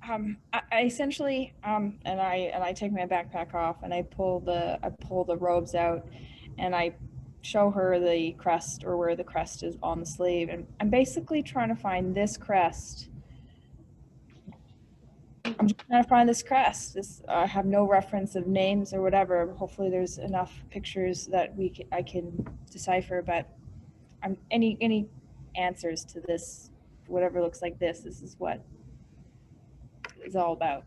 I essentially and I take my backpack off, and I pull the robes out, and I show her the crest, or where the crest is on the sleeve, and I'm basically trying to find this crest. I'm just trying to find this crest. I have no reference of names or whatever. Hopefully there's enough pictures that I can decipher, but any answers to this, whatever looks like this is what it's all about.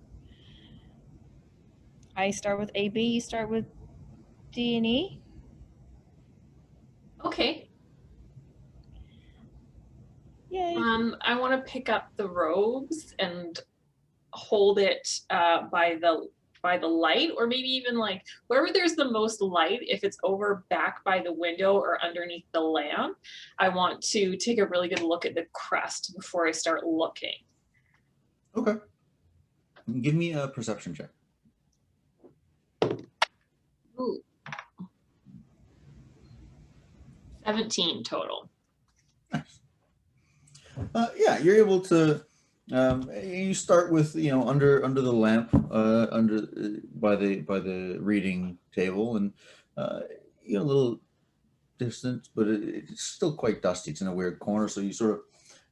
I start with AB, you start with D and E. Okay. Yay. I want to pick up the robes and hold it by the light, or maybe even like wherever there's the most light. If it's over back by the window or underneath the lamp, I want to take a really good look at the crest before I start looking. Okay. Give me a perception check. Ooh. 17 total. Nice. Yeah, you're able to. You start with under the lamp, by the reading table, and a little distant, but it's still quite dusty. It's in a weird corner, so you sort of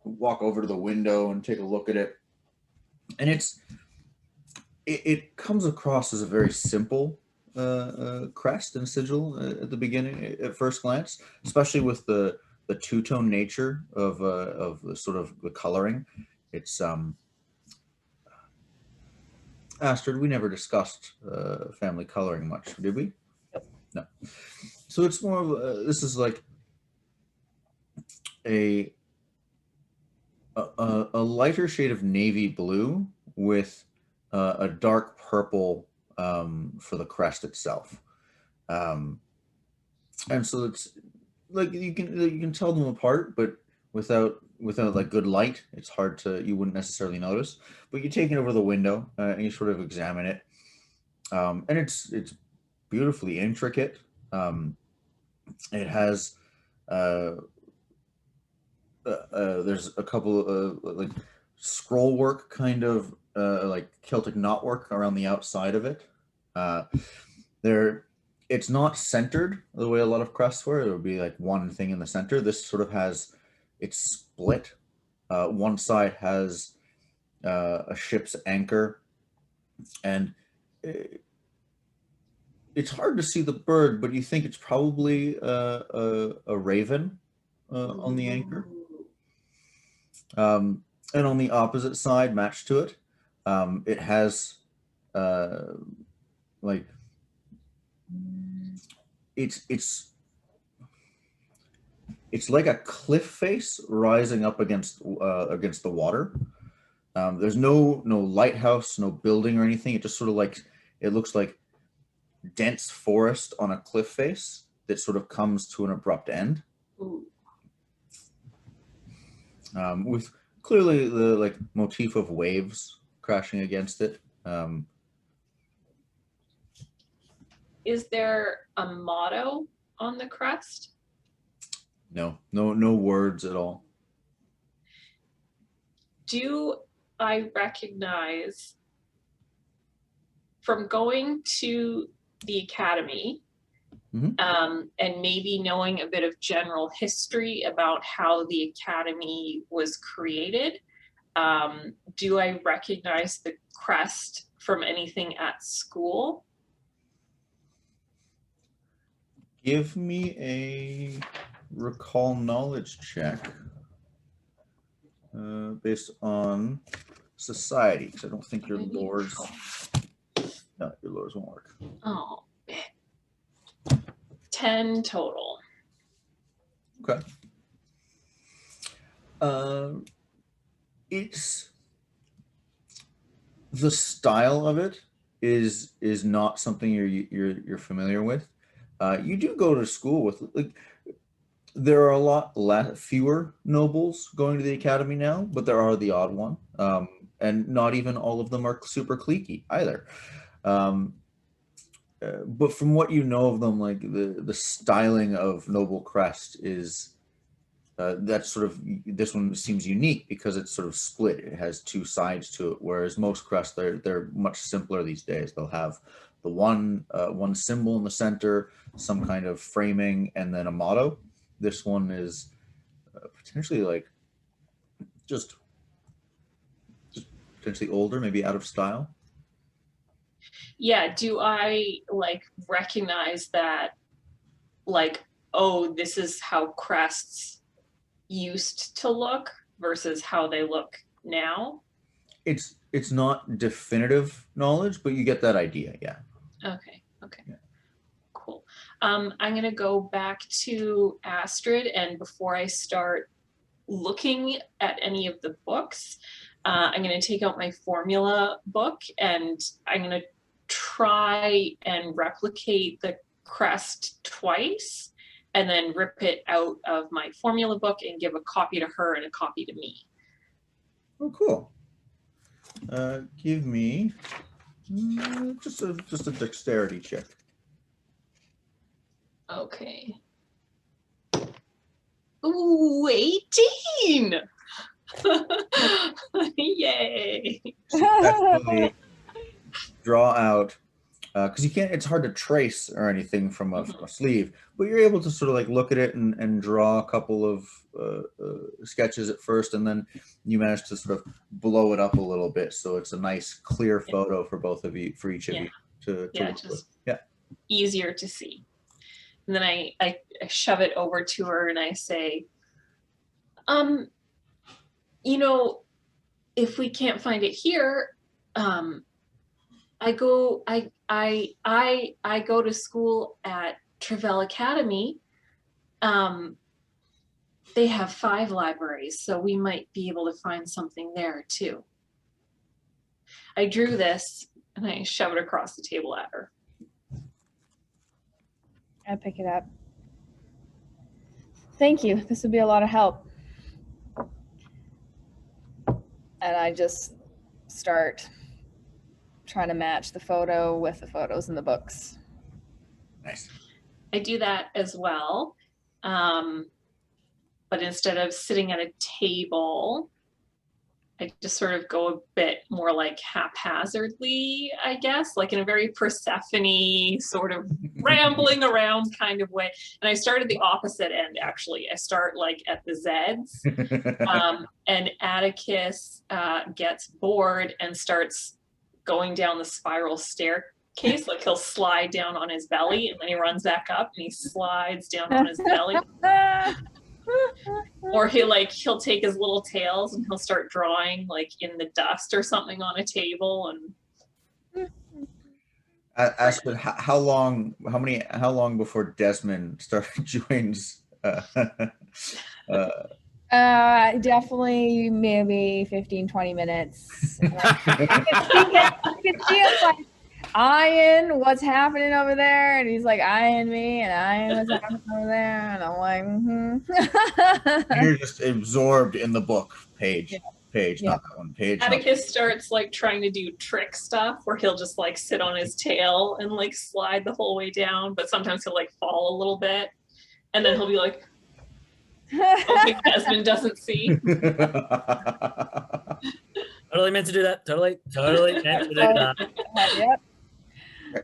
walk over to the window and take a look at it, and it comes across as a very simple crest and sigil at the beginning, at first glance, especially with the two-tone nature of the sort of the coloring. It's Astrid, we never discussed family coloring much, did we? No. So it's more of this is like a lighter shade of navy blue with a dark purple for the crest itself, and so it's like you can tell them apart, but without like good light, it's hard to, you wouldn't necessarily notice. But you take it over the window and you sort of examine it, and it's beautifully intricate. It has there's a couple of like scroll work, kind of like Celtic knotwork around the outside of it. It's not centered the way a lot of crests were. There would be like one thing in the center. This sort of has, it's split. One side has a ship's anchor, and it's hard to see the bird, but you think it's probably a raven on the anchor. And on the opposite side, matched to it, it has like it's like a cliff face rising up against the water. There's no lighthouse, no building or anything. It just sort of like, it looks like dense forest on a cliff face that sort of comes to an abrupt end. With clearly the like motif of waves crashing against it. Is there a motto on the crest? No words at all. do I recognize from going to the academy and maybe knowing a bit of general history about how the academy was created, do I recognize the crest from anything at school? Give me a recall knowledge check based on society, because I don't think your lores. No, your lores won't work. Oh, 10 total. Okay. It's the style of it is not something you're familiar with. You do go to school with, like, there are a lot fewer nobles going to the academy now, but there are the odd one, and not even all of them are super cliquey either. But from what you know of them, like the styling of noble crest is that's sort of, this one seems unique because it's sort of split. It has two sides to it, whereas most crests they're much simpler these days. They'll have the one symbol in the center, some kind of framing, and then a motto. This one is potentially like just potentially older, maybe out of style. Yeah, do I like recognize that, like, oh, this is how crests used to look versus how they look now? It's not definitive knowledge, but you get that idea, yeah. Okay, Yeah. cool. I'm gonna go back to Astrid, and before I start looking at any of the books, I'm gonna take out my formula book and I'm gonna try and replicate the crest twice and then rip it out of my formula book and give a copy to her and a copy to me. Oh, cool. Give me just a dexterity check. Okay. Ooh, 18! Yay! Definitely draw out, because you can't, it's hard to trace or anything from a sleeve, but you're able to sort of like look at it and draw a couple of sketches at first, and then you manage to sort of blow it up a little bit so it's a nice clear photo for both of you, for each of you to work with. Yeah, easier to see. And then I shove it over to her and I say, you know, if we can't find it here, I go to school at Travell Academy. They have 5 libraries, so we might be able to find something there too. I drew this and I shove it across the table at her. I pick it up. Thank you. This would be a lot of help. And I just start trying to match the photo with the photos in the books. nice. I do that as well. But instead of sitting at a table, I just sort of go a bit more like haphazardly, I guess, like in a very Persephone sort of rambling around kind of way. And I start at the opposite end, actually. I start like at the Zs, and Atticus gets bored and starts going down the spiral staircase. Like he'll slide down on his belly and then he runs back up and he slides down on his belly. Or he'll take his little tails and he'll start drawing like in the dust or something on a table. And Astrid, how long before Desmond joins? Definitely maybe 15-20 minutes. You can see us like eyeing what's happening over there, and he's like eyeing me and eyeing what's happening over there, and I'm like, You're just absorbed in the book page, not that one page. Atticus starts like trying to do trick stuff where he'll just like sit on his tail and like slide the whole way down, but sometimes he'll like fall a little bit and then he'll be like, okay, Desmond doesn't see. Totally meant to do that. Totally meant to do that. Yep.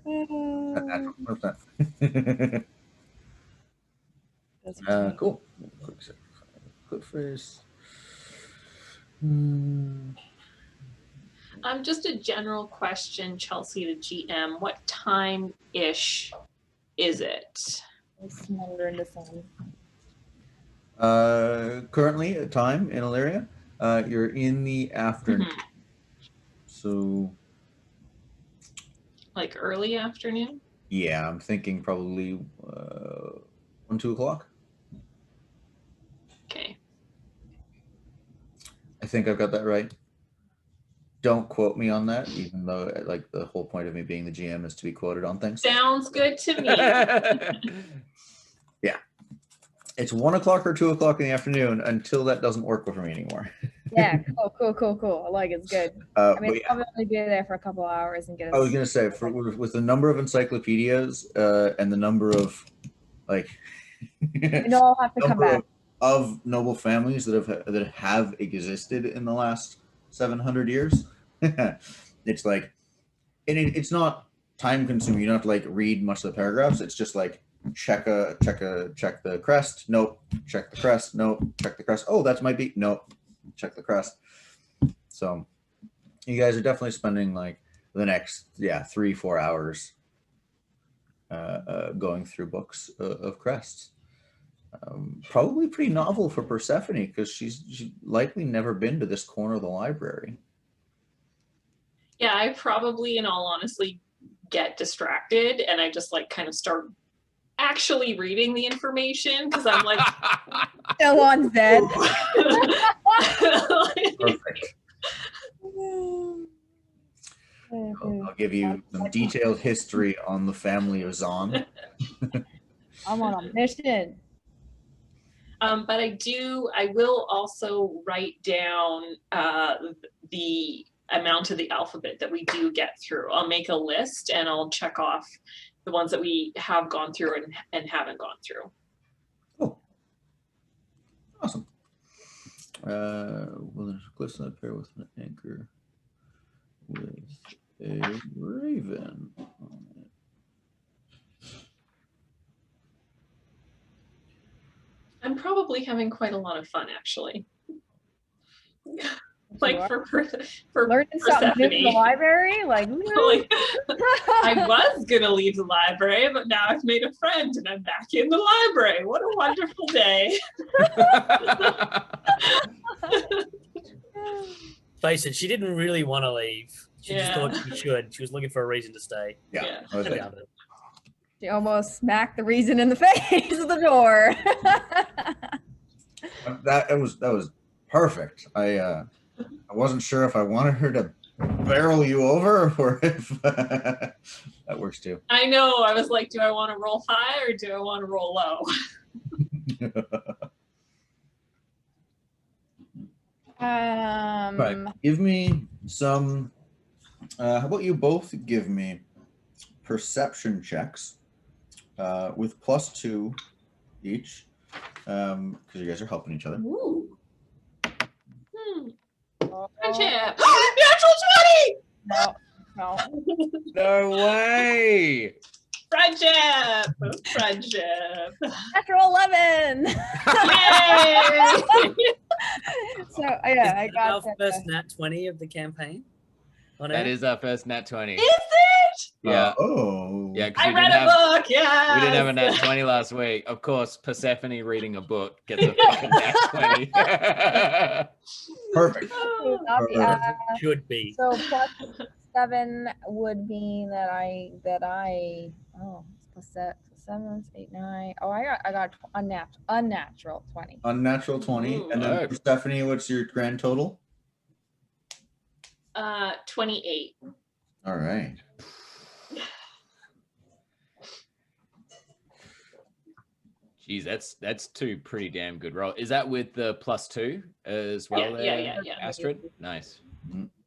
Natural 100%. That's right. Cool. Quick sec. Quick phrase. Just a general question, Chelsea to GM. What time-ish is it? Smolder in the sun. Currently, a time in Illyria, you're in the afternoon. Mhm. So, Like early afternoon? yeah, I'm thinking probably 1, 2 o'clock. Okay. I think I've got that right. Don't quote me on that, even though like the whole point of me being the GM is to be quoted on things. Sounds good to me. Yeah. It's 1 o'clock or 2 o'clock in the afternoon until that doesn't work for me anymore. Yeah, cool. I like it. It's good. I mean, But I'll yeah, probably only be there for a couple of hours and get. I was gonna say with the number of encyclopedias and the number of like I'll have to come number back. of noble families that have existed in the last 700 years, it's like, and it's not time consuming. You don't have to like read much of the paragraphs. It's just like check the crest. Nope. Check the crest. Nope. Check the crest. Oh, that's my beat. Nope. Check the crest. So you guys are definitely spending like the next 3-4 hours going through books of crests. Probably pretty novel for Persephone because she's likely never been to this corner of the library. Yeah, I probably, in all honesty, get distracted and I just like kind of start actually reading the information because I'm like, Still on Zed. Perfect. I'll give you some detailed history on the family of Zahn. I'm on a mission. But I will also write down the amount of the alphabet that we do get through. I'll make a list and I'll check off the ones that we have gone through and haven't gone through. Oh, awesome. Wilderness cliffs that pair with an anchor with a raven on it. I'm probably having quite a lot of fun, actually. Like for Learning something new in the Persephone. library, like, Like, I was gonna leave the library, but now I've made a friend and I'm back in the library. What a wonderful day. Face it, she didn't really want to leave. She just Yeah. thought she should. She was looking for a reason to stay. Yeah, Yeah. okay. Found it. she almost smacked the reason in the face of the door. That was perfect. I wasn't sure if I wanted her to barrel you over or if that works too. I know. I was like, do I want to roll high or do I want to roll low? Right. Give me some. How about you both give me perception checks with +2 each, because you guys are helping each other. Ooh. Oh, Friendship. Natural 20! no. No way. Friendship. Natural 11. Yay! So yeah, I Is that got our that. first nat 20 of the campaign. On That air? is our first nat 20. Is it? Yeah. Oh. Yeah, because I read a book, yeah. we didn't have a nat 20 last week. Of course, Persephone reading a book gets a fucking nat 20. Perfect. Should be. So +7 would mean that I it's +7, 8, 9. Oh, I got unnatural 20. Unnatural 20. Ooh. And then Alright. Persephone, what's your grand total? 28. All right. Jeez, that's two pretty damn good rolls. Is that with the +2 as well? Yeah, there, Astrid? Nice.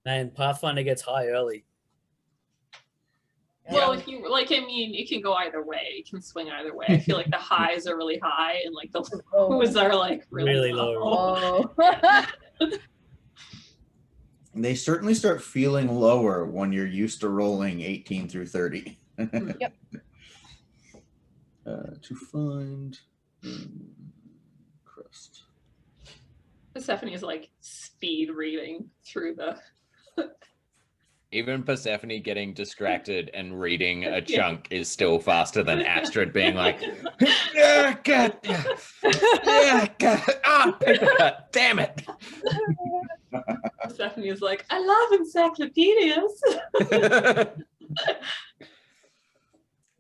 Man, Pathfinder gets high early. Well, if you like, I mean, it can go either way. It can swing either way. I feel like the highs are really high and like the lows are like really, Really low. low. Oh. They certainly start feeling lower when you're used to rolling 18 through 30. Yep. To find crust. Persephone is like speed reading through the. Even Persephone getting distracted and reading a chunk is still faster than Astrid being like, yeah, God, yeah, God, paper cut, damn it. Persephone is like, I love encyclopedias.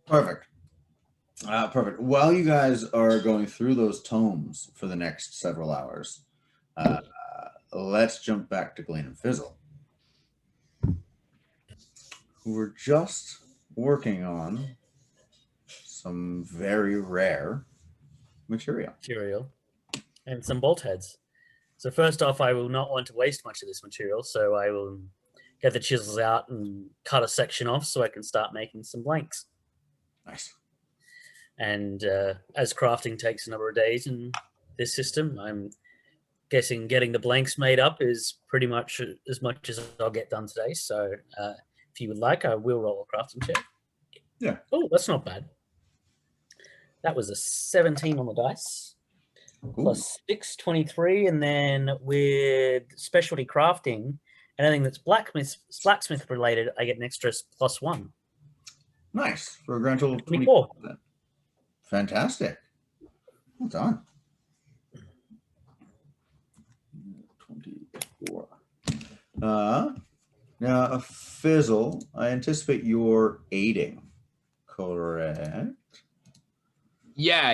Perfect. Perfect. While you guys are going through those tomes for the next several hours, let's jump back to Gallain and Fizzle, who were just working on some very rare material. And some bolt heads. So first off, I will not want to waste much of this material, so I will get the chisels out and cut a section off so I can start making some blanks. Nice. And as crafting takes a number of days in this system, I'm guessing getting the blanks made up is pretty much as I'll get done today. So if you would like, I will roll a crafting check. Yeah. Oh, that's not bad. That was a 17 on the dice. Ooh. Plus 6, 23, and then with specialty crafting, anything that's blacksmith related, I get an extra +1. Nice. For a grand total of 24. Fantastic. Well done. 24. Now, Fizzle, I anticipate you're aiding, correct? Yeah.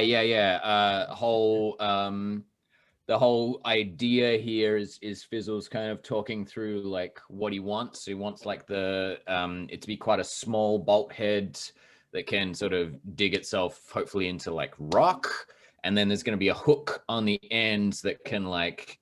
The whole idea here is Fizzle's kind of talking through like what he wants. He wants like the it to be quite a small bolt head that can sort of dig itself hopefully into like rock, and then there's going to be a hook on the ends that can like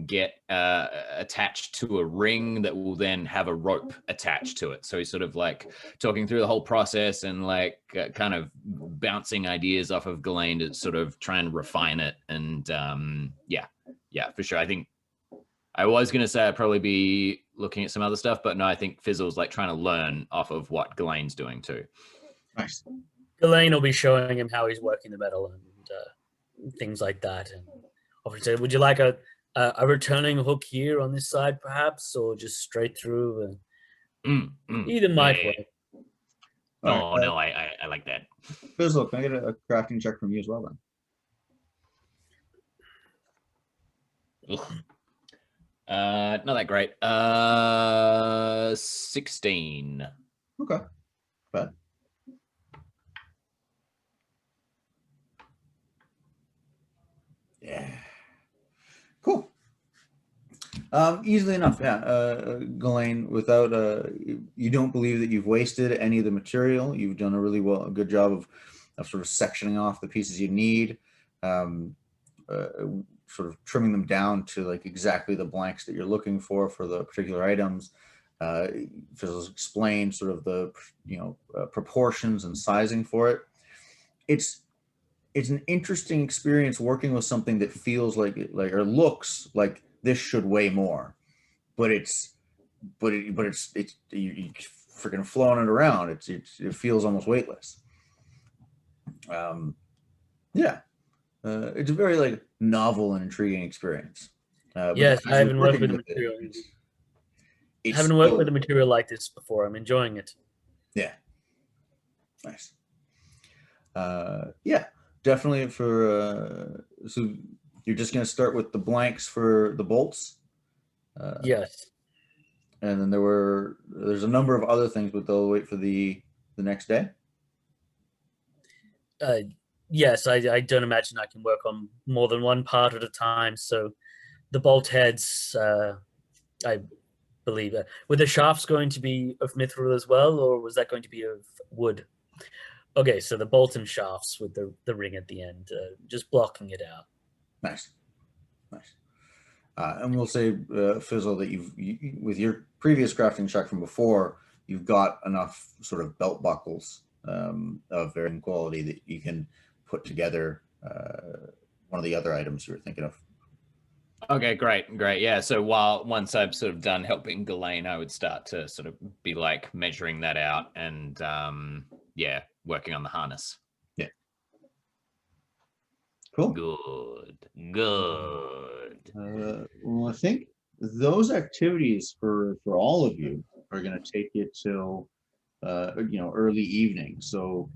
get attached to a ring that will then have a rope attached to it. So he's sort of like talking through the whole process and like kind of bouncing ideas off of Gallain to sort of try and refine it. And yeah, for sure. I think I was going to say I'd probably be looking at some other stuff, but no, I think Fizzle's like trying to learn off of what Gallain's doing too. Nice. Gallain will be showing him how he's working the metal and things like that. And obviously, would you like a returning hook here on this side, perhaps, or just straight through? Either might work. Oh, no, I like that. Fizzle, can I get a crafting check from you as well then? Not that great. 16. Okay. Bad. Yeah. Cool. Easily enough, yeah. Gallain, without you don't believe that you've wasted any of the material. You've done a good job of sort of sectioning off the pieces you need, sort of trimming them down to like exactly the blanks that you're looking for the particular items. Fizzle's explained sort of the proportions and sizing for it. It's an interesting experience working with something that feels like or looks like this should weigh more, but it's you freaking flowing it around. It feels almost weightless. It's a very like novel and intriguing experience. Yes, I haven't worked with the material. I haven't worked with a material like this before. I'm enjoying it. Yeah. Nice. Yeah, definitely for so you're just going to start with the blanks for the bolts. Yes. And then there's a number of other things, but they'll wait for the next day. Yes, I don't imagine I can work on more than one part at a time. So the bolt heads, I believe, were the shafts going to be of mithril as well, or was that going to be of wood? Okay, so the bolt and shafts with the ring at the end, just blocking it out. Nice. And we'll say, Fizzle, that you with your previous crafting check from before, you've got enough sort of belt buckles of varying quality that you can put together one of the other items you were thinking of. Okay, great. Yeah. So once I've sort of done helping Gallain, I would start to sort of be like measuring that out and working on the harness. Yeah. Cool. Good. Well, I think those activities for all of you are going to take you till early evening. So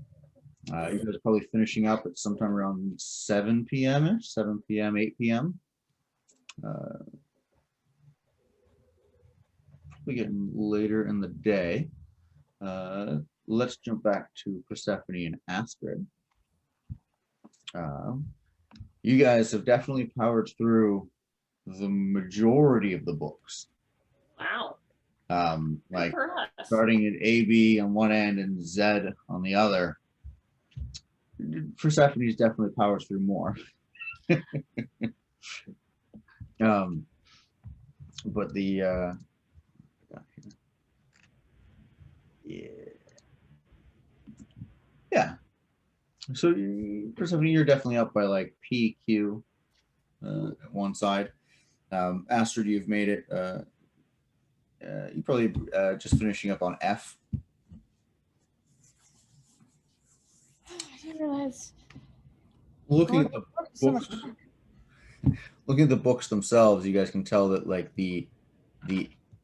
you guys are probably finishing up at sometime around 7 p.m. 7 p.m., 8 p.m. Probably getting later in the day. Let's jump back to Persephone and Astrid. You guys have definitely powered through the majority of the books. Wow. Like for us. starting at AB on one end and Z on the other. Persephone's definitely powers through more. But the yeah. So Persephone, you're definitely up by like PQ at one side. Astrid, you've made it. You probably just finishing up on F. I didn't realize. Looking at the books, looking at the books themselves, you guys can tell that like the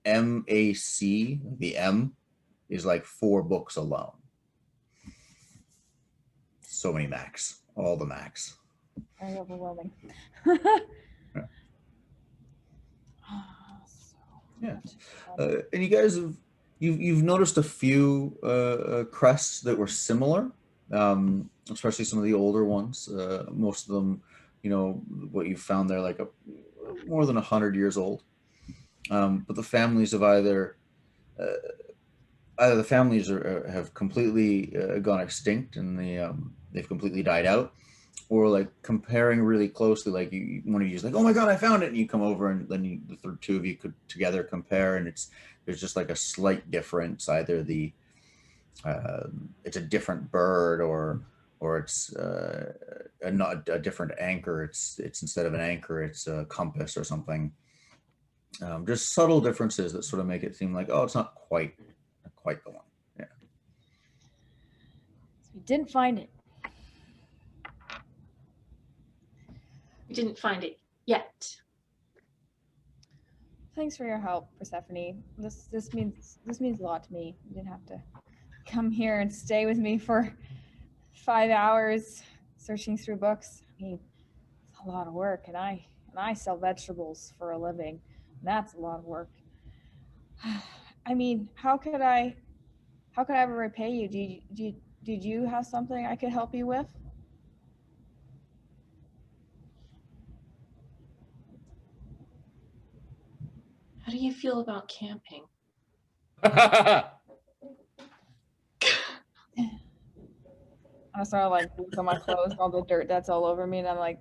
MAC, the M, is like 4 books alone. So many Macs, all the Macs. Very overwhelming. Yeah, and you guys have you've noticed a few crests that were similar, especially some of the older ones. Most of them, what you've found there, like more than 100 years old. But the families of either the families have completely gone extinct and they've completely died out, or like comparing really closely, like one of you's like, oh my god, I found it, and you come over and then the two of you could together compare, and there's just like a slight difference. Either it's a different bird, or it's not a different anchor. It's instead of an anchor, it's a compass or something. Just subtle differences that sort of make it seem like, oh, it's not quite the one. Yeah. So we didn't find it. We didn't find it yet. Thanks for your help, Persephone. This means a lot to me. You didn't have to come here and stay with me for 5 hours searching through books. I mean, it's a lot of work, and I sell vegetables for a living. And that's a lot of work. I mean, how could I ever repay you? Did you have something I could help you with? How do you feel about camping? I started like losing my clothes, all the dirt that's all over me, and I'm like,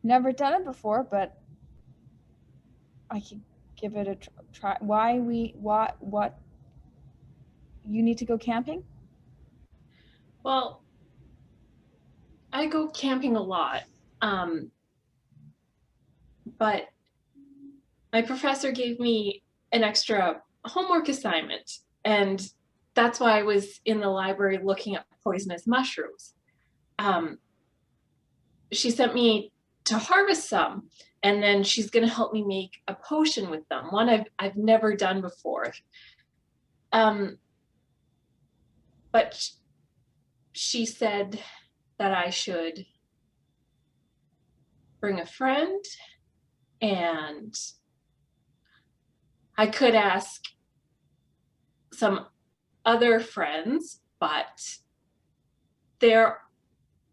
never done it before, but I could give it a try. What? You need to go camping? Well, I go camping a lot, but my professor gave me an extra homework assignment, and that's why I was in the library looking at poisonous mushrooms. She sent me to harvest some, and then she's going to help me make a potion with them, one I've never done before. But she said that I should bring a friend, and I could ask some other friends, but they're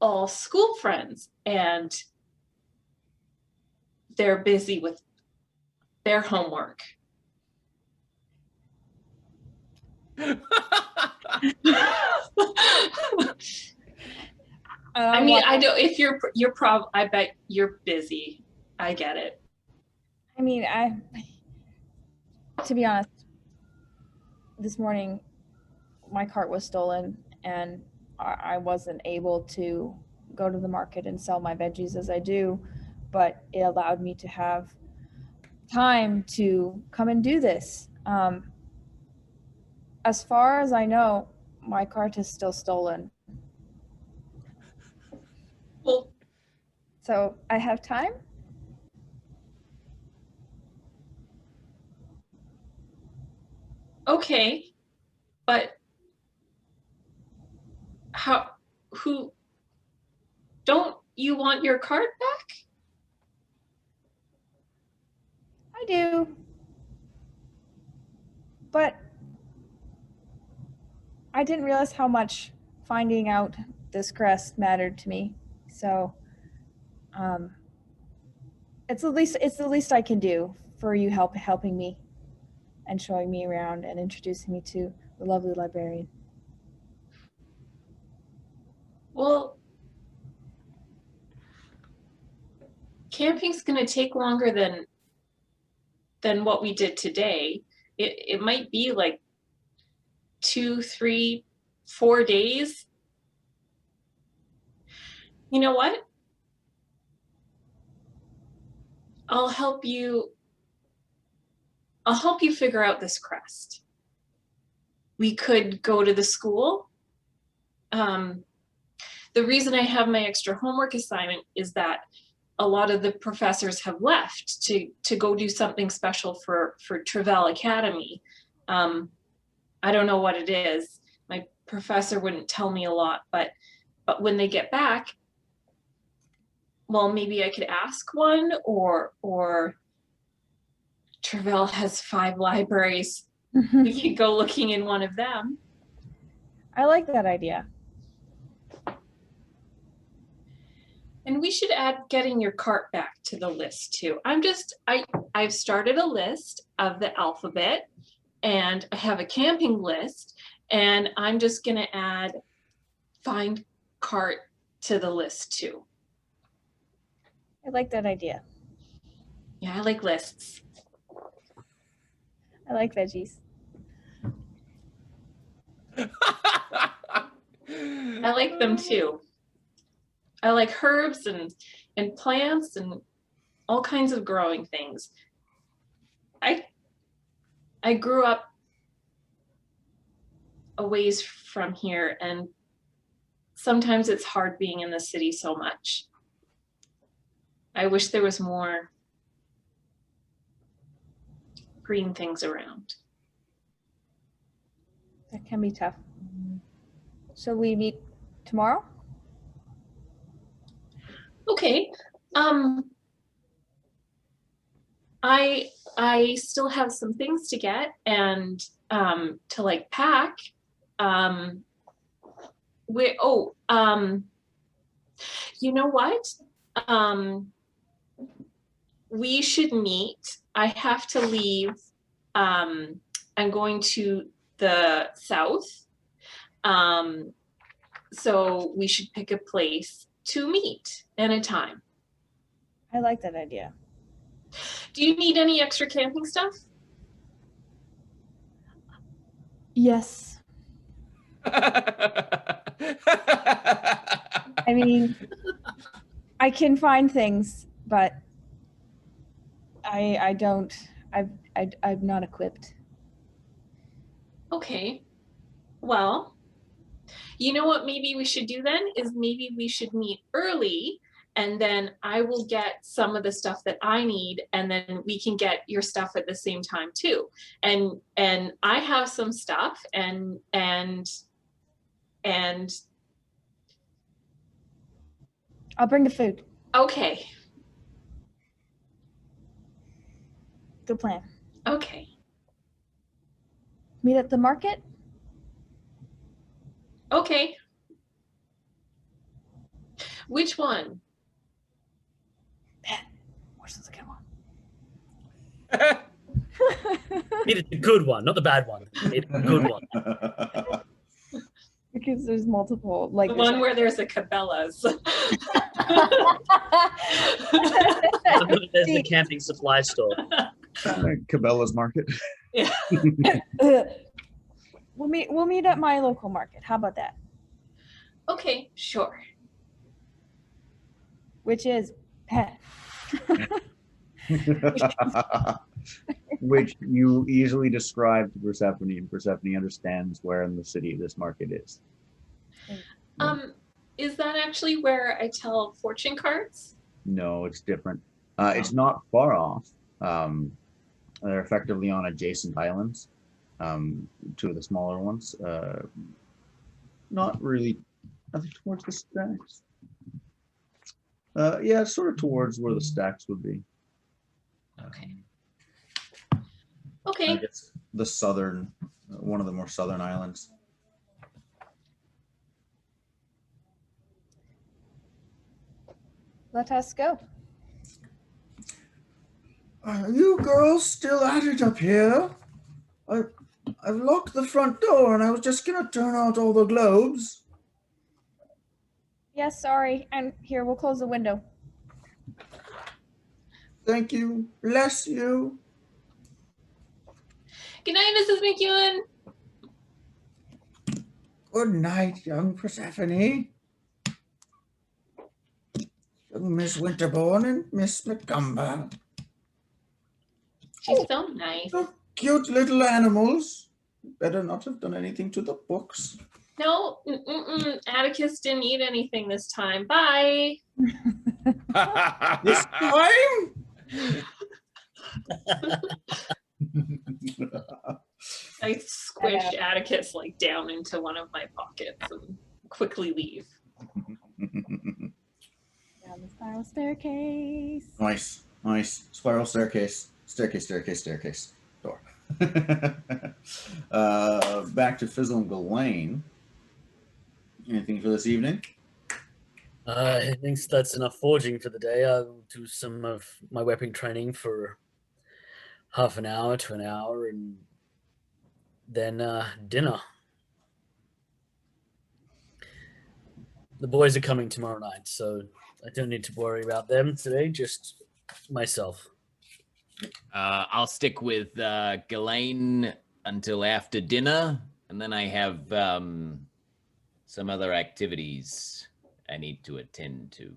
all school friends and they're busy with their homework. I mean, I don't, if you're I bet you're busy. I get it. I mean, to be honest, this morning my cart was stolen and I wasn't able to go to the market and sell my veggies as I do but it allowed me to have time to come and do this. As far as I know, my cart is still stolen. Well, So I have time? okay, but who, don't you want your cart back? I do. But I didn't realize how much finding out this crest mattered to me. So it's the least I can do for you helping me and showing me around and introducing me to the lovely librarian. Well, camping's gonna take longer than what we did today. It might be like 2, 3, 4 days. You know what? I'll help you figure out this crest. We could go to the school. The reason I have my extra homework assignment is that a lot of the professors have left to go do something special for Travell Academy. I don't know what it is. My professor wouldn't tell me a lot, but when they get back, well, maybe I could ask one, or Travell has 5 libraries. We could go looking in one of them. I like that idea. And we should add getting your cart back to the list too. I've started a list of the alphabet, and I have a camping list, and I'm just gonna add find cart to the list too. I like that idea. Yeah, I like lists. I like veggies. I like them too. I like herbs and plants and all kinds of growing things. I grew up a ways from here, and sometimes it's hard being in the city so much. I wish there was more green things around. That can be tough. Shall we meet tomorrow? Okay. I still have some things to get and to like pack. You know what? We should meet. I have to leave. I'm going to the south. So we should pick a place to meet and a time. I like that idea. Do you need any extra camping stuff? Yes. I I mean, I can find things, but I'm not equipped. Okay. Well, you know what maybe we should do then is maybe we should meet early, and then I will get some of the stuff that I need, and then we can get your stuff at the same time too. And I have some stuff and I'll bring the food. okay. Good plan. Okay. Meet at the market? Okay. Which one? Which is the good one? Need a good one, not the bad one. Need a good one. Because there's multiple, like The one where there's a Cabela's. There's the camping supply store. Cabela's Market. Yeah. We'll meet at my local market. How about that? Okay, sure. Which is Which you easily describe to Persephone, and Persephone understands where in the city this market is. Is that actually where I tell fortune cards? No, it's different. It's not far off. They're effectively on adjacent islands, two of the smaller ones. Not really, I think towards the stacks. Yeah, sort of towards where the stacks would be. Okay. I Okay. guess the southern, one of the more southern islands. Let us go. Are you girls still at it up here? I've locked the front door and I was just gonna turn out all the globes. Yes, sorry. And here, we'll close the window. Thank you. Bless you. Good night, Mrs. McEwen. Good night, young Persephone. Young Miss Winterbourne and Miss McCumber. She's so nice. Oh, cute little animals. Better not have done anything to the books. No, Atticus didn't eat anything this time. Bye. This time? I squish Atticus like down into one of my pockets and quickly leave. Down the spiral staircase. Nice, nice. Spiral staircase. Staircase. Door. Back to Fizzle and Gallain. Anything for this evening? I think that's enough forging for the day. I'll do some of my weapon training for half an hour to an hour, and then dinner. The boys are coming tomorrow night, so I don't need to worry about them today, just myself. I'll stick with Gallain until after dinner, and then I have some other activities I need to attend to.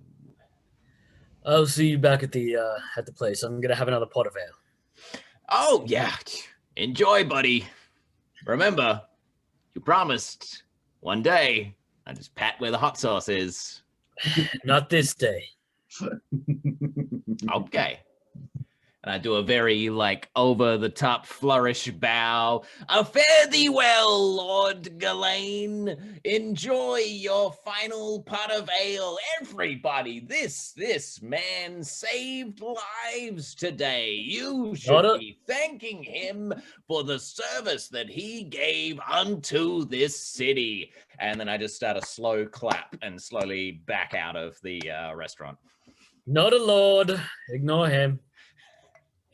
I'll see you back at the place. I'm gonna have another pot of ale. Oh yeah, enjoy, buddy. Remember, you promised one day I just pat where the hot sauce is. Not this day. Okay. And I do a very, like, over-the-top flourish bow. Fare thee well, Lord Gallain. Enjoy your final pot of ale. Everybody, this man saved lives today. You should be thanking him for the service that he gave unto this city. And then I just start a slow clap and slowly back out of the restaurant. Not a lord. Ignore him.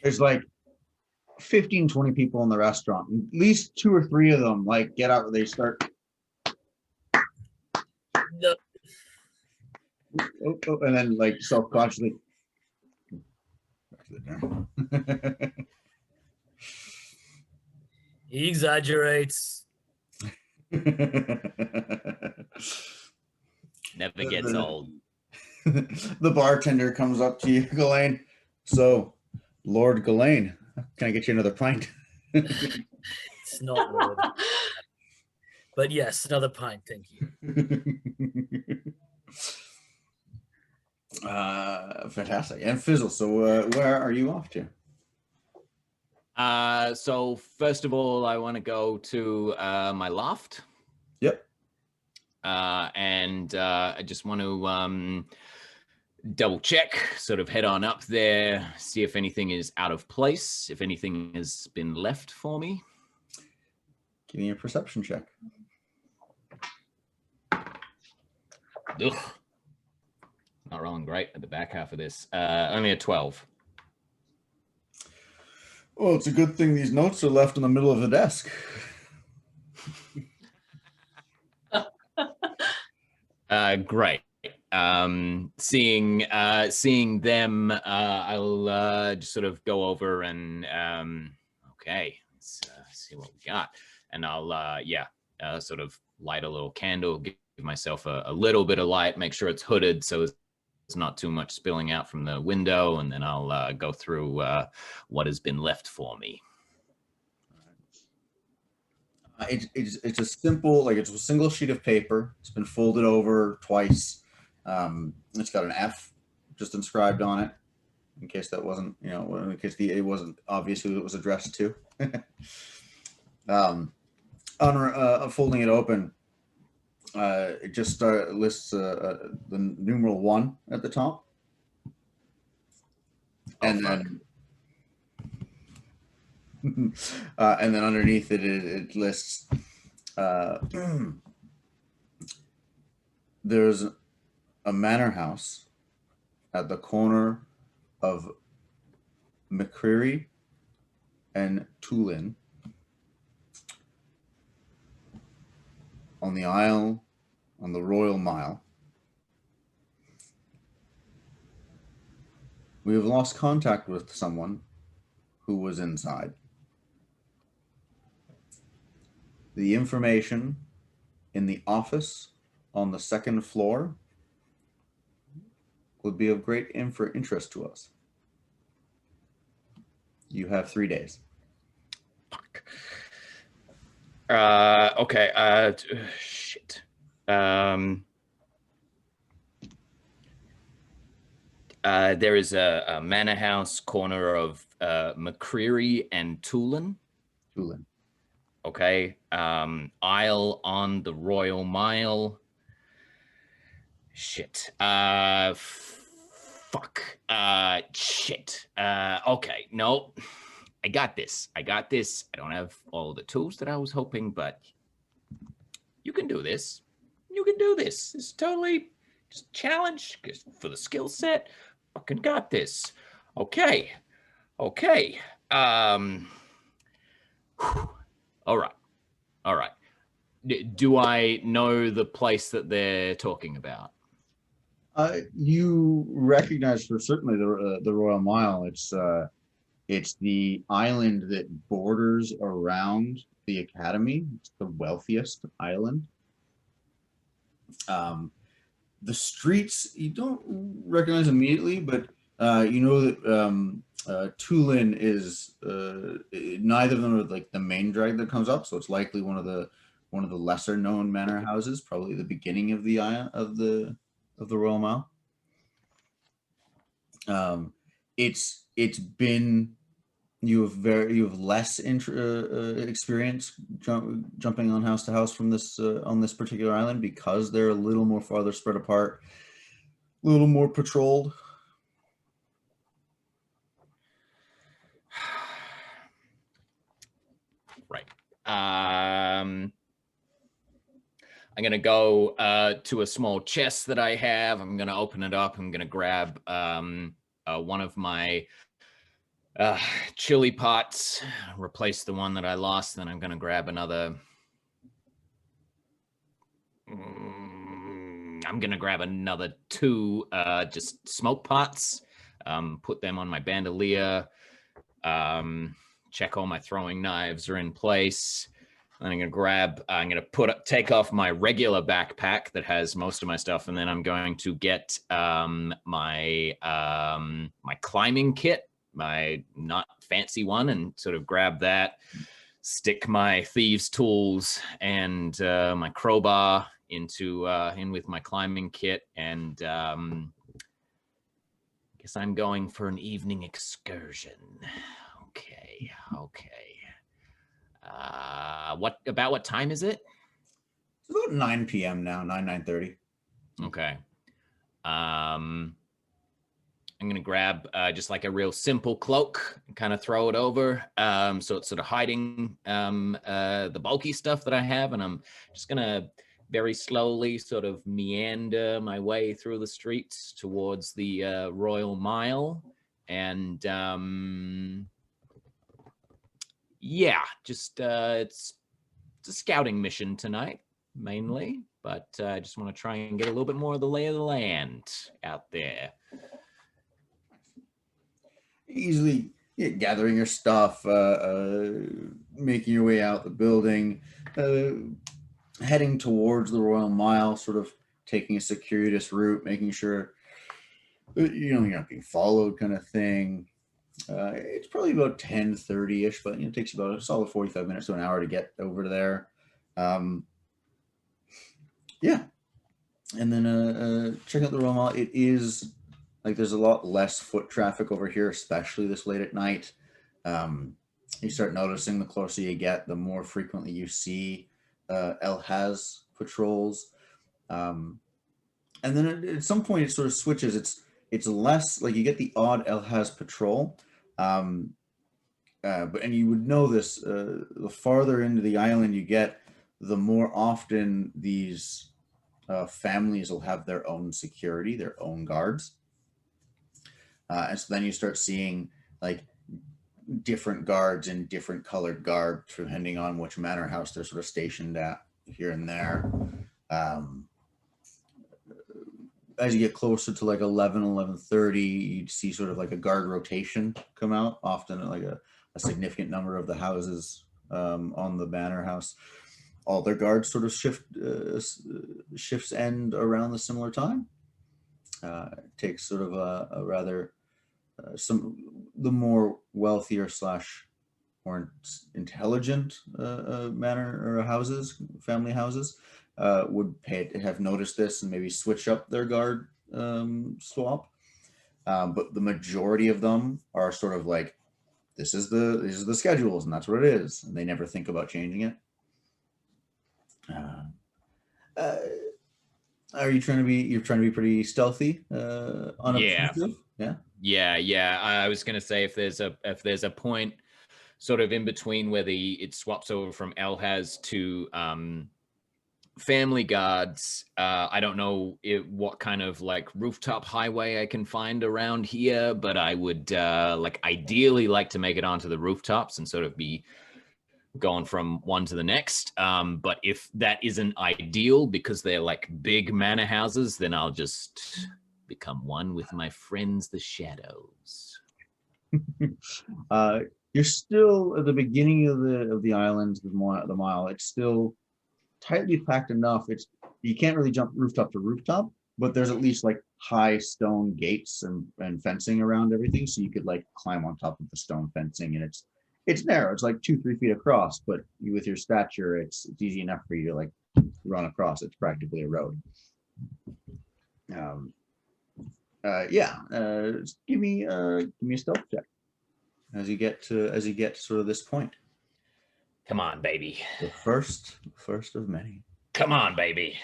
There's like 15, 20 people in the restaurant. At least 2 or 3 of them like get out. They start. And then like self-consciously. He exaggerates. Never gets old. The bartender comes up to you, Gallain. So, Lord Gallain, can I get you another pint? It's not Lord. But yes, another pint, thank you. Fantastic. And Fizzle, so where are you off to? So first of all, I want to go to my loft. Yep. And I just want to double check, sort of head on up there, see if anything is out of place, if anything has been left for me. Give me a perception check. Ugh. Not rolling great at the back half of this. Only a 12. Well, it's a good thing these notes are left in the middle of the desk. Great. Seeing them, I'll just sort of go over and okay, let's see what we got, and I'll sort of light a little candle, give myself a little bit of light, make sure it's hooded so as not too much spilling out from the window, and then I'll go through what has been left for me. It's a simple, like it's a single sheet of paper. It's been folded over twice. It's got an F just inscribed on it, in case that wasn't, in case it wasn't obvious who it was addressed to. Folding it open, it just lists the numeral 1 at the top, and then and then underneath it lists there's a manor house at the corner of McCreary and Tulin on the Isle, on the Royal Mile. We have lost contact with someone who was inside. The information in the office on the second floor would be of great interest to us. You have 3 days. Fuck. Okay. Shit. There is a manor house corner of McCreary and Tulin. Tulin. Okay. Isle on the Royal Mile. Shit. Fuck. Shit. Okay. No. I got this. I don't have all the tools that I was hoping, but you can do this. It's totally just a challenge for the skill set. Fucking got this. Okay. All right. Do I know the place that they're talking about? You recognize for certainly the Royal Mile. It's the island that borders around the academy. It's the wealthiest island. The streets you don't recognize immediately, but you know that Tulin is neither of them are like the main drag that comes up, so it's likely one of the lesser known manor houses, probably the beginning of the Royal Mile. It's been you have less experience jumping on house to house from this on this particular island because they're a little more farther spread apart, a little more patrolled. Right. I'm gonna go to a small chest that I have. I'm gonna open it up. I'm gonna grab one of my chili pots, replace the one that I lost. Then I'm gonna grab another. I'm gonna grab another 2 just smoke pots. Put them on my bandolier. Check all my throwing knives are in place. Then I'm gonna take off my regular backpack that has most of my stuff, and then I'm going to get my climbing kit, my not fancy one, and sort of grab that, stick my thieves' tools and my crowbar in with my climbing kit, and guess I'm going for an evening excursion. Okay. What time is it? It's about 9 p.m. now, 9:30. Okay. I'm gonna grab just like a real simple cloak and kind of throw it over, so it's sort of hiding the bulky stuff that I have, and I'm just gonna very slowly sort of meander my way through the streets towards the Royal Mile, and yeah, just it's a scouting mission tonight mainly, but I just want to try and get a little bit more of the lay of the land out there. Easily gathering your stuff, making your way out the building, heading towards the Royal Mile, sort of taking a circuitous route, making sure you're not being followed kind of thing. It's probably about 10:30ish, but it takes you about a solid 45 minutes to an hour to get over there. Yeah. And then check out the Royal Mall. It is like there's a lot less foot traffic over here, especially this late at night. You start noticing the closer you get, the more frequently you see El-Haz patrols. And then at some point it sort of switches. It's less like you get the odd El-Haz patrol. And you would know this, the farther into the island you get, the more often these families will have their own security, their own guards. And so then you start seeing like different guards in different colored garb, depending on which manor house they're sort of stationed at here and there. As you get closer to like 11:30, you'd see sort of like a guard rotation come out, often at like a significant number of the houses on the manor house. All their guards sort of shifts end around the similar time. It takes sort of a rather the more wealthier / more intelligent manor or houses, family houses, would have noticed this and maybe switch up their guard swap. But the majority of them are sort of like, this is the schedules and that's what it is, and they never think about changing it. Are you trying to be? You're trying to be pretty stealthy. Unobtrusive? Yeah. I was gonna say if there's a point sort of in between where it swaps over from El-Haz to family guards. I don't know what kind of like rooftop highway I can find around here, but I would ideally like to make it onto the rooftops and sort of be going from one to the next. But if that isn't ideal because they're like big manor houses, then I'll just become one with my friends, the shadows. You're still at the beginning of the island, the mile. It's still tightly packed enough. You can't really jump rooftop to rooftop, but there's at least like high stone gates and fencing around everything, so you could like climb on top of the stone fencing, and it's narrow. It's like 2-3 feet across, but with your stature, it's easy enough for you to like run across. It's practically a road. Give me a stealth check as you get to sort of this point. Come on, baby. The first of many. Come on, baby.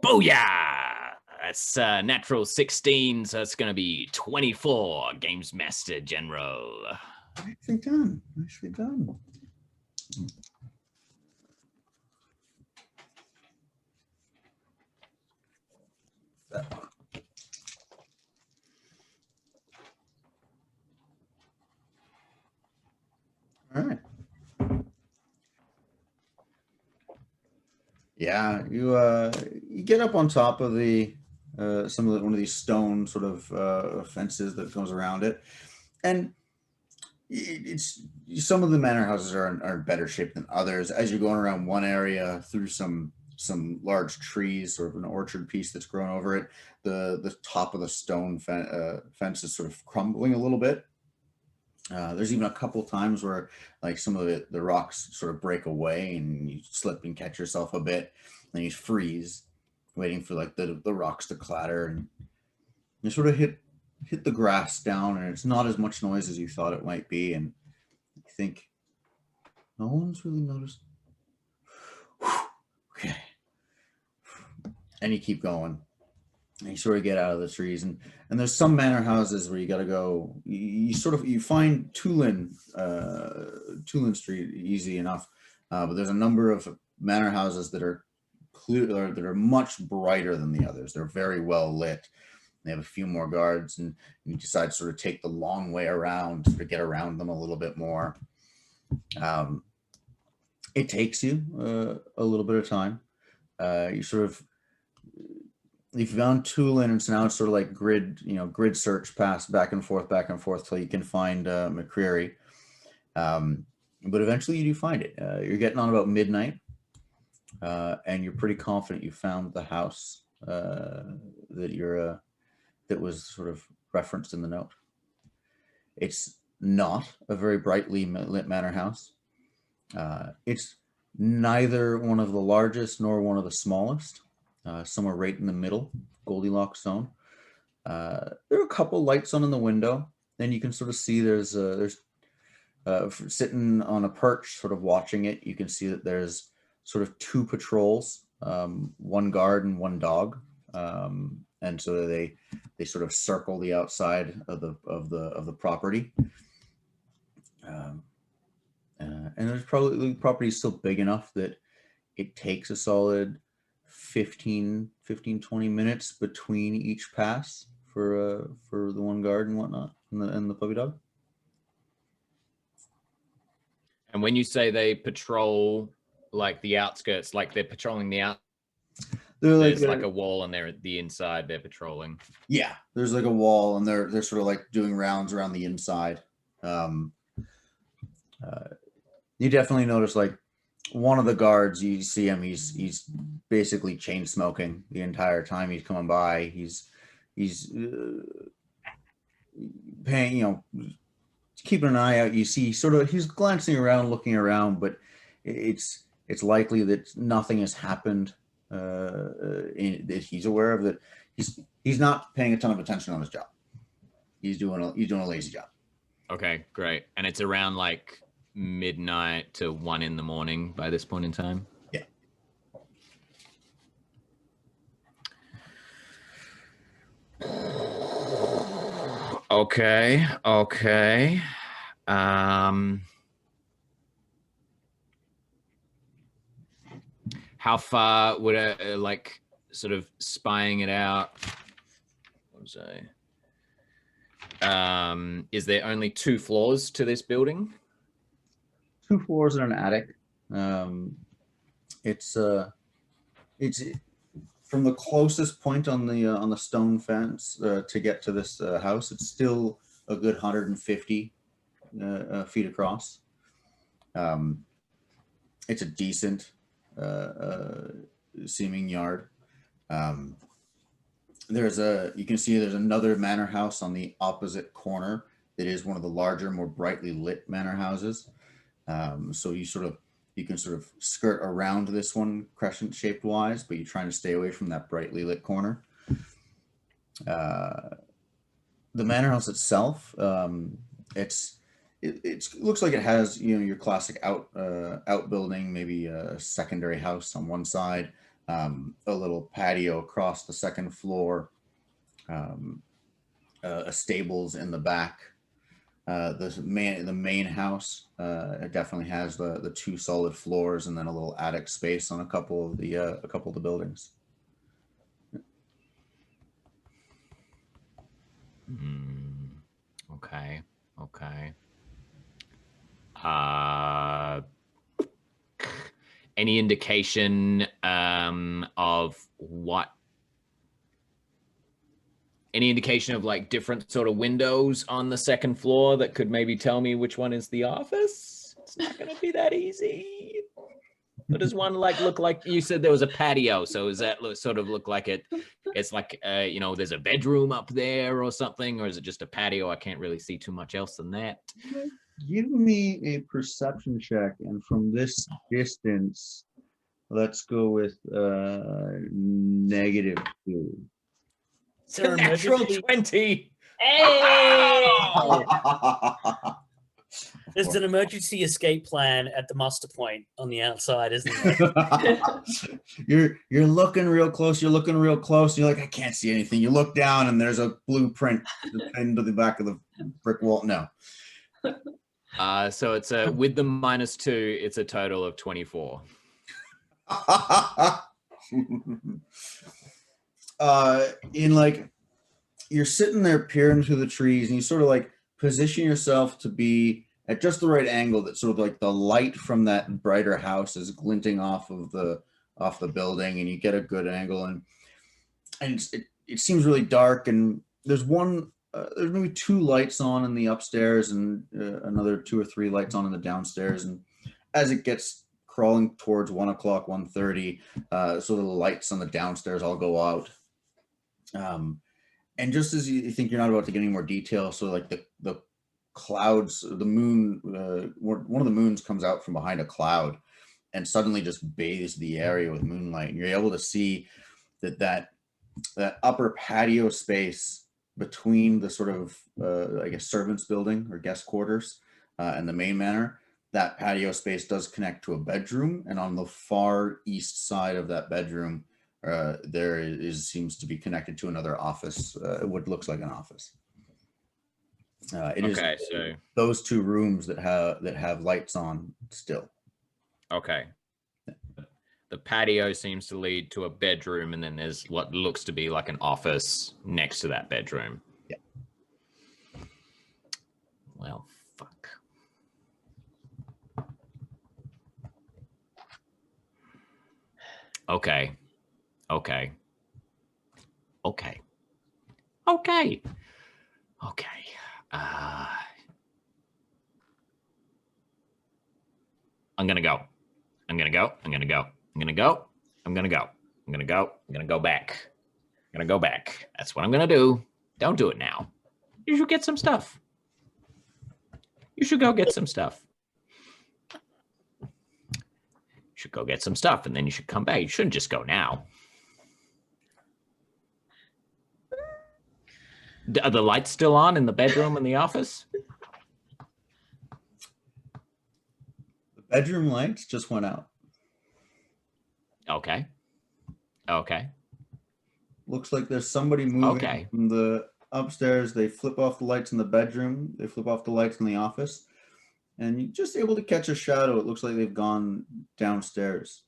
Booyah! That's natural 16, so it's going to be 24, Games Master General. Nicely done. Nicely done. All right. Yeah, you get up on top of the one of these stone sort of fences that goes around it, and it's some of the manor houses are in better shape than others. As you're going around one area through some large trees, sort of an orchard piece that's grown over it, the top of the stone fence is sort of crumbling a little bit. There's even a couple times where like some of the rocks sort of break away and you slip and catch yourself a bit, and you freeze, waiting for like the rocks to clatter, and you sort of hit the grass down, and it's not as much noise as you thought it might be, and you think no one's really noticed. Okay, and you keep going. And you sort of get out of the trees, and there's some manor houses where you got to go. You find Tulin Street easy enough, but there's a number of manor houses that are that are much brighter than the others. They're very well lit. They have a few more guards, and you decide to sort of take the long way around to get around them a little bit more. It takes you a little bit of time. You found Tulin, and so now it's sort of like grid search, pass back and forth till you can find McCreary. But eventually you do find it. You're getting on about midnight, and you're pretty confident you found the house that you're that was sort of referenced in the note. It's not a very brightly lit manor house. It's neither one of the largest nor one of the smallest, somewhere right in the middle, Goldilocks zone. There are a couple lights on in the window, and you can sort of see there's sitting on a perch, sort of watching it. You can see that there's sort of 2 patrols, one guard and one dog, and so they sort of circle the outside of the property. And there's probably, the property is still big enough that it takes a solid 15, 20 minutes between each pass for the one guard and whatnot, and the puppy dog. And when you say they patrol like the outskirts, like they're patrolling the out, there's like a wall and they're at the inside, they're patrolling. Yeah, there's like a wall and they're sort of like doing rounds around the inside. You definitely notice like one of the guards, you see him, he's basically chain smoking the entire time he's coming by. He's paying, keeping an eye out. You see he's glancing around, looking around, but it's likely that nothing has happened that he's aware of, that he's not paying a ton of attention on his job. He's doing a lazy job. Okay, great. And it's around like midnight to 1 a.m. by this point in time? Yeah. Okay. How far would I like sort of spying it out? What was I? Is there only 2 floors to this building? 2 floors and an attic. It's from the closest point on the stone fence to get to this house. It's still a good 150 feet across. It's a decent seeming yard. You can see there's another manor house on the opposite corner that is one of the larger, more brightly lit manor houses. So you can sort of skirt around this one crescent shaped wise, but you're trying to stay away from that brightly lit corner. The manor house itself, it looks like it has, your classic outbuilding, maybe a secondary house on one side, a little patio across the second floor, a stables in the back. The main house definitely has the 2 solid floors and then a little attic space on a couple of the buildings. Okay. Any indication of what? Any indication of like different sort of windows on the second floor that could maybe tell me which one is the office? It's not going to be that easy. But does one like look like, you said there was a patio, so does that sort of look like it's like there's a bedroom up there or something, or is it just a patio? I can't really see too much else than that. Give me a perception check, and from this distance, let's go with -2. Is there an Natural emergency? 20. Hey! Of There's course. an emergency escape plan at the muster point on the outside, isn't there? You're looking real close. You're like, I can't see anything. You look down and there's a blueprint into the back of the brick wall. No. So it's with the -2, it's a total of 24. You're sitting there peering through the trees and you sort of like position yourself to be at just the right angle that sort of like the light from that brighter house is glinting off the building, and you get a good angle, and it seems really dark, and there's maybe 2 lights on in the upstairs and another 2 or 3 lights on in the downstairs, and as it gets crawling towards 1 o'clock, 1:30, so the lights on the downstairs all go out. And just as you think you're not about to get any more detail, so like the clouds, the moon, one of the moons comes out from behind a cloud and suddenly just bathes the area with moonlight, and you're able to see that upper patio space between the sort of I guess servants building or guest quarters and the main manor. That patio space does connect to a bedroom, and on the far east side of that bedroom seems to be connected to another office, what looks like an office. It is so those two rooms that have lights on still. okay. The patio seems to lead to a bedroom, and then there's what looks to be like an office next to that bedroom. Yeah. Well, fuck. Okay. Okay. Okay. Okay. Okay. I'm gonna go. I'm gonna go. I'm gonna go. I'm gonna go. I'm gonna go. I'm gonna go. I'm gonna go back. I'm gonna go back. That's what I'm gonna do. Don't do it now. You should get some stuff. You should go get some stuff. You should go get some stuff, and then you should come back. You shouldn't just go now. Are the lights still on in the bedroom and the office? The bedroom lights just went out. Okay. Okay. Looks like there's somebody moving from the upstairs. They flip off the lights in the bedroom. They flip off the lights in the office. And you're just able to catch a shadow. It looks like they've gone downstairs.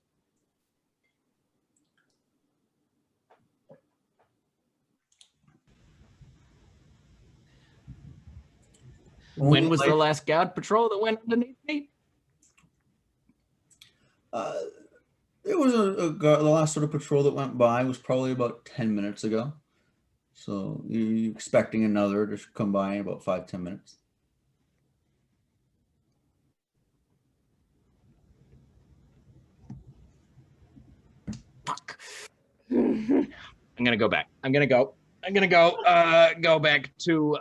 When was the last guard patrol that went underneath me? It was the last sort of patrol that went by was probably about 10 minutes ago. So you're expecting another to come by in about 5-10 minutes. Fuck. I'm gonna go back. I'm gonna go back to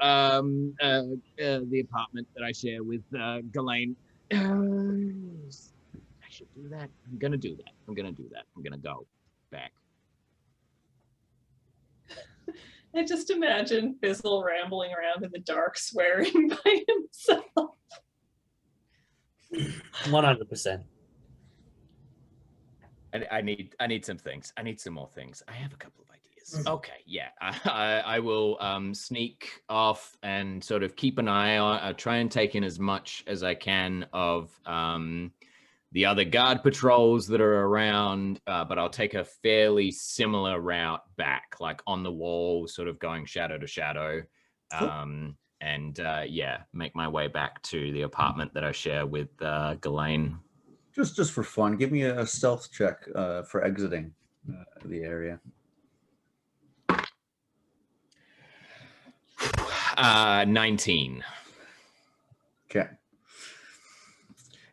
the apartment that I share with Gallain. I should do that. I'm gonna do that. I'm gonna go back. I just imagine Fizzle rambling around in the dark, swearing by himself. 100%. I need some things. I need some more things. I have a couple of ideas. Okay, yeah. I will sneak off and sort of keep an eye on. I'll try and take in as much as I can of the other guard patrols that are around, but I'll take a fairly similar route back, like on the wall, sort of going shadow to shadow. Cool. And make my way back to the apartment that I share with Gallain. Just for fun, give me a stealth check for exiting the area. 19. Okay.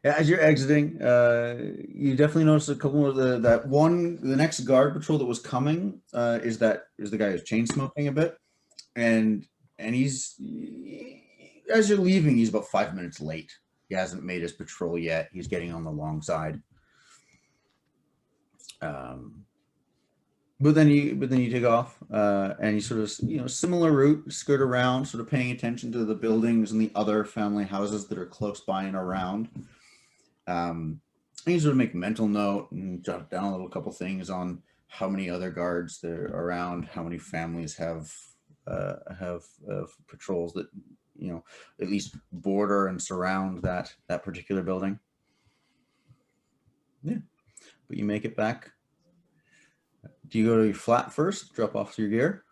Yeah, as you're exiting, you definitely notice a couple of the next guard patrol that was coming is the guy who's chain smoking a bit, and he's as you're leaving, he's about 5 minutes late. He hasn't made his patrol yet. He's getting on the long side. But then you take off, and you sort of similar route, skirt around, sort of paying attention to the buildings and the other family houses that are close by and around. And you sort of make a mental note and jot down a couple things on how many other guards there are around, how many families have patrols that at least border and surround that particular building. Yeah, but you make it back. Do you go to your flat first, drop off your gear?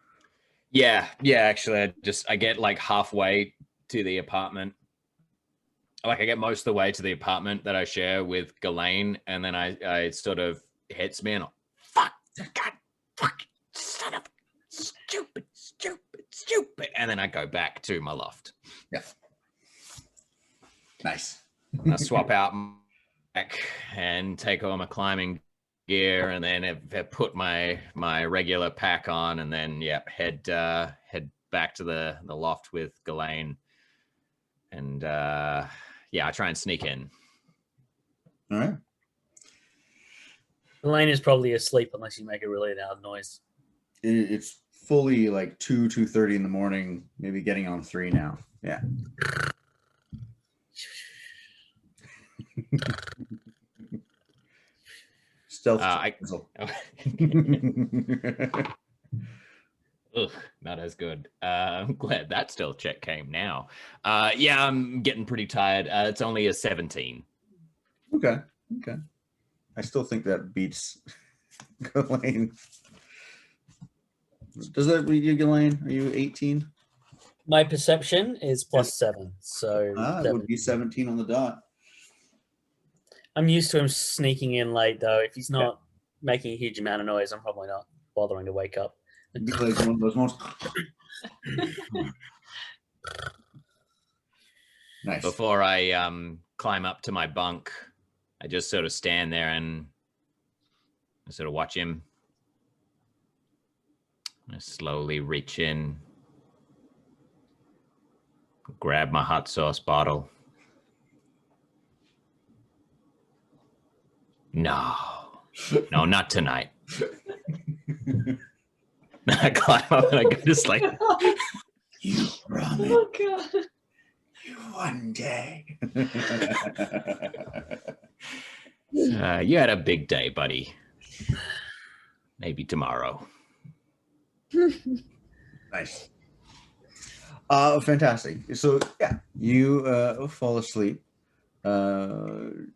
Yeah. Actually, I get like halfway to the apartment. Like I get most of the way to the apartment that I share with Gallain, and then I sort of hits me and I'm, fuck, son of stupid, and then I go back to my loft. Yeah. Nice. I swap out back and take all my climbing gear, and then have put my regular pack on, and then head back to the loft with Gallain, and I try and sneak in. All right. Elaine is probably asleep unless you make a really loud noise. It's fully like 2:30 in the morning, maybe getting on 3 now. Yeah. Stealth. Ugh, not as good. I'm glad that stealth check came now. I'm getting pretty tired. It's only a 17. Okay. I still think that beats Gallain. Does that beat you, Gallain? Are you 18? My perception is +7, so It would be 17 on the dot. I'm used to him sneaking in late, though. If he's not making a huge amount of noise, I'm probably not bothering to wake up. It'd be like one of those most nice. Before I climb up to my bunk, I just sort of stand there and I sort of watch him. I slowly reach in, grab my hot sauce bottle. No, not tonight. I climb up and I go to sleep. You promised. Oh god. One day. You had a big day, buddy. Maybe tomorrow. Nice. Fantastic. So you fall asleep. Gallain?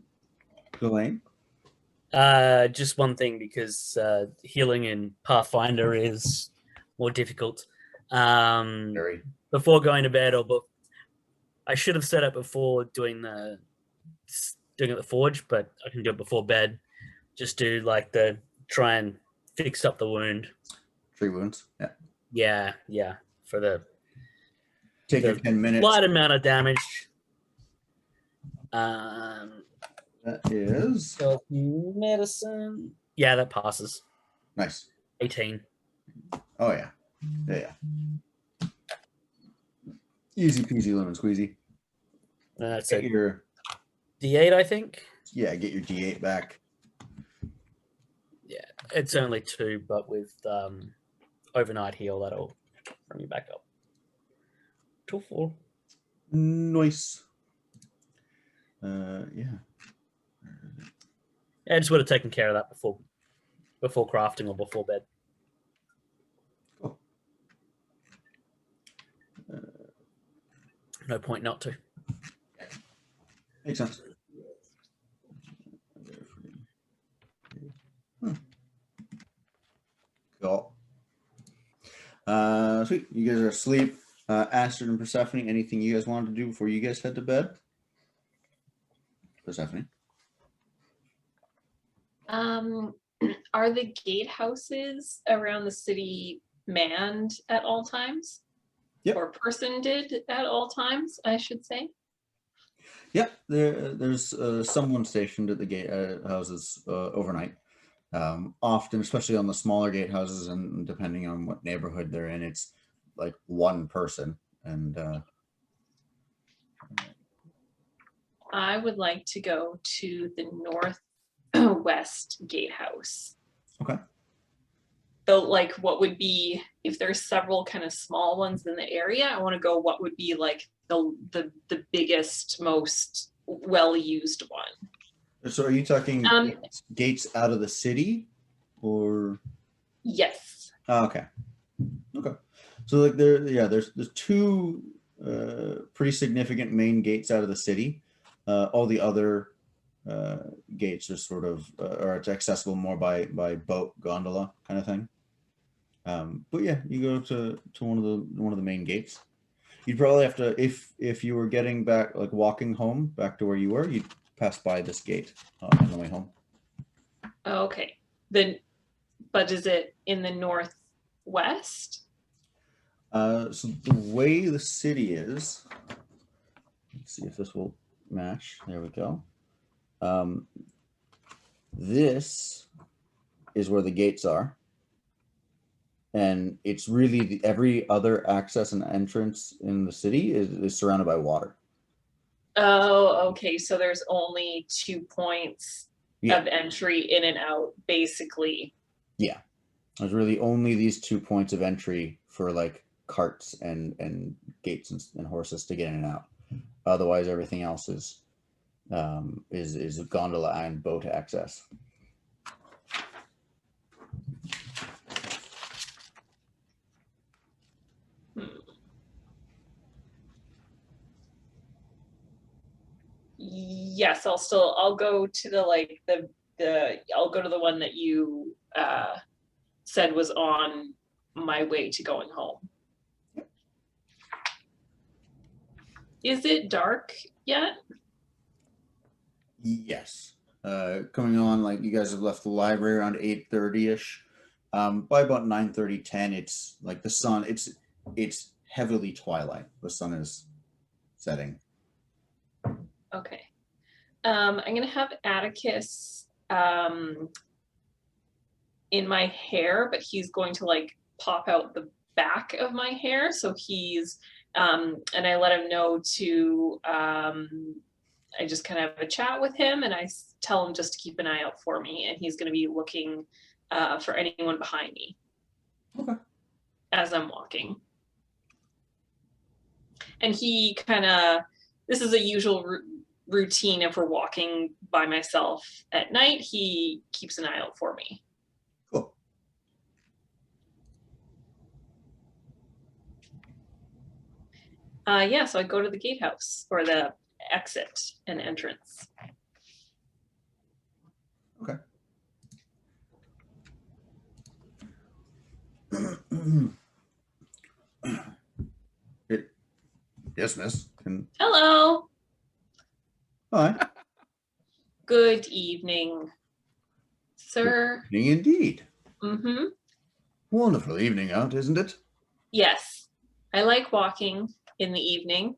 Just one thing, because healing in Pathfinder is more difficult. Very. Before going to bed, I should have set up before doing it at the forge, but I can do it before bed. Just do like try and fix up the wound. 3 wounds. Yeah. Yeah. For the Take your 10 minutes. light amount of damage. That is So medicine. Yeah, that passes. nice. 18. Oh yeah. Easy peasy lemon squeezy. That's Get it. your D8, I think. get your D8 back. Yeah, it's only 2, but with overnight heal, that'll bring you back up to 4. Nice. I just would have taken care of that before crafting or before bed. Cool. No point not to. Makes sense. Cool. Sweet. You guys are asleep. Astrid and Persephone, anything you guys wanted to do before you guys head to bed? Persephone? Are the gatehouses around the city manned at all times? Yep. Or personed at all times, I should say. Yep. There's someone stationed at the gatehouses overnight. Often, especially on the smaller gatehouses, and depending on what neighborhood they're in, it's like one person. And I would like to go to the northwest gatehouse. Okay. So like what would be, if there's several kind of small ones in the area, I want to go what would be like the biggest, most well-used one. So are you talking gates out of the city or? Yes. Oh, okay. So like there's 2 pretty significant main gates out of the city. All the other gates are sort of or it's accessible more by boat, gondola kind of thing. But yeah, you go to one of the main gates. You'd probably have to, if you were getting back, like walking home back to where you were, you'd pass by this gate on the way home. Okay. But is it in the northwest? So the way the city is, let's see if this will match. There we go. This is where the gates are. and it's really every other access and entrance in the city is surrounded by water. Oh, okay. So there's only 2 points Yeah. of entry in and out, basically. Yeah, there's really only these 2 points of entry for like carts and gates and horses to get in and out. Otherwise, everything else is gondola and boat access. Yes, I'll go to I'll go to the one that you said was on my way to going home. Is it dark yet? Yes. Coming on, like you guys have left the library around 8:30ish. By about 9:30, 10, it's like the sun, it's heavily twilight. The sun is setting. Okay. I'm gonna have Atticus in my hair, but he's going to like pop out the back of my hair. So he's and I let him know to I just kind of have a chat with him, and I tell him just to keep an eye out for me, and he's going to be looking for anyone behind me. Okay. As I'm walking. And he kind of, this is a usual routine if we're walking by myself at night. He keeps an eye out for me. Cool. Yeah, so I go to the gatehouse, or the exit and entrance. Okay. Yes, miss. Hello. Hi. Good evening, sir. Good evening indeed. Mm-hmm. Wonderful evening out, isn't it? Yes, I like walking in the evening.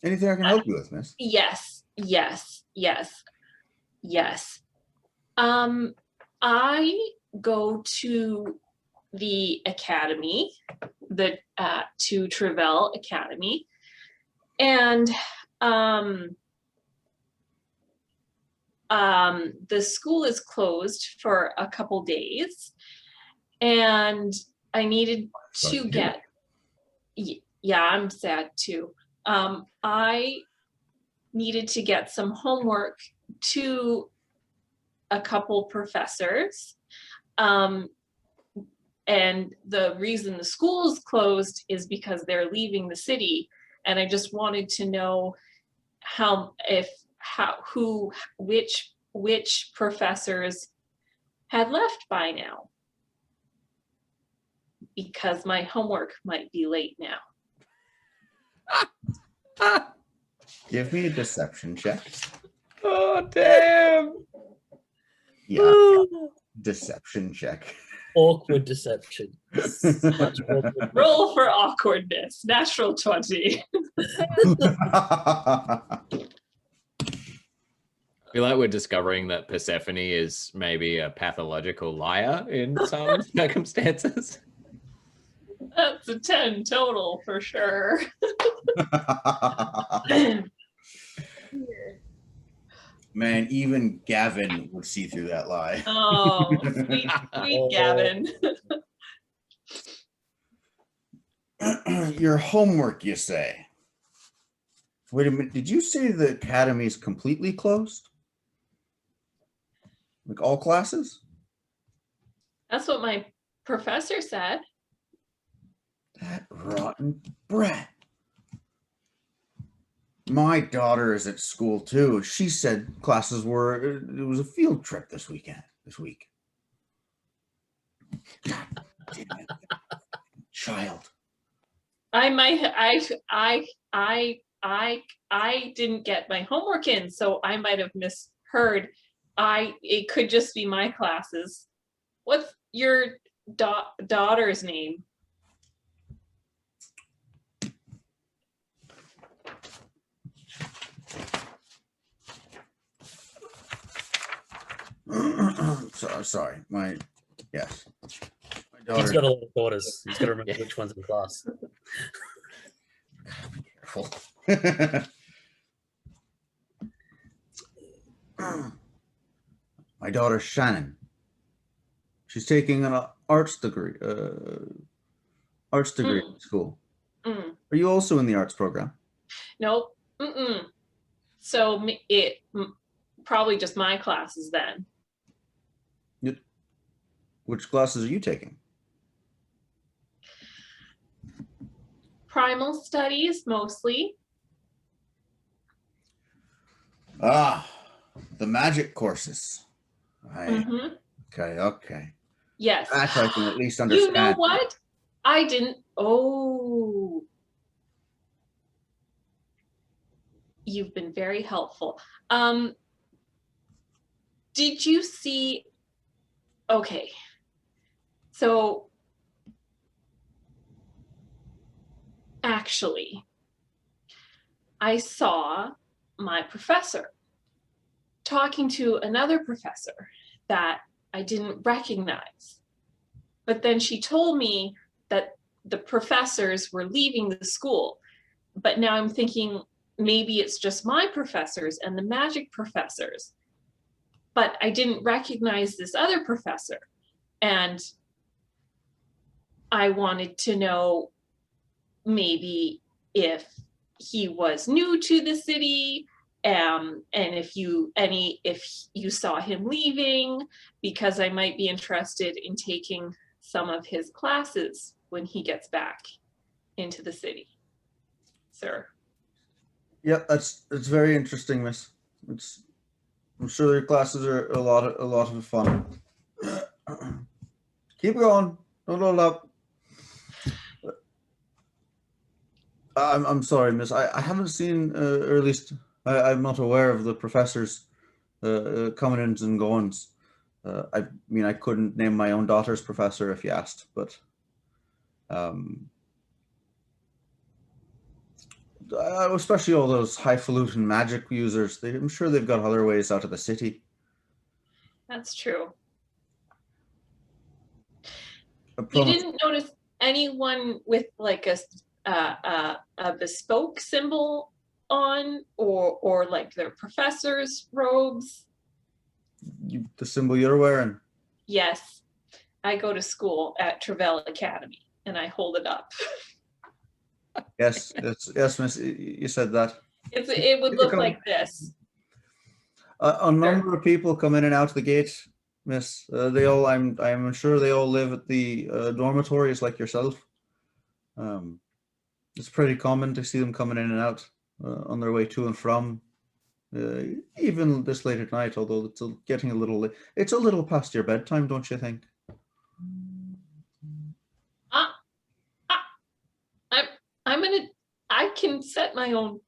Anything I can help you with, miss? Yes. I go to the academy, the to Travell Academy, and the school is closed for a couple days, and I needed to get. Yeah, I'm sad too. I needed to get some homework to a couple professors. And the reason the school is closed is because they're leaving the city. And I just wanted to know which professors had left by now, because my homework might be late now. Give me a deception check. Oh, damn. Yeah. Deception check. Awkward deception. Much awkward. Roll for awkwardness. Natural 20. I feel like we're discovering that Persephone is maybe a pathological liar in some circumstances. That's a 10 total for sure. Man, even Gavin would see through that lie. Oh, sweet Gavin. Your homework, you say? Wait a minute, did you say the academy is completely closed? Like all classes? That's what my professor said. That rotten brat. My daughter is at school too. She said classes were, it was a field trip this week. God damn it. Child. I didn't get my homework in, so I might have misheard. It could just be my classes. What's your daughter's name? sorry. Yes. My He's daughter. got a lot of daughters. He's got to remember which one's in class. Careful. My daughter Shannon. She's taking an arts degree. In school. Mm. Are you also in the arts program? Nope. Mm-mm. So probably just my classes then. Which classes are you taking? Primal studies mostly. Ah, the magic courses. Mm-hmm. Okay. Yes. That I can at least understand. You know what? I didn't. Oh. You've been very helpful. Did you see? Okay. So actually, I saw my professor talking to another professor that I didn't recognize. But then she told me that the professors were leaving the school. But now I'm thinking maybe it's just my professors and the magic professors. But I didn't recognize this other professor. And I wanted to know maybe if he was new to the city, and if you saw him leaving, because I might be interested in taking some of his classes when he gets back into the city, sir. Yeah, it's very interesting, miss. I'm sure your classes are a lot of fun. Keep going. Don't hold up. I'm sorry, miss. I haven't seen, or at least I'm not aware of the professors' coming-ins and goings. I mean, I couldn't name my own daughter's professor if you asked, but especially all those highfalutin magic users, I'm sure they've got other ways out of the city. That's true. I You promise. didn't notice anyone with like a bespoke symbol on, or like their professor's robes? The symbol you're wearing? Yes, I go to school at Travell Academy, and I hold it up. Yes, miss. You said that. It would look like this. A number of people come in and out the gate, miss. I'm sure they all live at the dormitories like yourself. It's pretty common to see them coming in and out on their way to and from, even this late at night. Although it's getting a little late. It's a little past your bedtime, don't you think? I can set my own.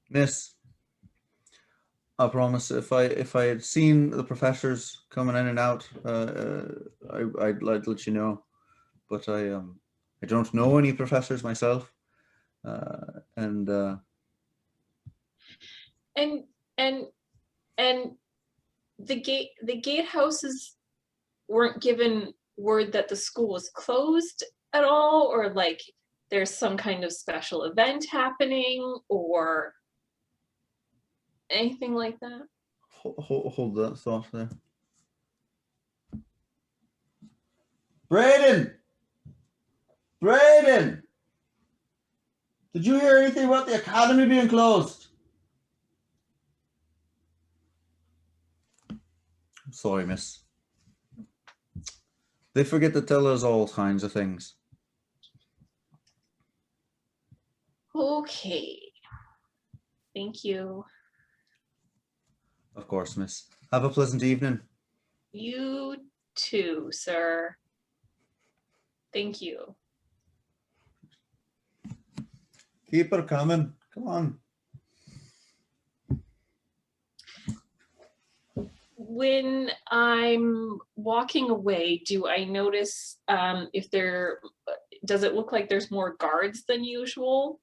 Miss, I promise. If I had seen the professors coming in and out, I'd let you know. But I don't know any professors myself, and The gatehouses weren't given word that the school was closed at all, or like there's some kind of special event happening, or anything like that. hold that thought there. Braden, did you hear anything about the academy being closed? I'm sorry, miss. They forget to tell us all kinds of things. Okay. Thank you. Of course, miss. Have a pleasant evening. You too, sir. Thank you. Keep her coming. Come on. When I'm walking away, do I notice does it look like there's more guards than usual?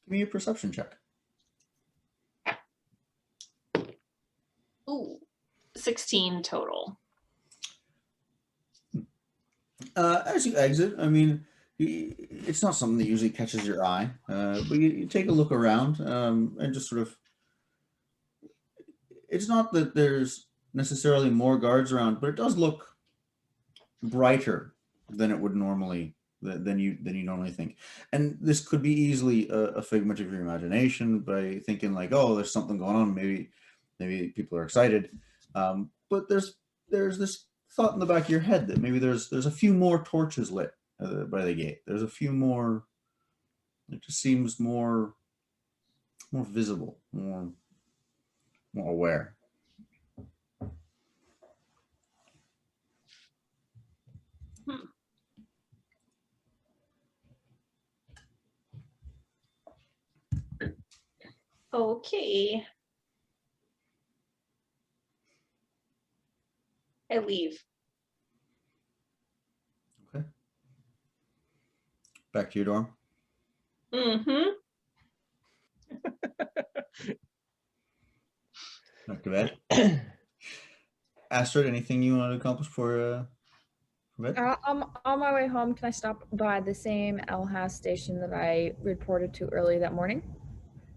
Give me a perception check. Ooh, 16 total. As you exit, I mean, it's not something that usually catches your eye, but you take a look around and just sort of. It's not that there's necessarily more guards around, but it does look brighter than it would normally than you normally think. And this could be easily a figment of your imagination by thinking like, oh, there's something going on. Maybe people are excited. But there's this thought in the back of your head that maybe there's a few more torches lit by the gate. There's a few more. It just seems more visible, more aware. Okay. I leave. Okay. Back to your dorm. Mm-hmm. Back to bed. Astrid, anything you want to accomplish for bed? On my way home, can I stop by the same LHAS station that I reported to early that morning?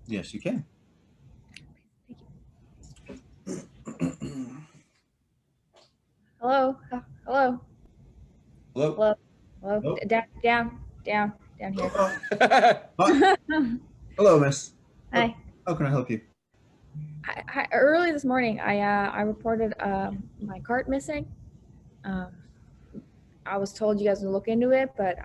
Yes, you can. Thank you. Hello? Hello? Hello? Hello? Hello? Hello? Down here. Hi. Hello, miss. Hi. How can I help you? Early this morning, I reported my cart missing. I was told you guys would look into it, but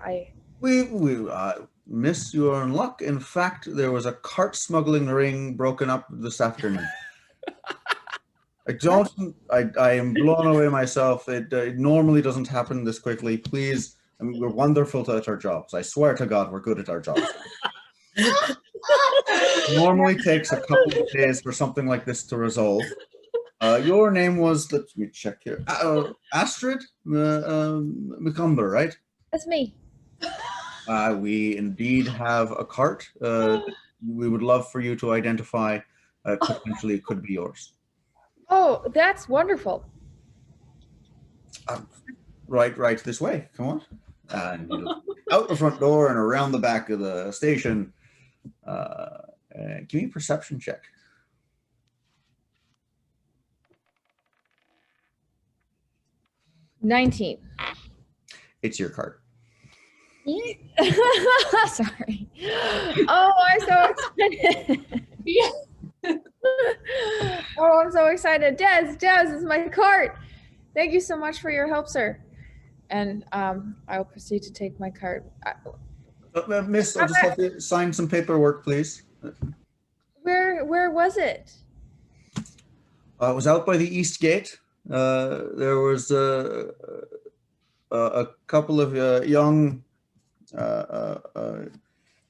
Miss, you are in luck. In fact, there was a cart smuggling ring broken up this afternoon. I am blown away myself. It normally doesn't happen this quickly. Please, I mean, we're wonderful at our jobs. I swear to God, we're good at our jobs. Normally takes a couple of days for something like this to resolve. Your name was, let me check here, Astrid McCumber, right? that's me. We indeed have a cart. We would love for you to identify. Potentially, it could be yours. Oh, that's wonderful. Right this way. Come on. And out the front door and around the back of the station. Give me a perception check. 19. It's your cart. Sorry. Oh, I'm so excited. Yeah. Oh, I'm so excited. Des, this is my cart. Thank you so much for your help, sir. And I'll proceed to take my cart. Miss, I'll just have to sign some paperwork, please. Where was it? It was out by the east gate. There was a couple of young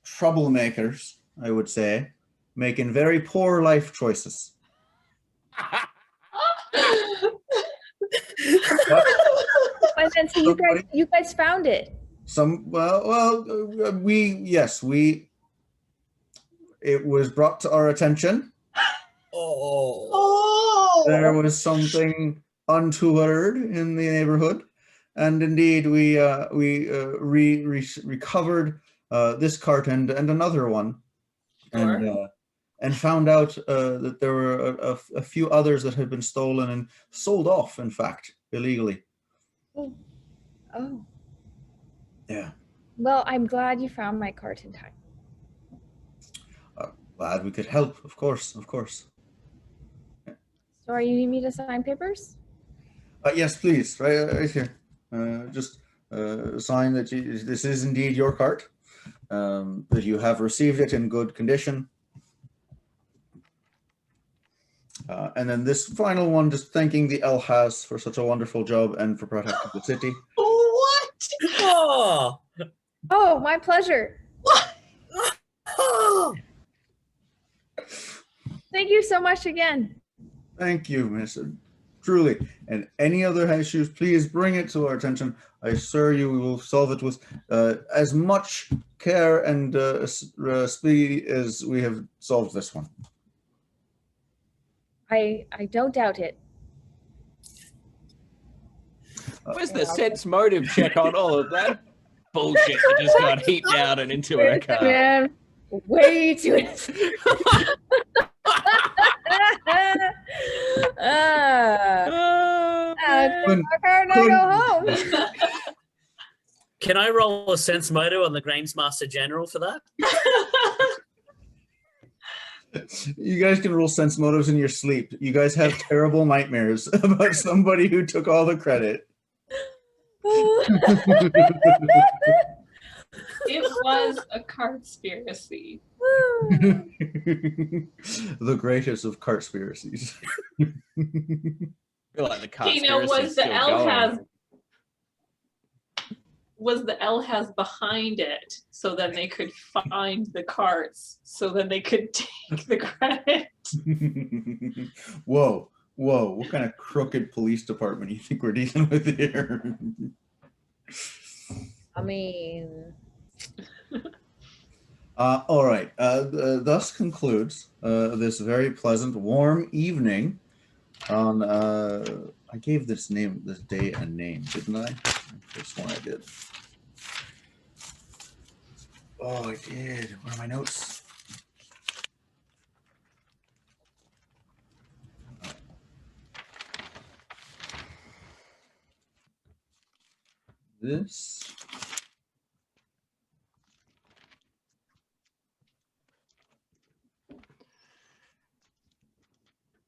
troublemakers, I would say, making very poor life choices. And then so you guys found it. It was brought to our attention. Oh. There was something untoward in the neighborhood, and indeed we recovered this cart and another one, and found out that there were a few others that had been stolen and sold off, in fact, illegally. Oh. Yeah. Well, I'm glad you found my cart in time. Glad we could help, of course. So are you need me to sign papers? Yes, please, right here. Just sign that this is indeed your cart, that you have received it in good condition. And then this final one, just thanking the LHAS for such a wonderful job and for protecting the city. What? Oh, my pleasure. Oh. Thank you so much again. Thank you, Miss. Truly. And any other issues, please bring it to our attention. I assure you we will solve it with as much care and speed as we have solved this one. I don't doubt it. Where's the sense motive check on all of that bullshit that just got heaped out and into our car? Man, way too. My car and I go home. Can I roll a sense motive on the Games Master General for that? You guys can roll sense motives in your sleep. You guys have terrible nightmares about somebody who took all the credit. It was a Cartspiracy. The greatest of Cartspiracies. I feel like the You know, conspiracy's still going. Was the L has behind it, so then they could find the carts, so then they could take the credit. Whoa, what kind of crooked police department do you think we're dealing with here? I mean, all right. Thus concludes this very pleasant, warm evening. On I gave this day a name, didn't I? This one I did. Oh, I did. Where are my notes? This.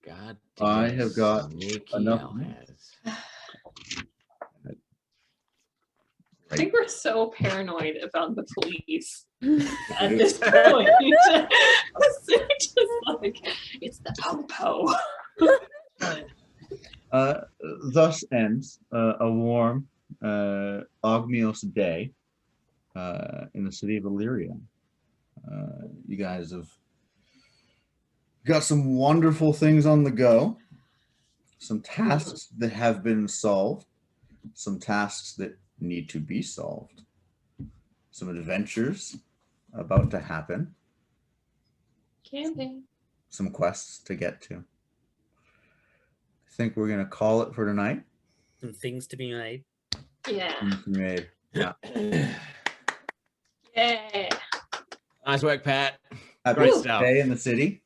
God I damn have got sneaky enough. Alhaz. I think we're so paranoid about the police at this point. They're just like, it's the po-po. Thus ends a warm Ogmios day in the city of Illyria. You guys have got some wonderful things on the go, some tasks that have been solved, some tasks that need to be solved, some adventures about to happen, Camping. some quests to get to. I think we're gonna call it for tonight. Some things to be made. Yeah. Made. Yeah. Yeah. Nice work, Pat. Happy Great stuff. day in the city.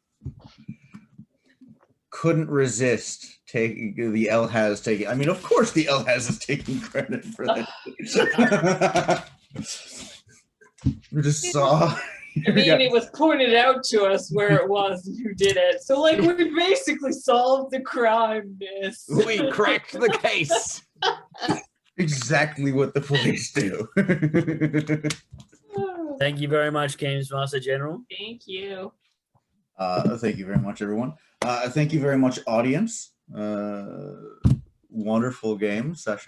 Couldn't resist taking the L has taking. I mean, of course, the L has is taking credit for that. We just saw. I mean, it was pointed out to us where it was and who did it. So, like, we basically solved the crime, miss. We cracked the case. Exactly what the police do. Thank you very much, Games Master General. Thank you. Thank you very much, everyone. Thank you very much, audience. Wonderful game session.